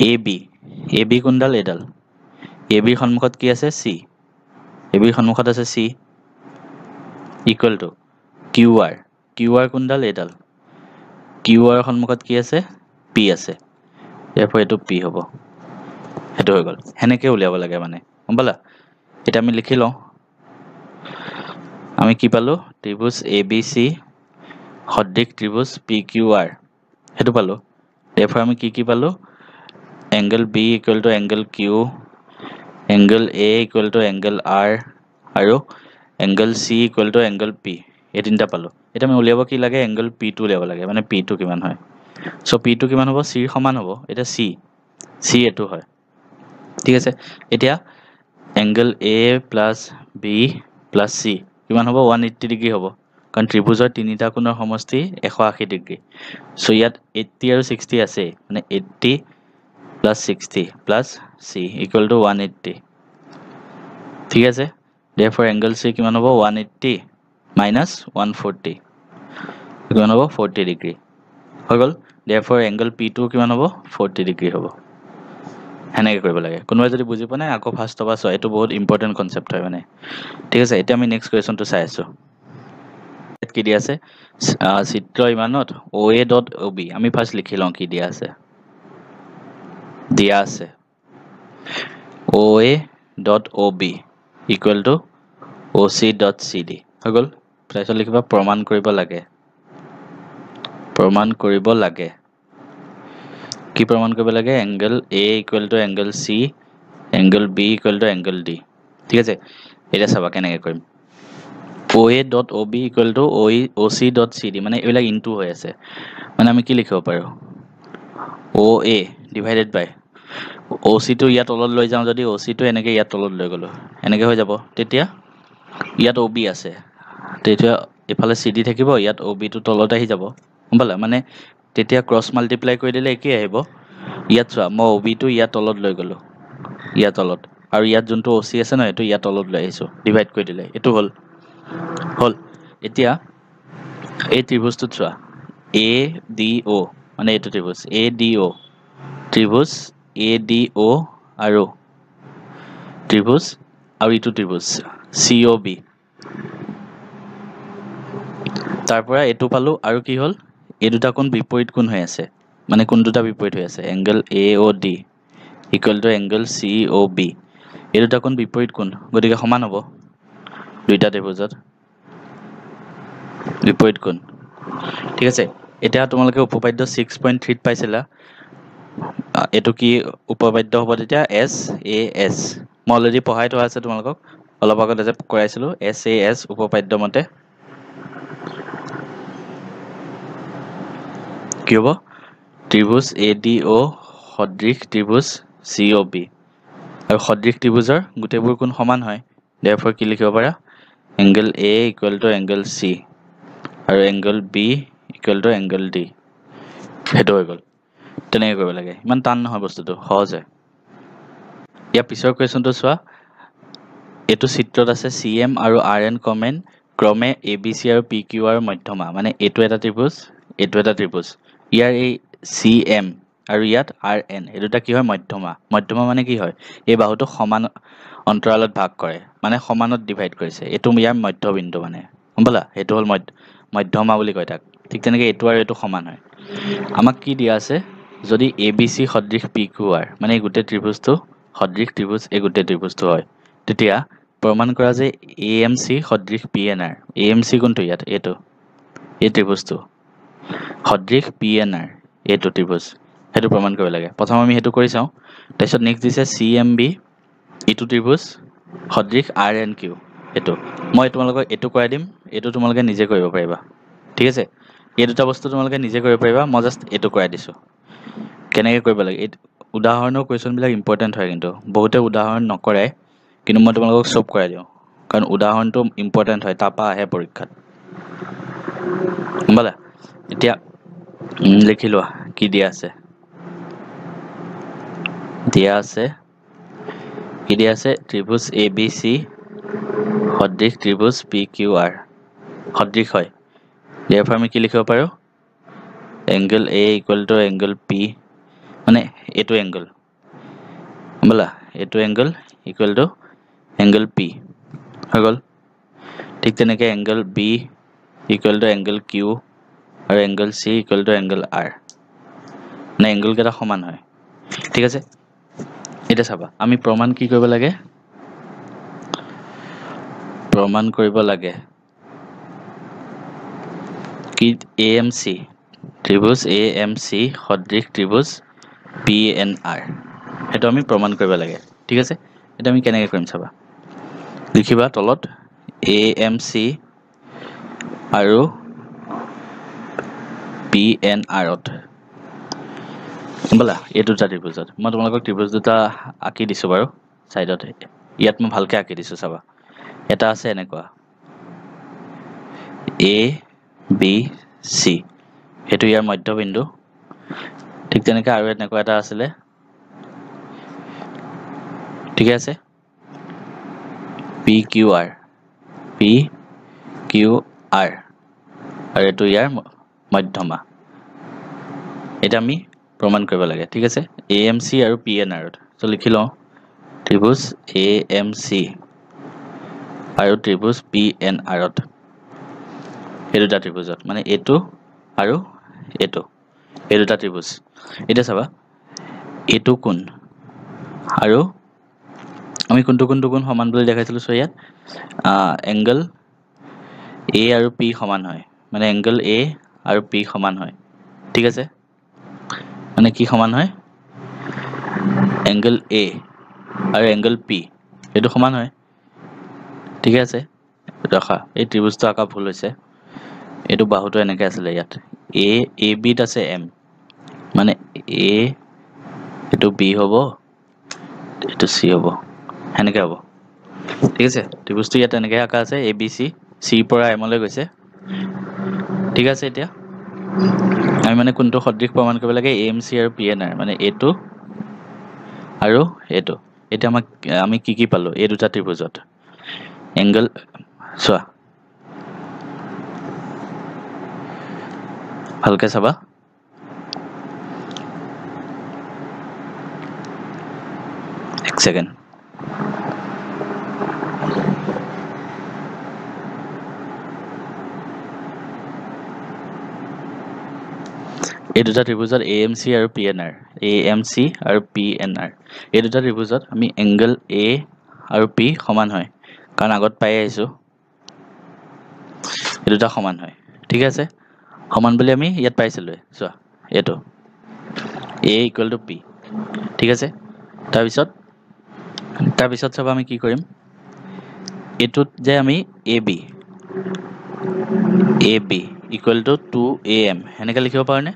এ বি কোনডাল এইডাল এ বিৰ সন্মুখত কি আছে চি এ বিৰ সন্মুখত আছে C equal to Q R কোনডাল এইডাল কিউ আৰৰ সন্মুখত কি আছে পি আছে therefore এইটো পি হ'ব সেইটো হৈ গ'ল সেনেকৈ উলিয়াব লাগে মানে গম পালা এতিয়া আমি লিখি লওঁ আমি কি পালোঁ ত্ৰিভুজ এ বি চি সদৃশ ত্ৰিভুজ পি কিউ আৰ সেইটো পালোঁ therefore আমি কি পালোঁ angle B equal to angle Q angle A equal to angle R আৰু angle C equal to angle P এই তিনিটা পালোঁ এতিয়া আমি উলিয়াব কি লাগে এংগল পিটো উলিয়াব লাগে মানে পিটো কিমান হয় চ' পিটো কিমান হ'ব চিৰ সমান হ'ব এতিয়া চি এইটো হয় ঠিক আছে এতিয়া angle A plus B plus C কিমান হ'ব 180 ডিগ্ৰী হ'ব কাৰণ ত্ৰিভুজৰ তিনিটা কোণৰ সমষ্টি 180 ডিগ্ৰী সো ইয়াত 80 আৰু 60 আছে মানে 80 plus 60 plus c equal to 180 ঠিক আছে therefore angle c কিমান হ'ব 180 minus 140 কিমান হ'ব 40 ডিগ্ৰী হৈ গ'ল therefore angle p2 কিমান হ'ব 40 ডিগ্ৰী হ'ব হেনেকে কৰিব লাগে কোনোবাই যদি বুজি পোৱা নাই আকৌ ফাৰ্ষ্ট পৰা চোৱা এটো বহুত ইম্পৰ্টেন্ট কনসেপ্ট হয় মানে ঠিক আছে এতিয়া আমি নেক্সট কোৱেশ্চনটো চাই আছো কি দিয়া আছে চিত্ৰ ইমানত OA.OB আমি ফাৰ্ষ্ট লিখি লওঁ কি দিয়া আছে দিয়া আছে OA.OB equal to OC.CD হৈ গ'ল তাৰপিছত লিখিবা প্ৰমাণ কৰিব লাগে কি প্ৰমাণ কৰিব লাগে angle A equal to angle C angle B equal to angle D ঠিক আছে এটা চাবা কেনেকৈ কৰিম OA.OB equal to OC.CD মানে এইবিলাক ইনটু হৈ আছে মানে আমি কি লিখিব পাৰো OA divided by OC টো ইয়াত তলত লৈ যাওঁ যদি OC টো এনেকৈ ইয়াত তলত লৈ গলো এনেকৈ হৈ যাব তেতিয়া ইয়াত OB আছে তেতিয়া এফালে CD থাকিব ইয়াত OB টো তলত আহি যাব বুঝলা মানে তেতিয়া ক্ৰস মাল্টিপ্লাই কৰি দিলে কি আহিব ইয়াত চোৱা মই OB টো ইয়াত তলত লৈ গলো ইয়াত তলত আৰু ইয়াত যোনটো OC আছে ন এটো ইয়াত তলত লৈ আহিছো ডিভাইড কৰি দিলে এটো হল এতিয়া এই ত্ৰিভুজটো চোৱা ADO মানে এটো ত্ৰিভুজ ADO ত্ৰিভুজ ADO আৰু ত্ৰিভুজ আৰু ইটো ত্ৰিভুজ COB তাৰপৰা এটো পালো আৰু কি হল এই দুটা কোণ বিপৰীত কোণ হৈ আছে মানে কোণ দুটা বিপৰীত হৈ আছে angle AOD equal to angle COB এই দুটা কোণ বিপৰীত কোণ গতিকে সমান হ'ব দুইটা ত্ৰিভুজত বিপৰীত কোণ ঠিক আছে এতিয়া তোমালোকে উপপাদ্য 6.3 ত পাইছিলা এটো কি উপপাদ্য হ'ব তেতিয়া SAS মই অলৰেডি পঢ়াই থোৱা আছে তোমালোকক অলপ আগত যে কৰাইছিলো SAS উপপাদ্য মতে কি হ'ব ত্ৰিভুজ ADO সদৃশ ত্ৰিভুজ COB আৰু সদৃশ ত্ৰিভুজৰ গোটেইবোৰ কোণ সমান হয় therefore কি লিখিব পাৰা angle A equal to angle C আৰু angle B equal to angle D হেতু হৈ গ'ল তেনেকৈ কৰিব লাগে ইমান টান নহয় বস্তুটো সহজ হয় ইয়া পিছৰ কোৱেশ্চনটো চোৱা এটো চিত্ৰত আছে CM আৰু RN ক্ৰমে ABC আৰু PQ ৰ মধ্যমা মানে এটো এটা ত্ৰিভুজ এটো এটা ত্ৰিভুজ ইয়াৰ এই CM আৰু ইয়াত RN এই দুটা কি হয় মধ্যমা মানে কি হয় এই বাহুটো সমান অন্তৰালত ভাগ কৰে মানে সমানত ডিভাইড কৰিছে এটো ইয়াৰ মধ্যবিন্দু মানে বুঝলা এটো হল মধ্যমা বুলি কয় তাক ঠিক তেনেকৈ এটো আৰু এটো সমান হয় আমাক কি দিয়া আছে যদি ABC সদৃশ PQR মানে এই গোটেই ত্ৰিভুজটো সদৃশ ত্ৰিভুজ এই গোটেই ত্ৰিভুজটো হয় তেতিয়া প্ৰমাণ কৰা যে AMC সদৃশ PNR AMC কোনটো ইয়াত এটো এই ত্ৰিভুজটো সদৃশ PNR এটো ত্ৰিভুজ হেতু প্ৰমাণ কৰিব লাগে প্ৰথম আমি হেতু কৰি চাও তাৰপিছত নেক্সট দিছে CMB এটো ত্ৰিভুজ সদৃশ RNQ এটো মই তোমালোকক এটো কৰাই দিম এটো তোমালোকে নিজে কৰিব পাৰিবা ঠিক আছে এই দুটা বস্তু তোমালোকে নিজে কৰিব পাৰিবা মই জাস্ট এটো কৰাই দিছো কেনেকৈ কৰিব লাগে উদাহৰণৰ কোৱেশ্চন বিলাক ইম্পৰ্টেন্ট হয় কিন্তু বহুতে উদাহৰণ নকৰে কিন্তু মই তোমালোকক সব কৰাই দিও কাৰণ উদাহৰণটো ইম্পৰ্টেন্ট হয় তাপা আহে পৰীক্ষাত বলা এতিয়া লিখি লোৱা কি দিয়া আছে ত্ৰিভুজ ABC সদৃশ ত্ৰিভুজ PQR সদৃশ হয় therefore আমি কি লিখিব পাৰো angle A equal to angle P মানে এটো angle বলা এটো angle equal to angle P হৈ গল ঠিক তেনেকৈ angle B equal to angle Q আৰু angle C equal to angle R না angle কেটা সমান হয় ঠিক আছে এটা চাবা আমি প্ৰমাণ কি কৰিব লাগে প্ৰমাণ কৰিব লাগে কি AMC ত্ৰিভুজ AMC সদৃশ ত্ৰিভুজ PNR হেতু আমি প্ৰমাণ কৰিব লাগে ঠিক আছে এটা আমি কেনেকৈ কৰিম চাবা লিখিবা তলত AMC আৰু PNR ত বলা এই দুটা ত্ৰিভুজত মই তোমালোকক ত্ৰিভুজ দুটা আঁকি দিছো বাৰু সাইডত ইয়াত মই ভালকে আঁকি দিছো চাবা এটা আছে এনেকুৱা A B C হেতু ইয়াৰ মধ্যবিন্দু ঠিক তেনেকৈ আৰু এনেকুৱা এটা আছিল ঠিক আছে PQR PQR আৰু এটো ইয়াৰ মধ্যমা এটা আমি প্ৰমাণ কৰিব লাগে ঠিক আছে AMC আৰু PNR তো লিখি লওঁ ত্ৰিভুজ AMC আৰু ত্ৰিভুজ PNR এই দুটা ত্ৰিভুজত মানে এটো আৰু এটো এই দুটা ত্ৰিভুজ এটা চাবা এটো কোণ আৰু আমি কোনটো সমান বুলি দেখাইছিলো সো ইয়াত এংগল A আৰু P সমান হয় মানে এংগল A আৰু P সমান হয় ঠিক আছে মানে কি সমান হয় এংগল A আৰু এংগল P এটো সমান হয় ঠিক আছে ৰখা এই ত্ৰিভুজটো আকা ভুল হৈছে এটো বাহুটো এনেকৈ আছিল ইয়াত AB ত আছে M মানে A এটো B হ'ব এটো C হ'ব এনেকৈ হ'ব ঠিক আছে ত্ৰিভুজটো ইয়াত এনেকৈ আকা আছে ABC C পৰা M লৈ গৈছে ঠিক আছে এতিয়া আমি মানে কোনটো সদৃশ প্ৰমাণ কৰিব লাগে AMC আৰু PNR মানে এটো আৰু এটো এটা আমি কি পালো এই দুটা ত্ৰিভুজত এংগল চোৱা ভালকে চাবা এক সেকেন্ড এই দুটা ত্ৰিভুজত AMC আৰু PNR এই দুটা ত্ৰিভুজত আমি এংগল A আৰু P সমান হয় কাৰণ আগত পাই আহিছো এই দুটা সমান হয় ঠিক আছে সমান বুলি আমি ইয়াত পাইছিলো চোৱা এটো A = P ঠিক আছে তাৰ পিছত সব আমি কি কৰিম এটোত যে আমি AB = 2AM এনেকৈ লিখিব পাৰোনে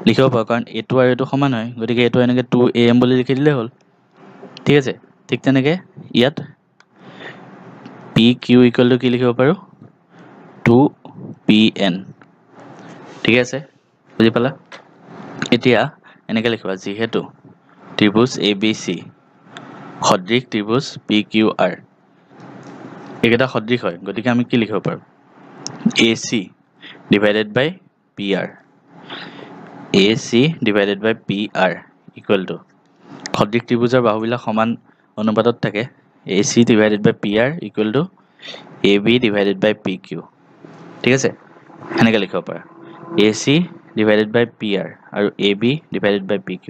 লিখিব পাৰো কাৰণ এটো আৰু এটো সমান হয় গতিকে এটো এনেকৈ 2AM বুলি লিখি দিলে হ'ল ঠিক আছে ঠিক তেনেকৈ ইয়াত PQ = কি লিখিব পাৰো 2PN ঠিক আছে বুজি পালা এতিয়া এনেকৈ লিখিবা যিহেতু ত্ৰিভুজ ABC সদৃশ ত্ৰিভুজ PQR একেটা সদৃশ হয় গতিকে আমি কি লিখিব পাৰো AC divided by PR AC divided by PR equal to সদৃশ ত্ৰিভুজৰ বাহুবিলাক সমান অনুপাতত থাকে AC divided by PR equal to AB divided by PQ ঠিক আছে এনেকৈ লিখিব পাৰা AC divided by PR আৰু AB divided by PQ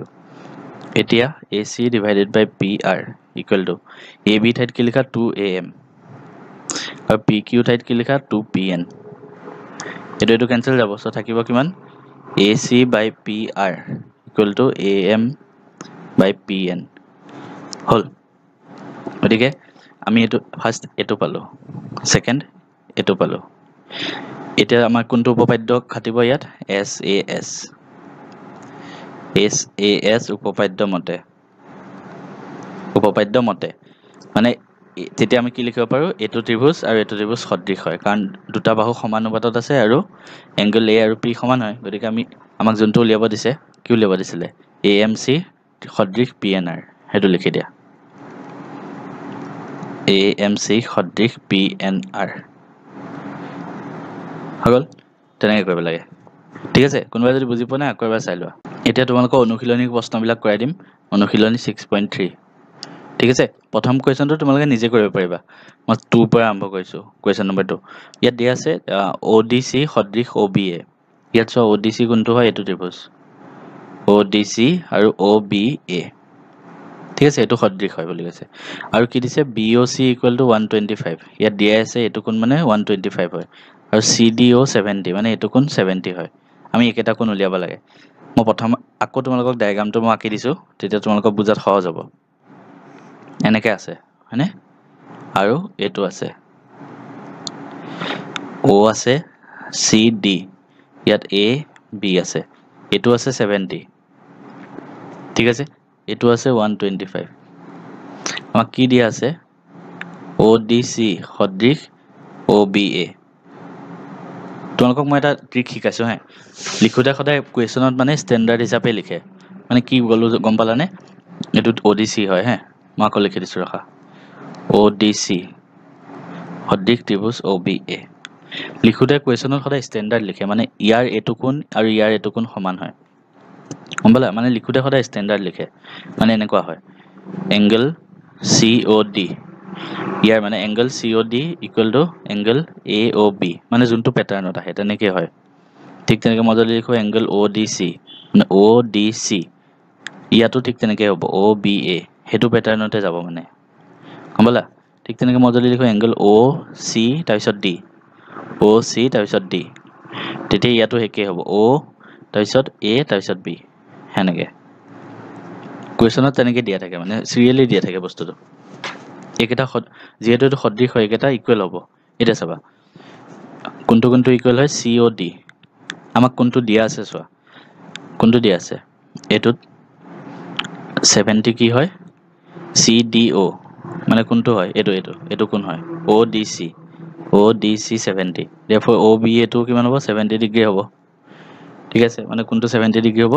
এতিয়া AC divided by PR equal to AB ঠাইত কি লিখা 2AM আৰু PQ ঠাইত কি লিখা 2PN এটো কেনসেল যাব সো থাকিব কিমান AC by PR equal to AM by PN হল গতিকে আমি এটো ফার্স্ট এটো পালো সেকেন্ড এটো পালো এতিয়া আমাৰ কোনটো উপপাদ্য খাটিব ইয়াত SAS উপপাদ্য মতে মানে তেতিয়া আমি কি লিখিব পাৰো এটো ত্ৰিভুজ আৰু এটো ত্ৰিভুজ সদৃশ হয় কাৰণ দুটা বাহু সমান অনুপাতত আছে আৰু এংগল A আৰু P সমান হয় গতিকে আমাক যোনটো উলিয়াব দিছে কি উলিয়াব দিছিলে AMC সদৃশ PNR হেতু লিখি দিয়া AMC সদৃশ PNR হল তেনেকৈ কৰিব লাগে ঠিক আছে কোনোবাই যদি বুজি পোৱা নাই আকৌ এবাৰ চাই লোৱা এতিয়া তোমালোকৰ অনুশীলনী প্ৰশ্নবিলাক কৰাই দিম অনুশীলনী 6.3 ঠিক আছে প্ৰথম কোৱেশ্চনটো তোমালোকে নিজে কৰিব পাৰিবা মই 2 পৰা আৰম্ভ কৰিছো কোৱেশ্চন নম্বৰ 2 ইয়াত দিয়া আছে ODC সদৃশ OBA ইয়াত চোৱা ODC কোনটো হয় এটো ত্ৰিভুজ ODC আৰু OBA ঠিক আছে এটো সদৃশ হয় বুলি কৈছে আৰু কি দিছে BOC = 125 ইয়াত দিয়া আছে এটো কোণ মানে 125 হয় আৰু CDO 70 মানে এটো কোণ 70 হয় আমি একেটা কোণ উলিয়াব লাগে মই প্ৰথম আকৌ তোমালোকক ডায়াগ্ৰামটো মই আঁকি দিছো তেতিয়া তোমালোকক বুজাত সহজ হ'ব এনেকৈ আছে হয়নে আৰু এটো আছে O আছে CD ইয়াত A B আছে এটো আছে 70 ঠিক আছে এটো আছে 125 আমাক কি দিয়া আছে ODC সদৃশ OBA তোমালোকক মই এটা ট্ৰিক শিকাইছোঁ হে লিখোঁতে সদায় কুৱেশ্যনত মানে ষ্টেণ্ডাৰ্ড হিচাপে লিখে মানে কি গ'লো গম পালানে এইটোত ODC হয় হে মই আকৌ লিখি দিছোঁ ৰখা ODC সদৃশ ত্ৰিভুজ OBA লিখোঁতে কুৱেশ্যনত সদায় ষ্টেণ্ডাৰ্ড লিখে মানে ইয়াৰ এইটো কোণ আৰু ইয়াৰ এইটো কোণ সমান হয় গম পালা মানে লিখোঁতে সদায় ষ্টেণ্ডাৰ্ড লিখে মানে এনেকুৱা হয় এংগল COD ইয়াৰ মানে angle COD equal to angle AOB মানে যোনটো পেটাৰ্ণত আহে তেনেকৈ হয় ঠিক তেনেকৈ মই যদি লিখোঁ এংগল ODC মানে ODC ইয়াতো ঠিক তেনেকৈ হ'ব OBA সেইটো পেটাৰ্ণতে যাব মানে গম পালা ঠিক তেনেকৈ মই যদি লিখোঁ এংগল OC তাৰপিছত D OC তাৰপিছত D তেতিয়া ইয়াতো একেই হ'ব O তাৰপিছত A তাৰপিছত B সেনেকৈ কুৱেশ্যনত তেনেকৈ দিয়া থাকে মানে চিৰিয়েলি দিয়া থাকে বস্তুটো এইকেইটা যিহেতু এইটো সদৃশ হয় এইকেইটা ইকুৱেল হ'ব এতিয়া চাবা কোনটো কোনটো ইকুৱেল হয় COD আমাক কোনটো দিয়া আছে চোৱা কোনটো দিয়া আছে এইটোত 70 কি হয় CDO মানে কোনটো হয় এইটো কোন হয় ODC 70 therefore OBA টো কিমান হ'ব 70 ডিগ্ৰী হ'ব ঠিক আছে মানে কোনটো 70 ডিগ্ৰী হ'ব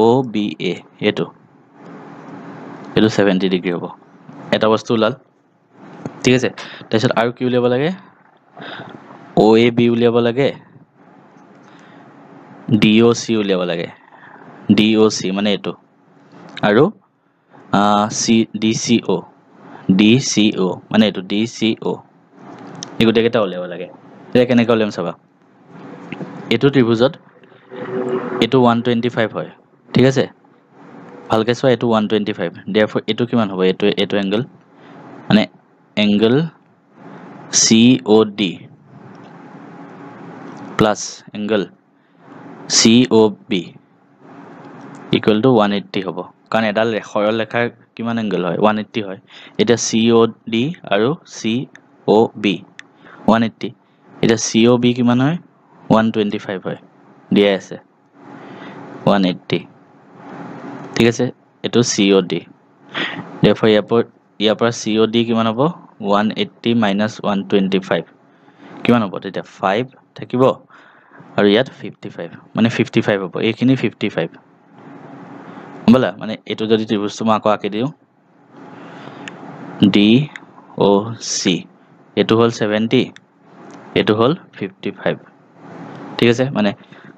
OBA এইটো 70 ডিগ্ৰী হ'ব এটা বস্তু ওলাল ঠিক আছে তাৰপিছত আৰু কি উলিয়াব লাগে OAB উলিয়াব লাগে DOC উলিয়াব লাগে DOC মানে এইটো আৰু DCO মানে এইটো DCO এই গোটেইকেইটা উলিয়াব লাগে এতিয়া কেনেকৈ উলিয়াম চাবা এইটো ত্ৰিভুজত এইটো 125 হয় ঠিক আছে ভালকৈ চোৱা এইটো 125 therefore এইটো কিমান হ'ব এইটো এংগল মানে angle COD plus angle COB equal to 180 হ'ব কাৰণ এডাল সৰল ৰেখাৰ কিমান এংগল হয় 180 হয় এতিয়া COD আৰু COB 180 এতিয়া COB কিমান হয় 125 হয় দিয়াই আছে 180 ঠিক আছে এইটো COD therefore ইয়াৰ পৰা COD কিমান হ'ব 180 minus 125 কিমান হ'ব তেতিয়া 5 থাকিব আৰু ইয়াত 55 মানে 55 হ'ব এইখিনি 55 বলা মানে এইটো যদি ত্ৰিভুজটো মই আকৌ আঁকি দিওঁ DOC এইটো হ'ল 70 এইটো হ'ল 55 ঠিক আছে মানে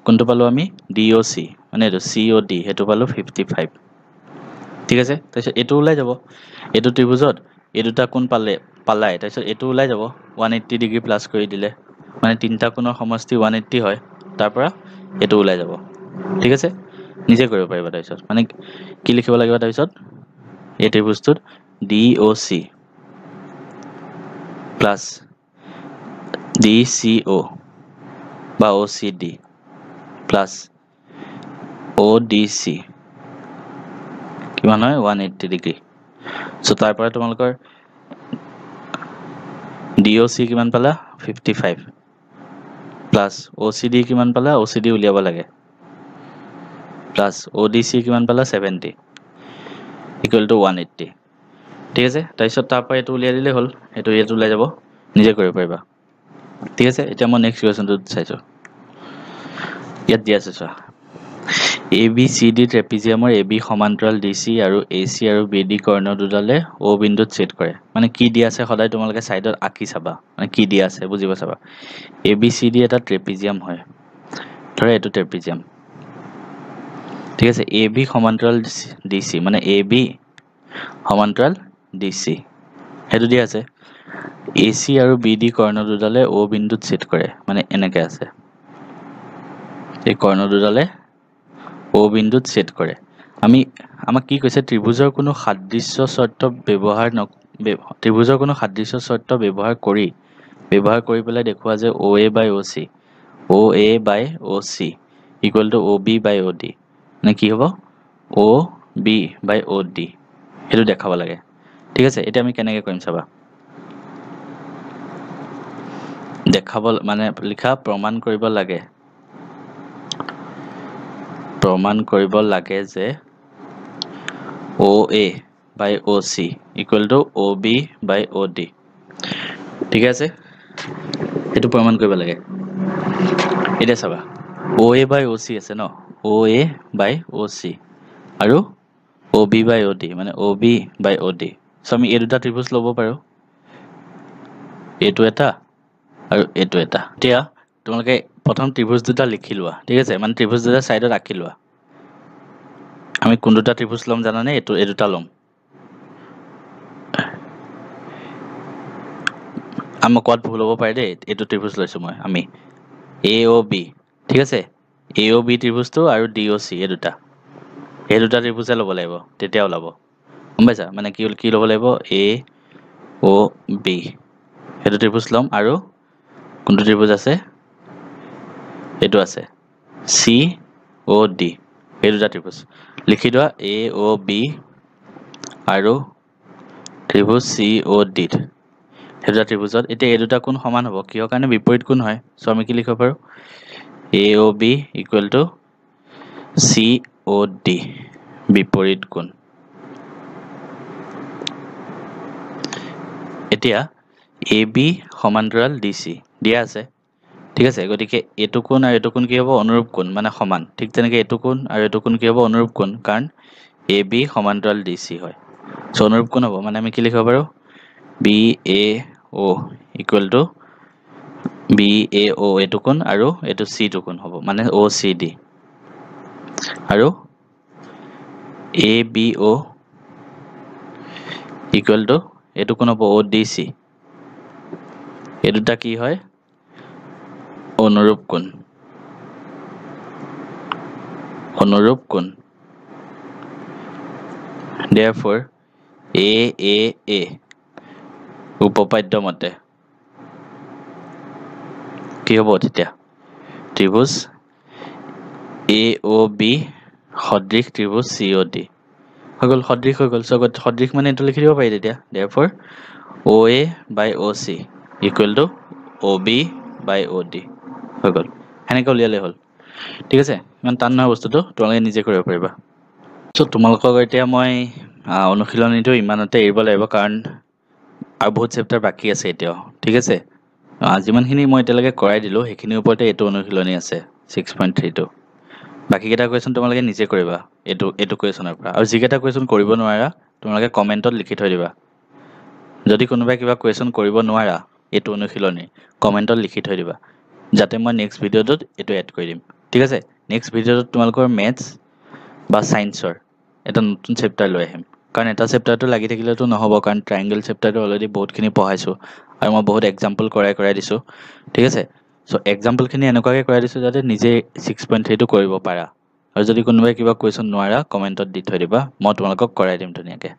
কোনটো পালো আমি DOC মানে এইটো COD সেইটো পালো 55 ঠিক আছে তাৰপিছত এইটো ওলাই যাব এইটো ত্ৰিভুজত এই দুটা কোণ পালাই তাৰপিছত এইটো ওলাই যাব 180 ডিগ্ৰী প্লাছ কৰি দিলে মানে তিনিটা কোণৰ সমষ্টি 180 হয় তাৰ পৰা এইটো ওলাই যাব ঠিক আছে নিজে কৰিব পাৰিবা তাৰপিছত মানে কি লিখিব লাগিব তাৰপিছত এই ত্ৰিভুজটোত DOC প্লাছ DCO বা OCD প্লাছ ODC কিমান হয় 180 ডিগ্ৰী সো তাৰ পৰা তোমালোকৰ DOC কিমান পালা 55 প্লাছ OCD কিমান পালা OCD উলিয়াব লাগে প্লাছ ODC কিমান পালা 70 ইকুৱেল টু 180 ঠিক আছে তাৰপিছত তাৰ পৰা এইটো উলিয়াই দিলে হ'ল এইটো ইয়াত ওলাই যাব নিজে কৰিব পাৰিবা ঠিক আছে এতিয়া মই নেক্সট কুৱেশ্যনটো চাইছোঁ ইয়াত দিয়া আছে চোৱা ABCD ট্ৰেপিজিয়ামৰ AB সমান্তৰাল DC আৰু AC আৰু BD কৰ্ণ দুডালে O বিন্দুত ছেদ কৰে মানে কি দিয়া আছে সদায় তোমালোকে সাইডত আঁকি চাবা মানে কি দিয়া আছে বুজিব চাবা ABCD এটা ট্ৰেপিজিয়াম হয় ধৰা এইটো ট্ৰেপিজিয়াম ঠিক আছে AB সমান্তৰাল DC মানে AB সমান্তৰাল DC সেইটো দিয়া আছে AC আৰু BD কৰ্ণ দুডালে O বিন্দুত ছেদ কৰে মানে এনেকৈ আছে এই কৰ্ণ দুডালে O বিন্দুত ছেদ কৰে আমাক কি কৈছে ত্ৰিভুজৰ কোনো সাদৃশ্য শৰ্ত ব্যৱহাৰ কৰি পেলাই দেখুৱা যে OA by OC equal to OB by OD মানে কি হ'ব OB by OD সেইটো দেখাব লাগে ঠিক আছে এতিয়া আমি কেনেকৈ কৰিম চাবা দেখাব মানে লিখা প্ৰমাণ কৰিব লাগে যে OA by OC equal to OB by OD ঠিক আছে সেইটো প্ৰমাণ কৰিব লাগে এতিয়া চাবা OA by OC আছে ন OA by OC আৰু OB by OD মানে OB by OD সো আমি এই দুটা ত্ৰিভুজ ল'ব পাৰো এইটো এটা আৰু এইটো এটা এতিয়া তোমালোকে প্ৰথম ত্ৰিভুজ দুটা লিখি লোৱা ঠিক আছে মানে ত্ৰিভুজ দুটা সাইডত আঁকি লোৱা আমি কোন দুটা ত্ৰিভুজ লম জানানে এইটো এই দুটা লম আমি কোৱাত ভুল হ'ব পাৰে দেই এইটো ত্ৰিভুজ লৈছো মই আমি AOB ঠিক আছে AOB ত্ৰিভুজটো আৰু DOC এই দুটা ত্ৰিভুজে ল'ব লাগিব তেতিয়া ওলাব গম পাইছা মানে কি ল'ব লাগিব AOB এইটো ত্ৰিভুজ ল'ম আৰু কোনটো ত্ৰিভুজ আছে এইটো আছে COD এই দুটা ত্ৰিভুজ লিখি দিয়া AOB আৰু ত্ৰিভুজ COD এই দুটা ত্ৰিভুজত এতিয়া এই দুটা কোণ সমান হ'ব কিহৰ কাৰণে বিপৰীত কোণ হয় সো আমি কি লিখিব পাৰো AOB equal to COD বিপৰীত কোণ এতিয়া AB সমান্তৰাল DC দিয়া আছে ঠিক আছে গতিকে এইটো কোণ আৰু এইটো কোণ কি হ'ব অনুৰূপ কোণ মানে সমান ঠিক তেনেকৈ এইটো কোণ আৰু এইটো কোণ কি হ'ব অনুৰূপ কোণ কাৰণ AB সমান্তৰাল DC হয় সো অনুৰূপ কোণ হ'ব মানে আমি কি লিখিব পাৰো BAO equal to BAO এইটো কোণ আৰু এইটো C টো কোণ হ'ব মানে OCD আৰু ABO equal to এইটো কোণ হ'ব ODC এই দুটা কি হয় অনুৰূপ কোণ therefore AAA উপপাদ্য মতে কি হ'ব তেতিয়া ত্ৰিভুজ AOB সদৃশ ত্ৰিভুজ COD হৈ গ'ল সদৃশ হৈ গ'ল সদৃশ মানে এইটো লিখি দিব পাৰি তেতিয়া therefore OA by OC equal to OB by OD হৈ গ'ল এনেকৈ উলিয়ালে হ'ল ঠিক আছে ইমান টান নহয় বস্তুটো তোমালোকে নিজে কৰিব পাৰিবা সো তোমালোকক এতিয়া মই অনুশীলনীটো ইমানতে এৰিব লাগিব কাৰণ আৰু বহুত চেপ্টাৰ বাকি আছে এতিয়াও ঠিক আছে যিমানখিনি মই এতিয়ালৈকে কৰাই দিলোঁ সেইখিনিৰ ওপৰতে এইটো অনুশীলনী আছে 6.32 বাকিকেইটা কুৱেশ্যন তোমালোকে নিজে কৰিবা এইটো কুৱেশ্যনৰ পৰা আৰু যিকেইটা কুৱেশ্যন কৰিব নোৱাৰা তোমালোকে কমেণ্টত লিখি থৈ দিবা যদি কোনোবাই কিবা কুৱেশ্যন কৰিব নোৱাৰা এইটো অনুশীলনী কমেণ্টত লিখি থৈ দিবা যাতে মই নেক্সট ভিডিঅ'টোত এইটো এড কৰি দিম ঠিক আছে নেক্সট ভিডিঅ'টোত তোমালোকৰ মেথছ বা সায়েন্সৰ এটা নতুন চেপ্টাৰ লৈ আহিম কাৰণ এটা চেপ্টাৰটো লাগি থাকিলেতো নহ'ব কাৰণ ট্ৰায়াংগল চেপ্টাৰটো অলৰেডি বহুতখিনি পঢ়াইছোঁ আৰু মই বহুত এক্সাম্পল কৰাই দিছোঁ ঠিক আছে সো এক্সাম্পলখিনি এনেকুৱাকৈ কৰাই দিছোঁ যাতে নিজে 6.3টো কৰিব পাৰা আৰু যদি কোনোবাই কিবা কুৱেশ্যন নোৱাৰা কমেণ্টত দি থৈ দিবা মই তোমালোকক কৰাই দিম ধুনীয়াকৈ